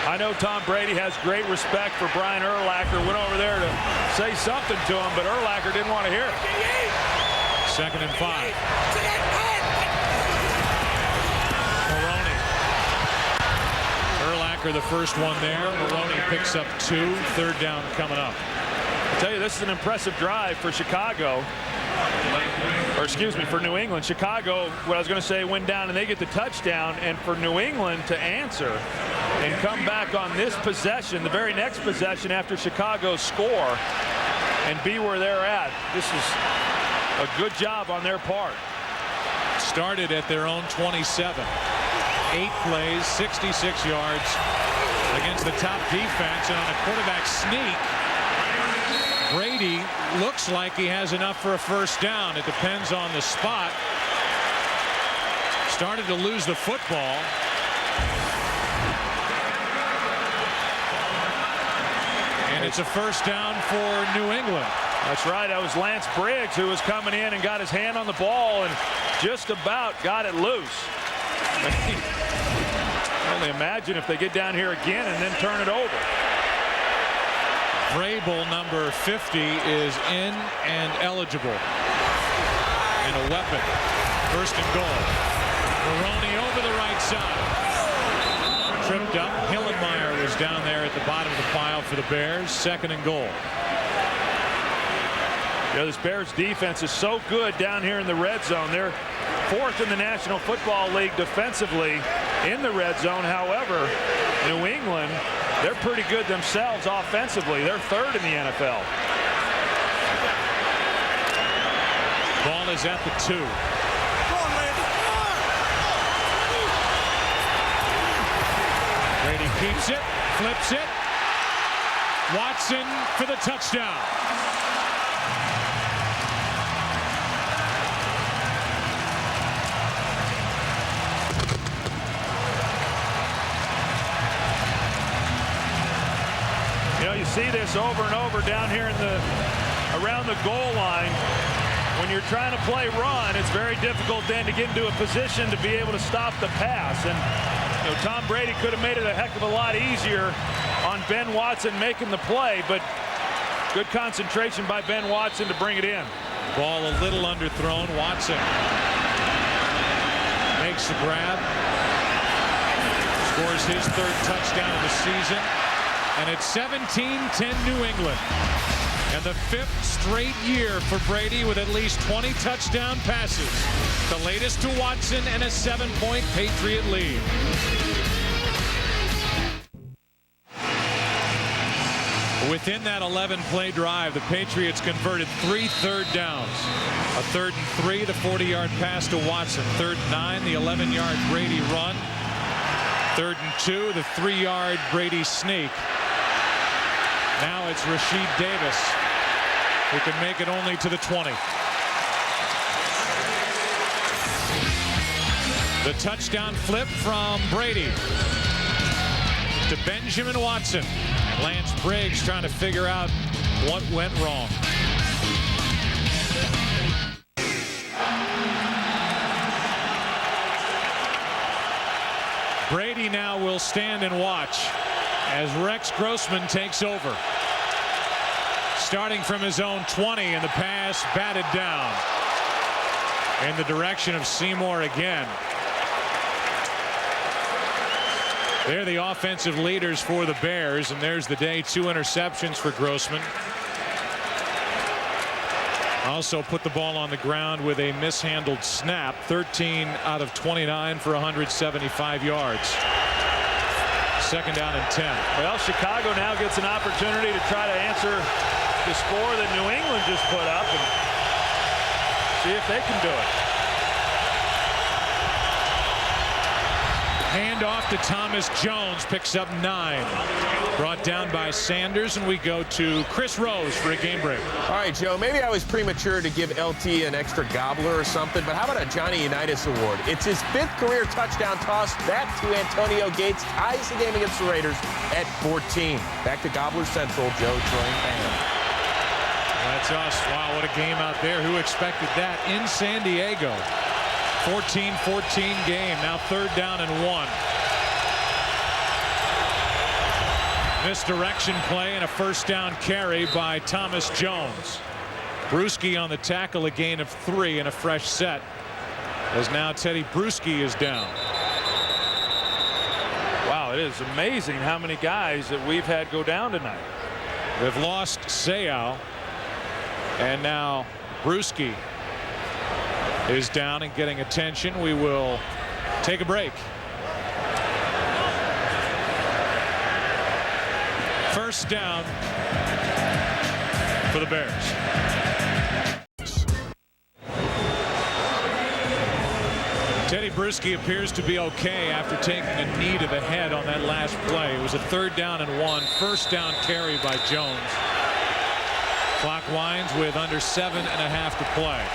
I know Tom Brady has great respect for Brian Urlacher. Went over there to say something to him, but Urlacher didn't want to hear it. 2nd and 5. Maroney. Urlacher the first one there. Maroney picks up 2. 3rd down coming up. I'll tell you, this is an impressive drive for Chicago. Or excuse me, for New England. Chicago, what I was going to say, went down and they get the touchdown, and for New England to answer and come back on this possession, the very next possession after Chicago's score, and be where they're at. This is a good job on their part. Started at their own 27. 8 plays, 66 yards against the top defense, and on a quarterback sneak, Brady looks like he has enough for a first down. It depends on the spot. Started to lose the football. And it's a first down for New England. That's right. That was Lance Briggs who was coming in and got his hand on the ball and just about got it loose. Only imagine if they get down here again and then turn it over. Vrabel, number 50, is in and eligible. And a weapon. 1st and goal. Maroney over the right side. Tripped up. Hillenmeyer was down there at the bottom of the pile for the Bears. 2nd and goal. Yeah, this Bears defense is so good down here in the red zone. They're 4th in the National Football League defensively in the red zone. However, New England, they're pretty good themselves offensively. They're 3rd in the NFL. Ball is at the 2. Brady keeps it, flips it. Watson for the touchdown. You see this over and over down here in around the goal line. When you're trying to play run, it's very difficult then to get into a position to be able to stop the pass. And Tom Brady could have made it a heck of a lot easier on Ben Watson making the play, but good concentration by Ben Watson to bring it in. Ball a little underthrown. Watson makes the grab. Scores his 3rd touchdown of the season. And it's 17-10 New England. And the 5th straight year for Brady with at least 20 touchdown passes. The latest to Watson and a 7-point Patriot lead. Within that 11-play drive, the Patriots converted 3 3rd downs. A 3rd and 3, the 40-yard pass to Watson. 3rd and 9, the 11-yard Brady run. 3rd and 2, the 3-yard Brady sneak. Now it's Rashid Davis who can make it only to the 20. The touchdown flip from Brady to Benjamin Watson. Lance Briggs trying to figure out what went wrong. Brady now will stand and watch as Rex Grossman takes over. Starting from his own 20, and the pass batted down in the direction of Seymour again. They're the offensive leaders for the Bears, and there's the day. 2 interceptions for Grossman. Also put the ball on the ground with a mishandled snap. 13 out of 29 for 175 yards. 2nd down and 10. Well, Chicago now gets an opportunity to try to answer the score that New England just put up and see if they can do it. Hand off to Thomas Jones, picks up 9. Brought down by Sanders, and we go to Chris Rose for a game break. All right, Joe, maybe I was premature to give LT an extra gobbler or something, but how about a Johnny Unitas award? It's his 5th career touchdown toss. That to Antonio Gates ties the game against the Raiders at 14. Back to Gobbler Central, Joe, Troy, and Pam. That's us. Wow, what a game out there. Who expected that in San Diego? 14-14 game. Now 3rd down and 1. Misdirection play and a 1st down carry by Thomas Jones. Bruschi on the tackle, a gain of 3 and a fresh set, as now Teddy Bruschi is down. Wow, it is amazing how many guys that we've had go down tonight. We've lost Seau, and now Bruschi is down and getting attention. We will take a break. 1st down for the Bears. Teddy Bruschi appears to be okay after taking a knee to the head on that last play. It was a 3rd down and 1. 1st down carry by Jones. Clock winds with under 7.5 to play.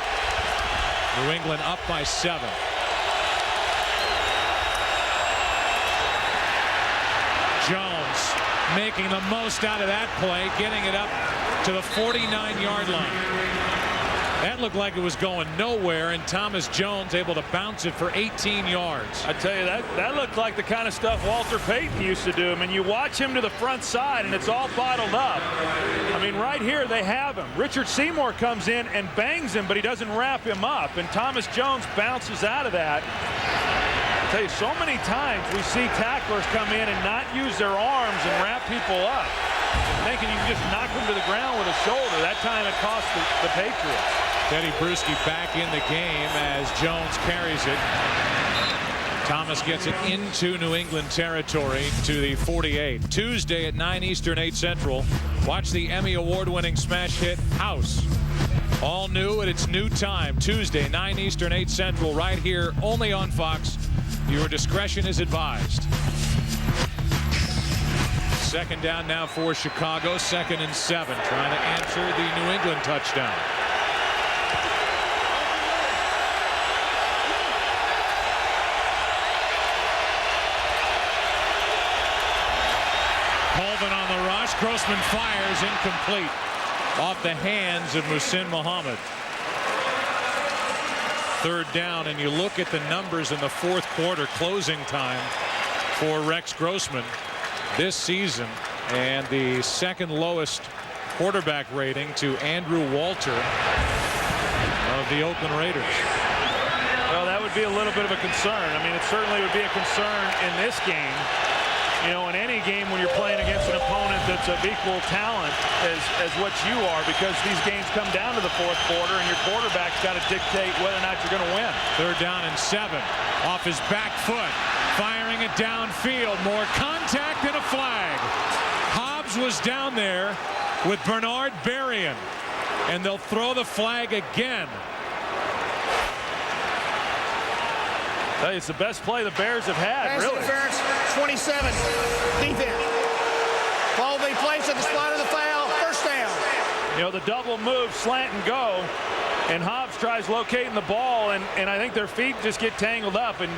New England up by 7. Jones making the most out of that play, getting it up to the 49-yard line. That looked like it was going nowhere, and Thomas Jones able to bounce it for 18 yards. I tell you, that looked like the kind of stuff Walter Payton used to do. I mean, you watch him to the front side, and it's all bottled up. I mean, right here they have him. Richard Seymour comes in and bangs him, but he doesn't wrap him up, and Thomas Jones bounces out of that. I tell you, so many times we see tacklers come in and not use their arms and wrap people up, thinking you can just knock them to the ground with a shoulder. That time it cost the Patriots. Teddy Bruschi back in the game as Jones carries it. Thomas gets it into New England territory to the 48. Tuesday at 9 Eastern, 8 Central. Watch the Emmy Award-winning smash hit House. All new at its new time. Tuesday, 9 Eastern, 8 Central, right here, only on Fox. Your discretion is advised. 2nd down now for Chicago. 2nd and 7. Trying to answer the New England touchdown. On the rush, Grossman fires, incomplete, off the hands of Muhsin Muhammad. 3rd down, and you look at the numbers in the 4th quarter, closing time for Rex Grossman this season, and the 2nd lowest quarterback rating to Andrew Walter of the Oakland Raiders. Well, that would be a little bit of a concern. I mean, it certainly would be a concern in this game. You know, in any game when you're playing against an opponent that's of equal talent as what you are, because these games come down to the 4th quarter and your quarterback's got to dictate whether or not you're going to win. 3rd down and 7. Off his back foot. Firing it downfield. More contact and a flag. Hobbs was down there with Bernard Berrien, and they'll throw the flag again. It's the best play the Bears have had, Pass really. interference, 27. Defense. Ball will be placed at the spot of the foul. 1st down. You know, the double move, slant and go, and Hobbs tries locating the ball, and I think their feet just get tangled up, and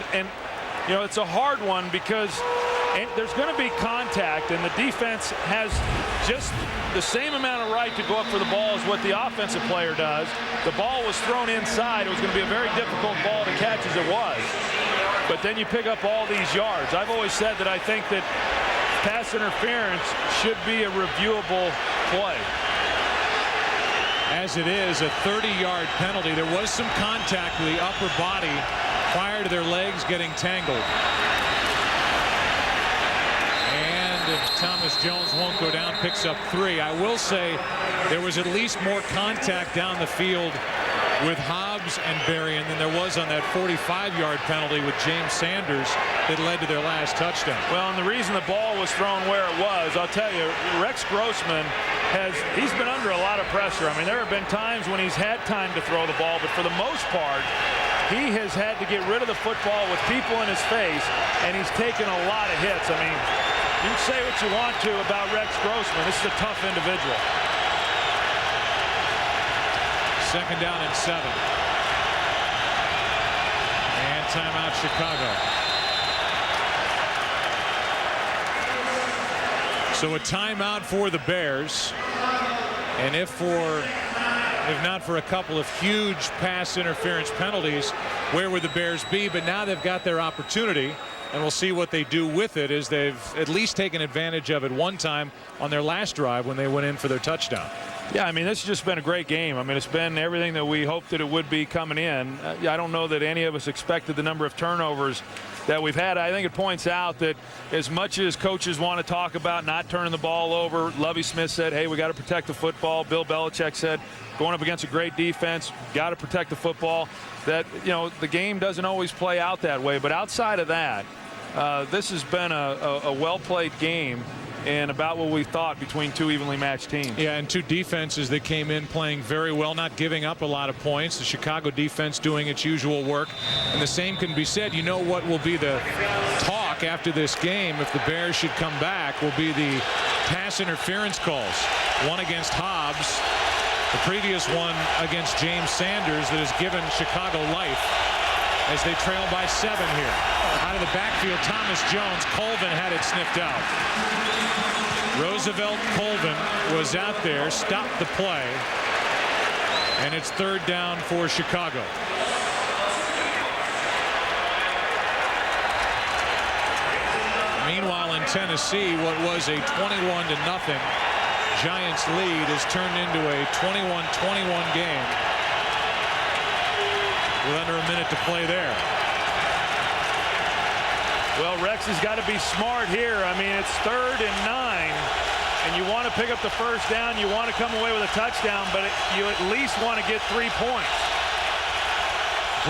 you know, it's a hard one because there's going to be contact, and the defense has just the same amount of right to go up for the ball as what the offensive player does. The ball was thrown inside. It was going to be a very difficult ball to catch as it was. But then you pick up all these yards. I've always said that I think that pass interference should be a reviewable play. As it is, a 30-yard penalty. There was some contact with the upper body prior to their legs getting tangled. And if Thomas Jones won't go down, picks up 3. I will say there was at least more contact down the field with Hobbs and Berrien than there was on that 45-yard penalty with James Sanders that led to their last touchdown. Well, and the reason the ball was thrown where it was, I'll tell you, Rex Grossman he's been under a lot of pressure. I mean, there have been times when he's had time to throw the ball, but for the most part, he has had to get rid of the football with people in his face, and he's taken a lot of hits. I mean, you can say what you want to about Rex Grossman. This is a tough individual. 2nd down and 7. And timeout Chicago. So a timeout for the Bears. And if not for a couple of huge pass interference penalties, where would the Bears be? But now they've got their opportunity, and we'll see what they do with it, as they've at least taken advantage of it one time on their last drive when they went in for their touchdown. Yeah, I mean, this has just been a great game. I mean, it's been everything that we hoped that it would be coming in. I don't know that any of us expected the number of turnovers that we've had. I think it points out that as much as coaches want to talk about not turning the ball over, Lovie Smith said, hey, we got to protect the football. Bill Belichick said, going up against a great defense, got to protect the football. That, you know, the game doesn't always play out that way. But outside of that, this has been a well-played game, and about what we thought between two evenly matched teams. Yeah, and two defenses that came in playing very well, not giving up a lot of points. The Chicago defense doing its usual work. And the same can be said. You know what will be the talk after this game, if the Bears should come back, will be the pass interference calls. One against Hobbs, the previous one against James Sanders, that has given Chicago life as they trail by 7 here. Out of the backfield, Thomas Jones. Colvin had it sniffed out. Roosevelt Colvin was out there, stopped the play, and it's 3rd down for Chicago. Meanwhile, in Tennessee, what was a 21-0 Giants lead has turned into a 21-21 game with under a minute to play there. Well, Rex has got to be smart here. I mean, it's 3rd and 9, and you want to pick up the first down. You want to come away with a touchdown, but you at least want to get 3 points.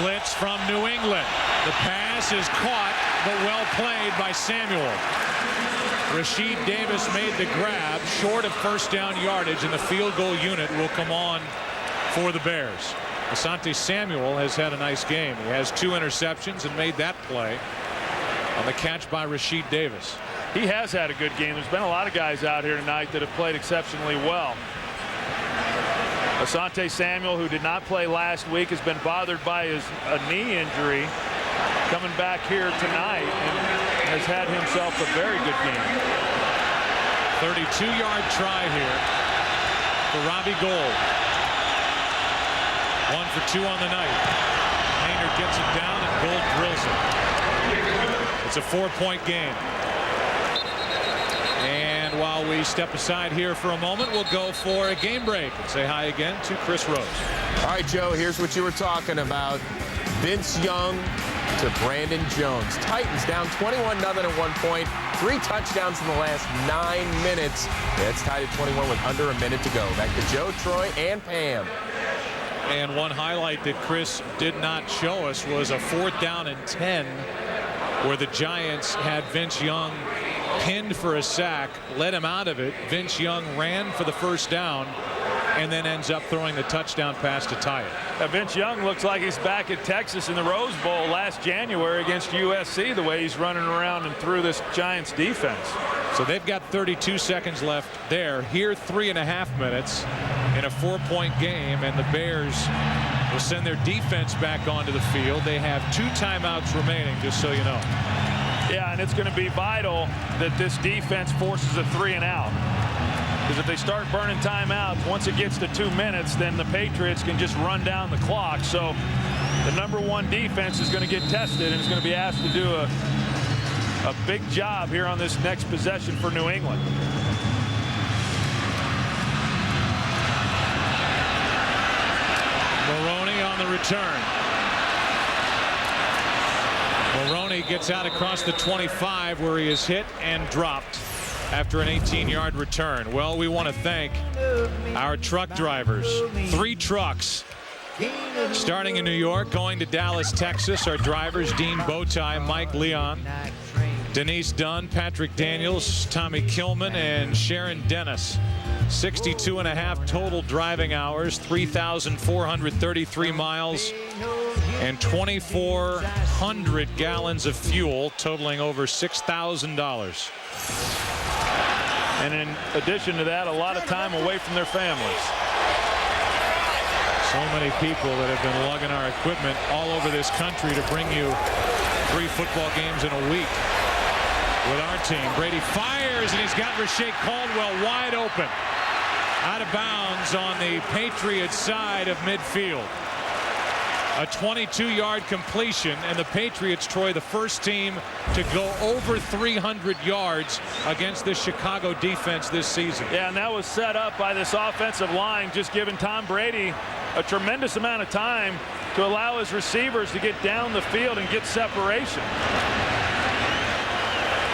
Blitz from New England. The pass is caught, but well played by Samuel. Rasheed Davis made the grab, short of first down yardage, and the field goal unit will come on for the Bears. Asante Samuel has had a nice game. He has 2 interceptions and made that play on the catch by Rasheed Davis. He has had a good game. There's been a lot of guys out here tonight that have played exceptionally well. Asante Samuel, who did not play last week, has been bothered by a knee injury, coming back here tonight and has had himself a very good game. 32-yard try here for Robbie Gould. 1 for 2 on the night. Maynard gets it down and Gould drills it. It's a 4-point game. And while we step aside here for a moment, we'll go for a game break and say hi again to Chris Rose. All right, Joe, here's what you were talking about. Vince Young to Brandon Jones. Titans down 21-0 at 1 point. 3 touchdowns in the last 9 minutes. Yeah, it's tied at 21 with under a minute to go. Back to Joe, Troy, and Pam. And one highlight that Chris did not show us was a 4th down and 10 where the Giants had Vince Young pinned for a sack, let him out of it. Vince Young ran for the first down and then ends up throwing the touchdown pass to tie it. Vince Young looks like he's back at Texas in the Rose Bowl last January against USC, the way he's running around and through this Giants defense. So they've got 32 seconds left there. Here, 3.5 minutes in a 4-point game, and the Bears will send their defense back onto the field. They have 2 timeouts remaining, just so you know. Yeah, and it's going to be vital that this defense forces a 3-and-out. Because if they start burning timeouts, once it gets to 2 minutes, then the Patriots can just run down the clock. So the #1 defense is going to get tested, and is going to be asked to do a big job here on this next possession for New England. Maroney on the return. Maroney gets out across the 25 where he is hit and dropped after an 18-yard return. Well, we want to thank our truck drivers. 3 trucks starting in New York, going to Dallas, Texas. Our drivers, Dean Bowtie, Mike Leon, Denise Dunn, Patrick Daniels, Tommy Kilman, and Sharon Dennis. 62.5 total driving hours, 3,433 miles and 2,400 gallons of fuel, totaling over $6,000. And in addition to that, a lot of time away from their families. So many people that have been lugging our equipment all over this country to bring you 3 football games in a week with our team. Brady fires, and he's got Rashae Caldwell wide open. Out of bounds on the Patriots side of midfield. A 22-yard completion, and the Patriots, Troy, the first team to go over 300 yards against the Chicago defense this season. Yeah, and that was set up by this offensive line, just giving Tom Brady a tremendous amount of time to allow his receivers to get down the field and get separation.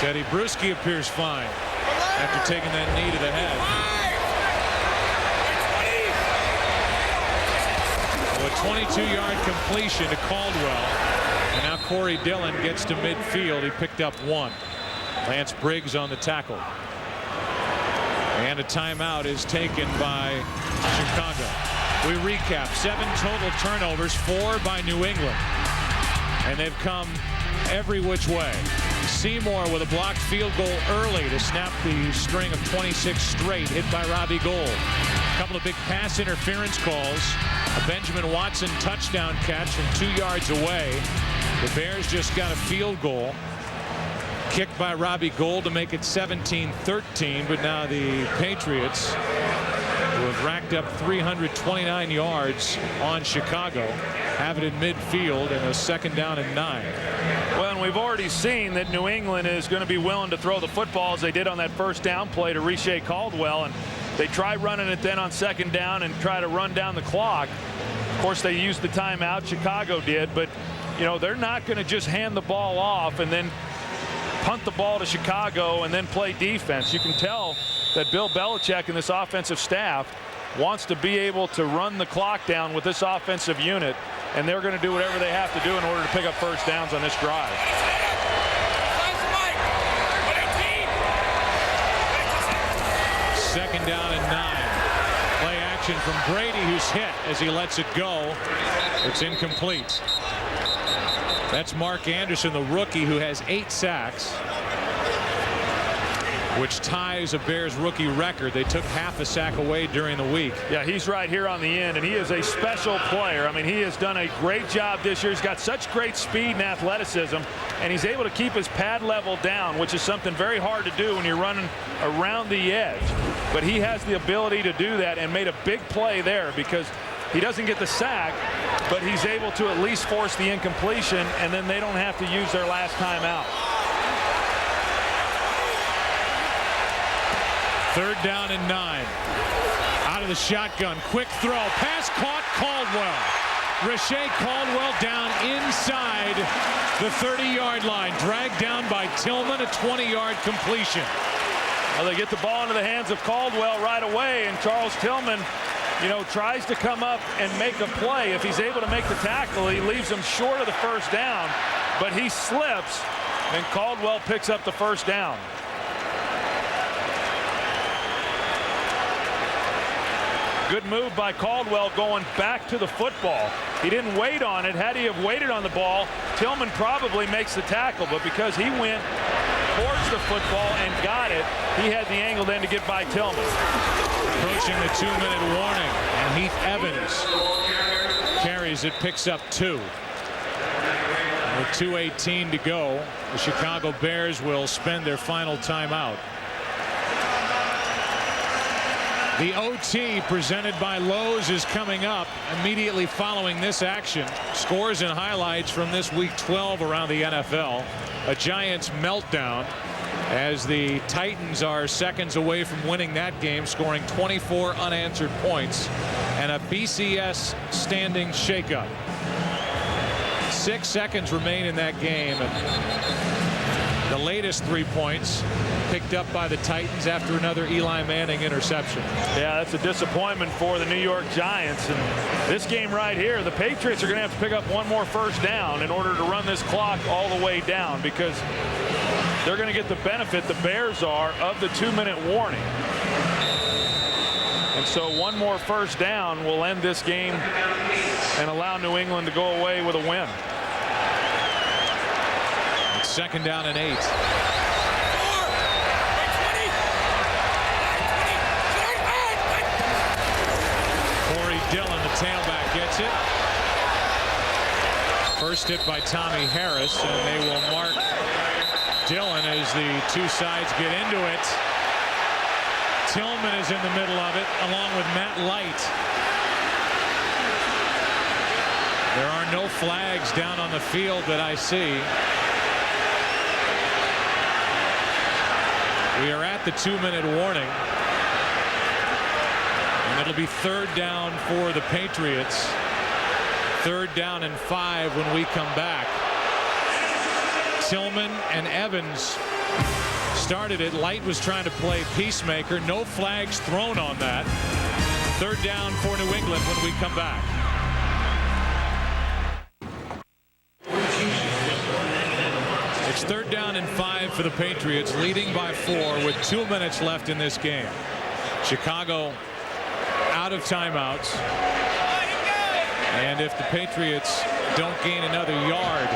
Teddy Bruschi appears fine after taking that knee to the head. A 22-yard completion to Caldwell, and now Corey Dillon gets to midfield. He picked up 1. Lance Briggs on the tackle, and a timeout is taken by Chicago. We recap: 7 total turnovers, 4 by New England, and they've come every which way. Seymour with a blocked field goal early to snap the string of 26 straight, hit by Robbie Gould. A couple of big pass interference calls. A Benjamin Watson touchdown catch from 2 yards away. The Bears just got a field goal kicked by Robbie Gould to make it 17-13, but now the Patriots, who have racked up 329 yards on Chicago, have it in midfield and a 2nd down and 9. Well, and we've already seen that New England is going to be willing to throw the football as they did on that first down play to Rashae Caldwell, and they try running it then on 2nd down and try to run down the clock. Of course, they used the timeout. Chicago did, but you know, they're not going to just hand the ball off and then punt the ball to Chicago and then play defense. You can tell that Bill Belichick and this offensive staff wants to be able to run the clock down with this offensive unit, and they're going to do whatever they have to do in order to pick up first downs on this drive. 2nd down and 9. Play action from Brady, who's hit as he lets it go. It's incomplete. That's Mark Anderson, the rookie, who has 8 sacks, which ties a Bears rookie record. They took half a sack away during the week. Yeah, he's right here on the end, and he is a special player. I mean, he has done a great job this year. He's got such great speed and athleticism, and he's able to keep his pad level down, which is something very hard to do when you're running around the edge. But he has the ability to do that and made a big play there because he doesn't get the sack, but he's able to at least force the incompletion, and then they don't have to use their last time out. 3rd down and 9. Out of the shotgun. Quick throw. Pass caught. Caldwell. Rashae Caldwell down inside the 30-yard line. Dragged down by Tillman. A 20-yard completion. Well, they get the ball into the hands of Caldwell right away, and Charles Tillman, you know, tries to come up and make a play. If he's able to make the tackle, he leaves him short of the first down, but he slips, and Caldwell picks up the first down. Good move by Caldwell going back to the football. He didn't wait on it. Had he have waited on the ball, Tillman probably makes the tackle, but because he went towards the football and got it, he had the angle then to get by Tillman. Approaching the 2-minute warning, and Heath Evans carries it, picks up 2. With 2:18 to go, the Chicago Bears will spend their final timeout. The OT presented by Lowe's is coming up immediately following this action. Scores and highlights from this week 12 around the NFL. A Giants meltdown as the Titans are seconds away from winning that game, scoring 24 unanswered points, and a BCS standing shakeup. 6 seconds remain in that game. And the latest 3 points picked up by the Titans after another Eli Manning interception. Yeah, that's a disappointment for the New York Giants. And this game right here, the Patriots are going to have to pick up 1 more first down in order to run this clock all the way down, because they're going to get the benefit, the Bears are, of the 2-minute warning. And so 1 more first down will end this game and allow New England to go away with a win. It's 2nd down and 8. Corey Dillon, the tailback, gets it. First hit by Tommy Harris, and they will mark Dillon as the two sides get into it. Tillman is in the middle of it, along with Matt Light. There are no flags down on the field that I see. We are at the 2-minute warning. And it'll be 3rd down for the Patriots. 3rd down and 5 when we come back. Tillman and Evans started it. Light was trying to play peacemaker. No flags thrown on that. 3rd down for New England when we come back. It's 3rd down and 5 for the Patriots, leading by 4 with 2 minutes left in this game. Chicago out of timeouts. And if the Patriots don't gain another yard,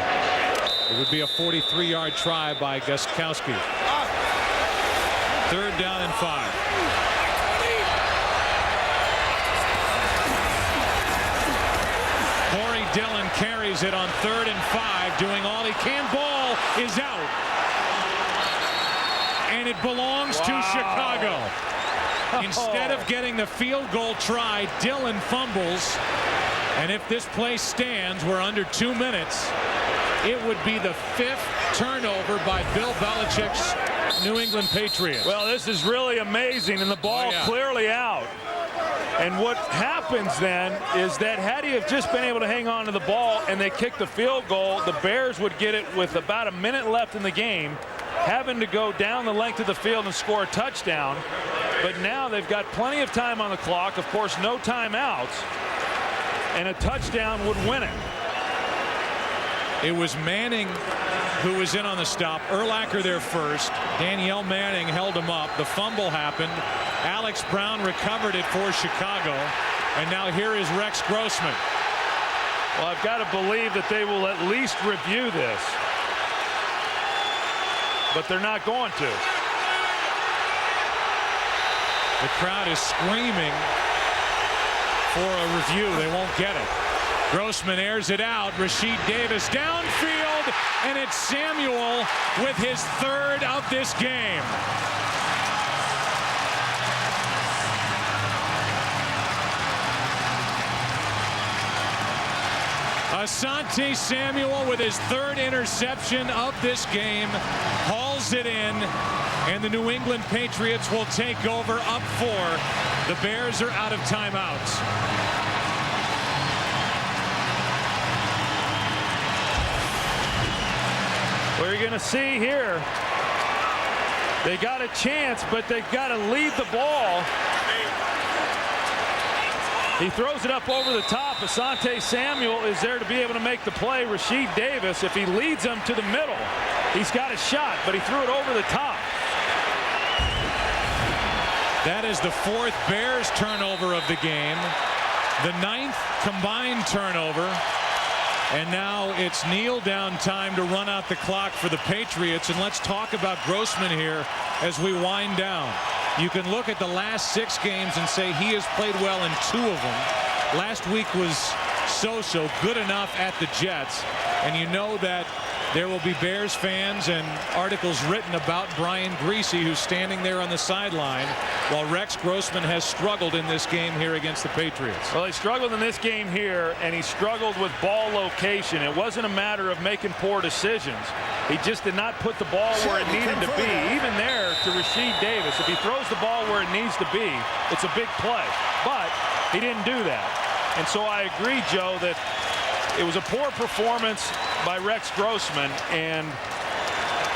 it would be a 43-yard try by Gostkowski. 3rd down and 5. Corey Dillon carries it on 3rd and 5, doing all he can. Ball is out. And it belongs to Chicago. Instead of getting the field goal try, Dillon fumbles. And if this play stands, we're under 2 minutes. It would be the 5th turnover by Bill Belichick's New England Patriots. Well, this is really amazing, and the ball clearly out. And what happens then is that had he have just been able to hang on to the ball and they kick the field goal, the Bears would get it with about a minute left in the game, having to go down the length of the field and score a touchdown. But now they've got plenty of time on the clock. Of course, no timeouts. And a touchdown would win it. It was Manning who was in on the stop. Urlacher there first. Danielle Manning held him up. The fumble happened. Alex Brown recovered it for Chicago. And now here is Rex Grossman. Well, I've got to believe that they will at least review this. But they're not going to. The crowd is screaming for a review. They won't get it. Grossman airs it out. Rasheed Davis downfield, and it's Samuel with his 3rd of this game. Asante Samuel with his 3rd interception of this game hauls it in, and the New England Patriots will take over up 4. The Bears are out of timeouts. What you're going to see here, they got a chance, but they've got to lead the ball. He throws it up over the top. Asante Samuel is there to be able to make the play. Rasheed Davis, if he leads him to the middle, he's got a shot, but he threw it over the top. That is the 4th Bears turnover of the game, the 9th combined turnover. And now it's kneel down time to run out the clock for the Patriots. And let's talk about Grossman here as we wind down. You can look at the last 6 games and say he has played well in 2 of them. Last week was so-so, good enough at the Jets. And you know that there will be Bears fans and articles written about Brian Griese, who's standing there on the sideline, while Rex Grossman has struggled in this game here against the Patriots. Well, he struggled in this game here, and he struggled with ball location. It wasn't a matter of making poor decisions. He just did not put the ball where it needed to be. Even there to Rasheed Davis, if he throws the ball where it needs to be, it's a big play. But he didn't do that. And so I agree, Joe, that it was a poor performance by Rex Grossman, and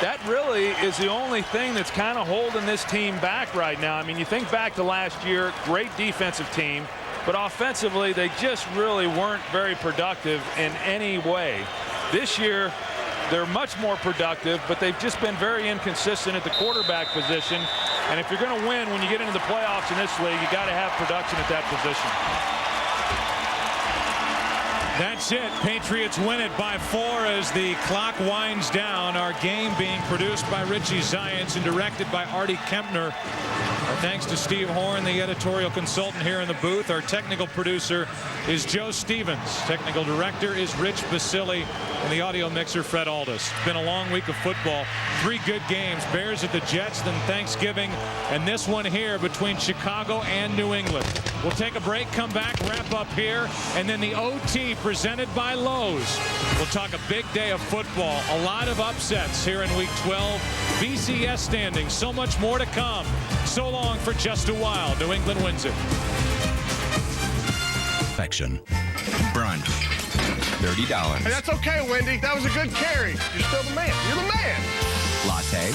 that really is the only thing that's kind of holding this team back right now. I mean, you think back to last year, great defensive team, but offensively they just really weren't very productive in any way. This year they're much more productive, but they've just been very inconsistent at the quarterback position. And if you're going to win when you get into the playoffs in this league, you got to have production at that position. That's it. Patriots win it by 4 as the clock winds down. Our game being produced by Richie Zients and directed by Artie Kempner. Our thanks to Steve Horn, the editorial consultant here in the booth. Our technical producer is Joe Stevens. Technical director is Rich Basili. And the audio mixer, Fred Aldis. It's been a long week of football. 3 good games. Bears at the Jets, then Thanksgiving. And this one here between Chicago and New England. We'll take a break, come back, wrap up here. And then the OT presented by Lowe's. We'll talk a big day of football. A lot of upsets here in Week 12. BCS standings. So much more to come. So long for just a while. New England wins it. Perfection. Brunch. $30. Hey, that's okay, Wendy. That was a good carry. You're still the man. You're the man. Latte.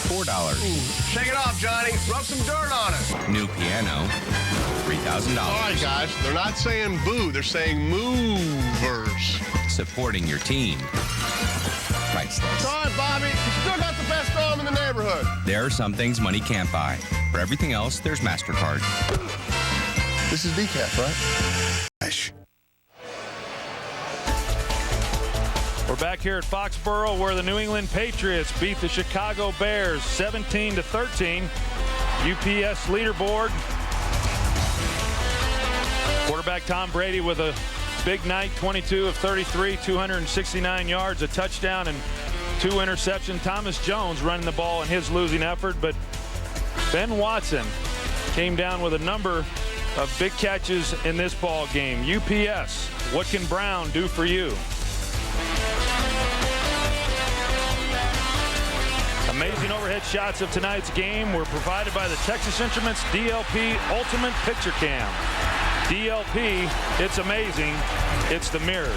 $4. Shake it off, Johnny. Rub some dirt on it. New piano. $3,000. All right, guys. They're not saying boo. They're saying movers. Supporting your team. Priceless. It's all right, Bobby. You still got the best arm in the neighborhood. There are some things money can't buy. For everything else, there's MasterCard. This is decaf, right? We're back here at Foxborough where the New England Patriots beat the Chicago Bears 17-13. UPS leaderboard. Quarterback Tom Brady with a big night, 22 of 33, 269 yards, a touchdown and 2 interceptions. Thomas Jones running the ball in his losing effort, but Ben Watson came down with a number of big catches in this ball game. UPS, what can Brown do for you? Amazing overhead shots of tonight's game were provided by the Texas Instruments DLP Ultimate Picture Cam. DLP, it's amazing. It's the mirrors.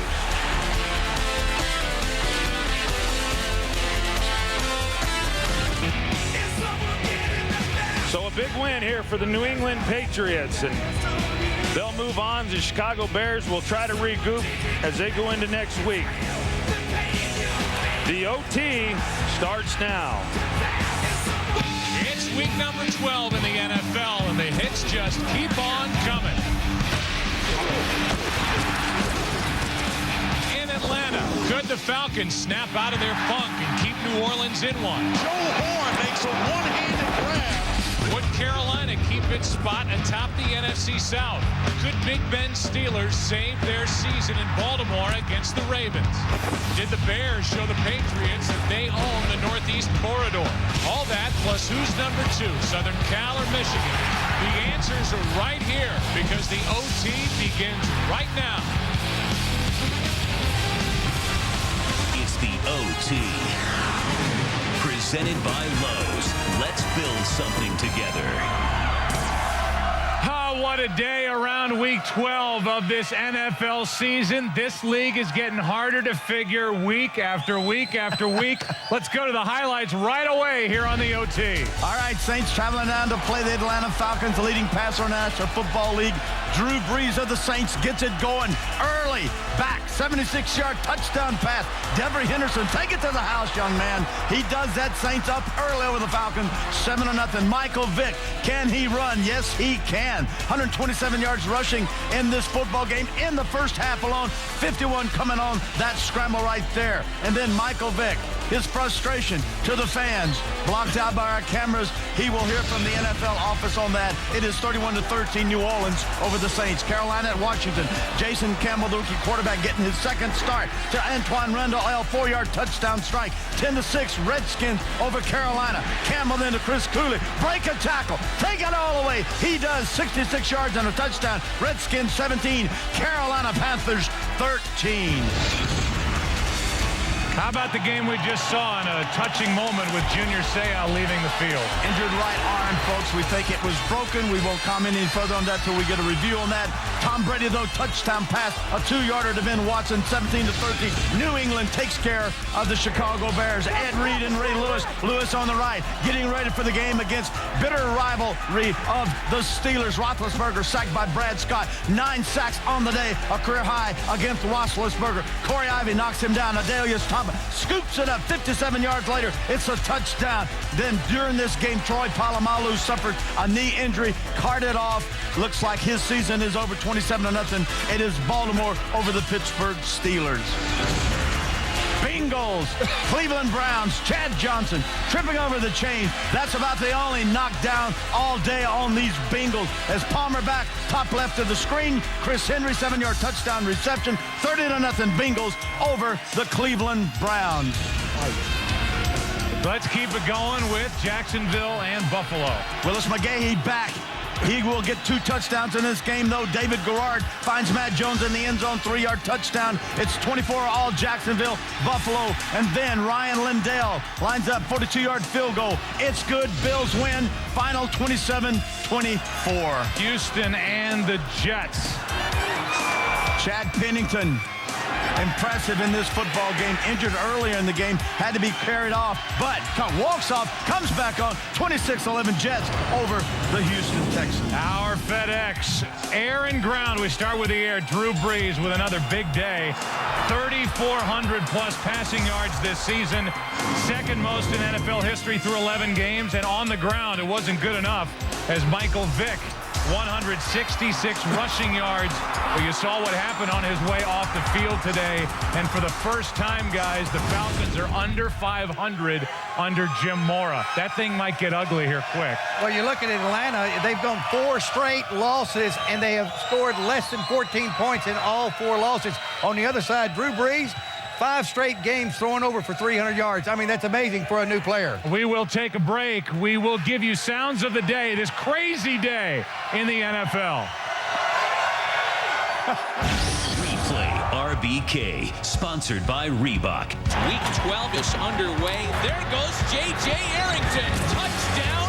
So a big win here for the New England Patriots, and they'll move on. The Chicago Bears will try to regroup as they go into next week. The OT starts now. It's week number 12 in the NFL, and the hits just keep on coming. In Atlanta, could the Falcons snap out of their funk and keep New Orleans in one? Joe Horn makes a one-handed grab. Would Carolina keep its spot atop the NFC South? Could Big Ben Steelers save their season in Baltimore against the Ravens? Did the Bears show the Patriots that they own the Northeast Corridor? All that plus who's number 2, Southern Cal or Michigan? The answers are right here because the OT begins right now. It's the OT. Presented by Lowe's. Let's build something together. Oh, what a day around week 12 of this NFL season. This league is getting harder to figure week after week after week. Let's go to the highlights right away here on the OT. All right, Saints traveling down to play the Atlanta Falcons, the leading passer in the National Football League. Drew Brees of the Saints gets it going early. Back, 76-yard touchdown pass. Devery Henderson, take it to the house, young man. He does that. Saints up early over the Falcons, 7-0. Michael Vick, can he run? Yes, he can. 127 yards rushing in this football game in the first half alone. 51 coming on that scramble right there. And then Michael Vick, his frustration to the fans, blocked out by our cameras. He will hear from the NFL office on that. It is 31-13 New Orleans over the Saints. Carolina at Washington. Jason Campbell, the rookie quarterback, getting his second start to Antoine Randall, 4-yard touchdown strike. 10-6 Redskins over Carolina. Campbell then to Chris Cooley. Break a tackle. Take it all the way. He does. 66 yards and a touchdown. Redskins 17. Carolina Panthers 13. How about the game we just saw in a touching moment with Junior Seau leaving the field? Injured right arm, folks. We think it was broken. We won't comment any further on that till we get a review on that. Tom Brady, though, touchdown pass, a 2-yarder to Ben Watson, 17-13. New England takes care of the Chicago Bears. Ed Reed and Ray Lewis. Lewis on the right, getting ready for the game against bitter rivalry of the Steelers. Roethlisberger sacked by Brad Scott. 9 sacks on the day, a career high against Roethlisberger. Corey Ivy knocks him down. Adelius Thompson Chubb scoops it up 57 yards later. It's a touchdown. Then during this game, Troy Polamalu suffered a knee injury, carted off. Looks like his season is over 27-0. It is Baltimore over the Pittsburgh Steelers. Bengals, Cleveland Browns, Chad Johnson tripping over the chain. That's about the only knockdown all day on these Bengals. As Palmer back, top left of the screen, Chris Henry, 7-yard touchdown reception. 30-0 Bengals over the Cleveland Browns. Let's keep it going with Jacksonville and Buffalo. Willis McGahee back. He will get 2 touchdowns in this game, though. David Garrard finds Matt Jones in the end zone, 3-yard touchdown. It's 24 all Jacksonville, Buffalo. And then Ryan Lindell lines up 42-yard field goal. It's good. Bills win. Final 27-24. Houston and the Jets. Chad Pennington, impressive in this football game. Injured earlier in the game, had to be carried off, but walks off, comes back on. 26-11 Jets over the Houston Texans. Our FedEx air and ground. We start with the air. Drew Brees with another big day. 3,400 plus passing yards this season. Second most in NFL history through 11 games. And on the ground, it wasn't good enough as Michael Vick, 166 rushing yards. But you saw what happened on his way off the field today. And for the first time, guys, the Falcons are under 500 under Jim Mora. That thing might get ugly here quick. Well, you look at Atlanta, they've gone 4 straight losses, and they have scored less than 14 points in all 4 losses. On the other side, Drew Brees, 5 straight games throwing over for 300 yards. I mean, that's amazing for a new player. We will take a break. We will give you sounds of the day, this crazy day in the NFL. Replay RBK, sponsored by Reebok. Week 12 is underway. There goes J.J. Arrington. Touchdown,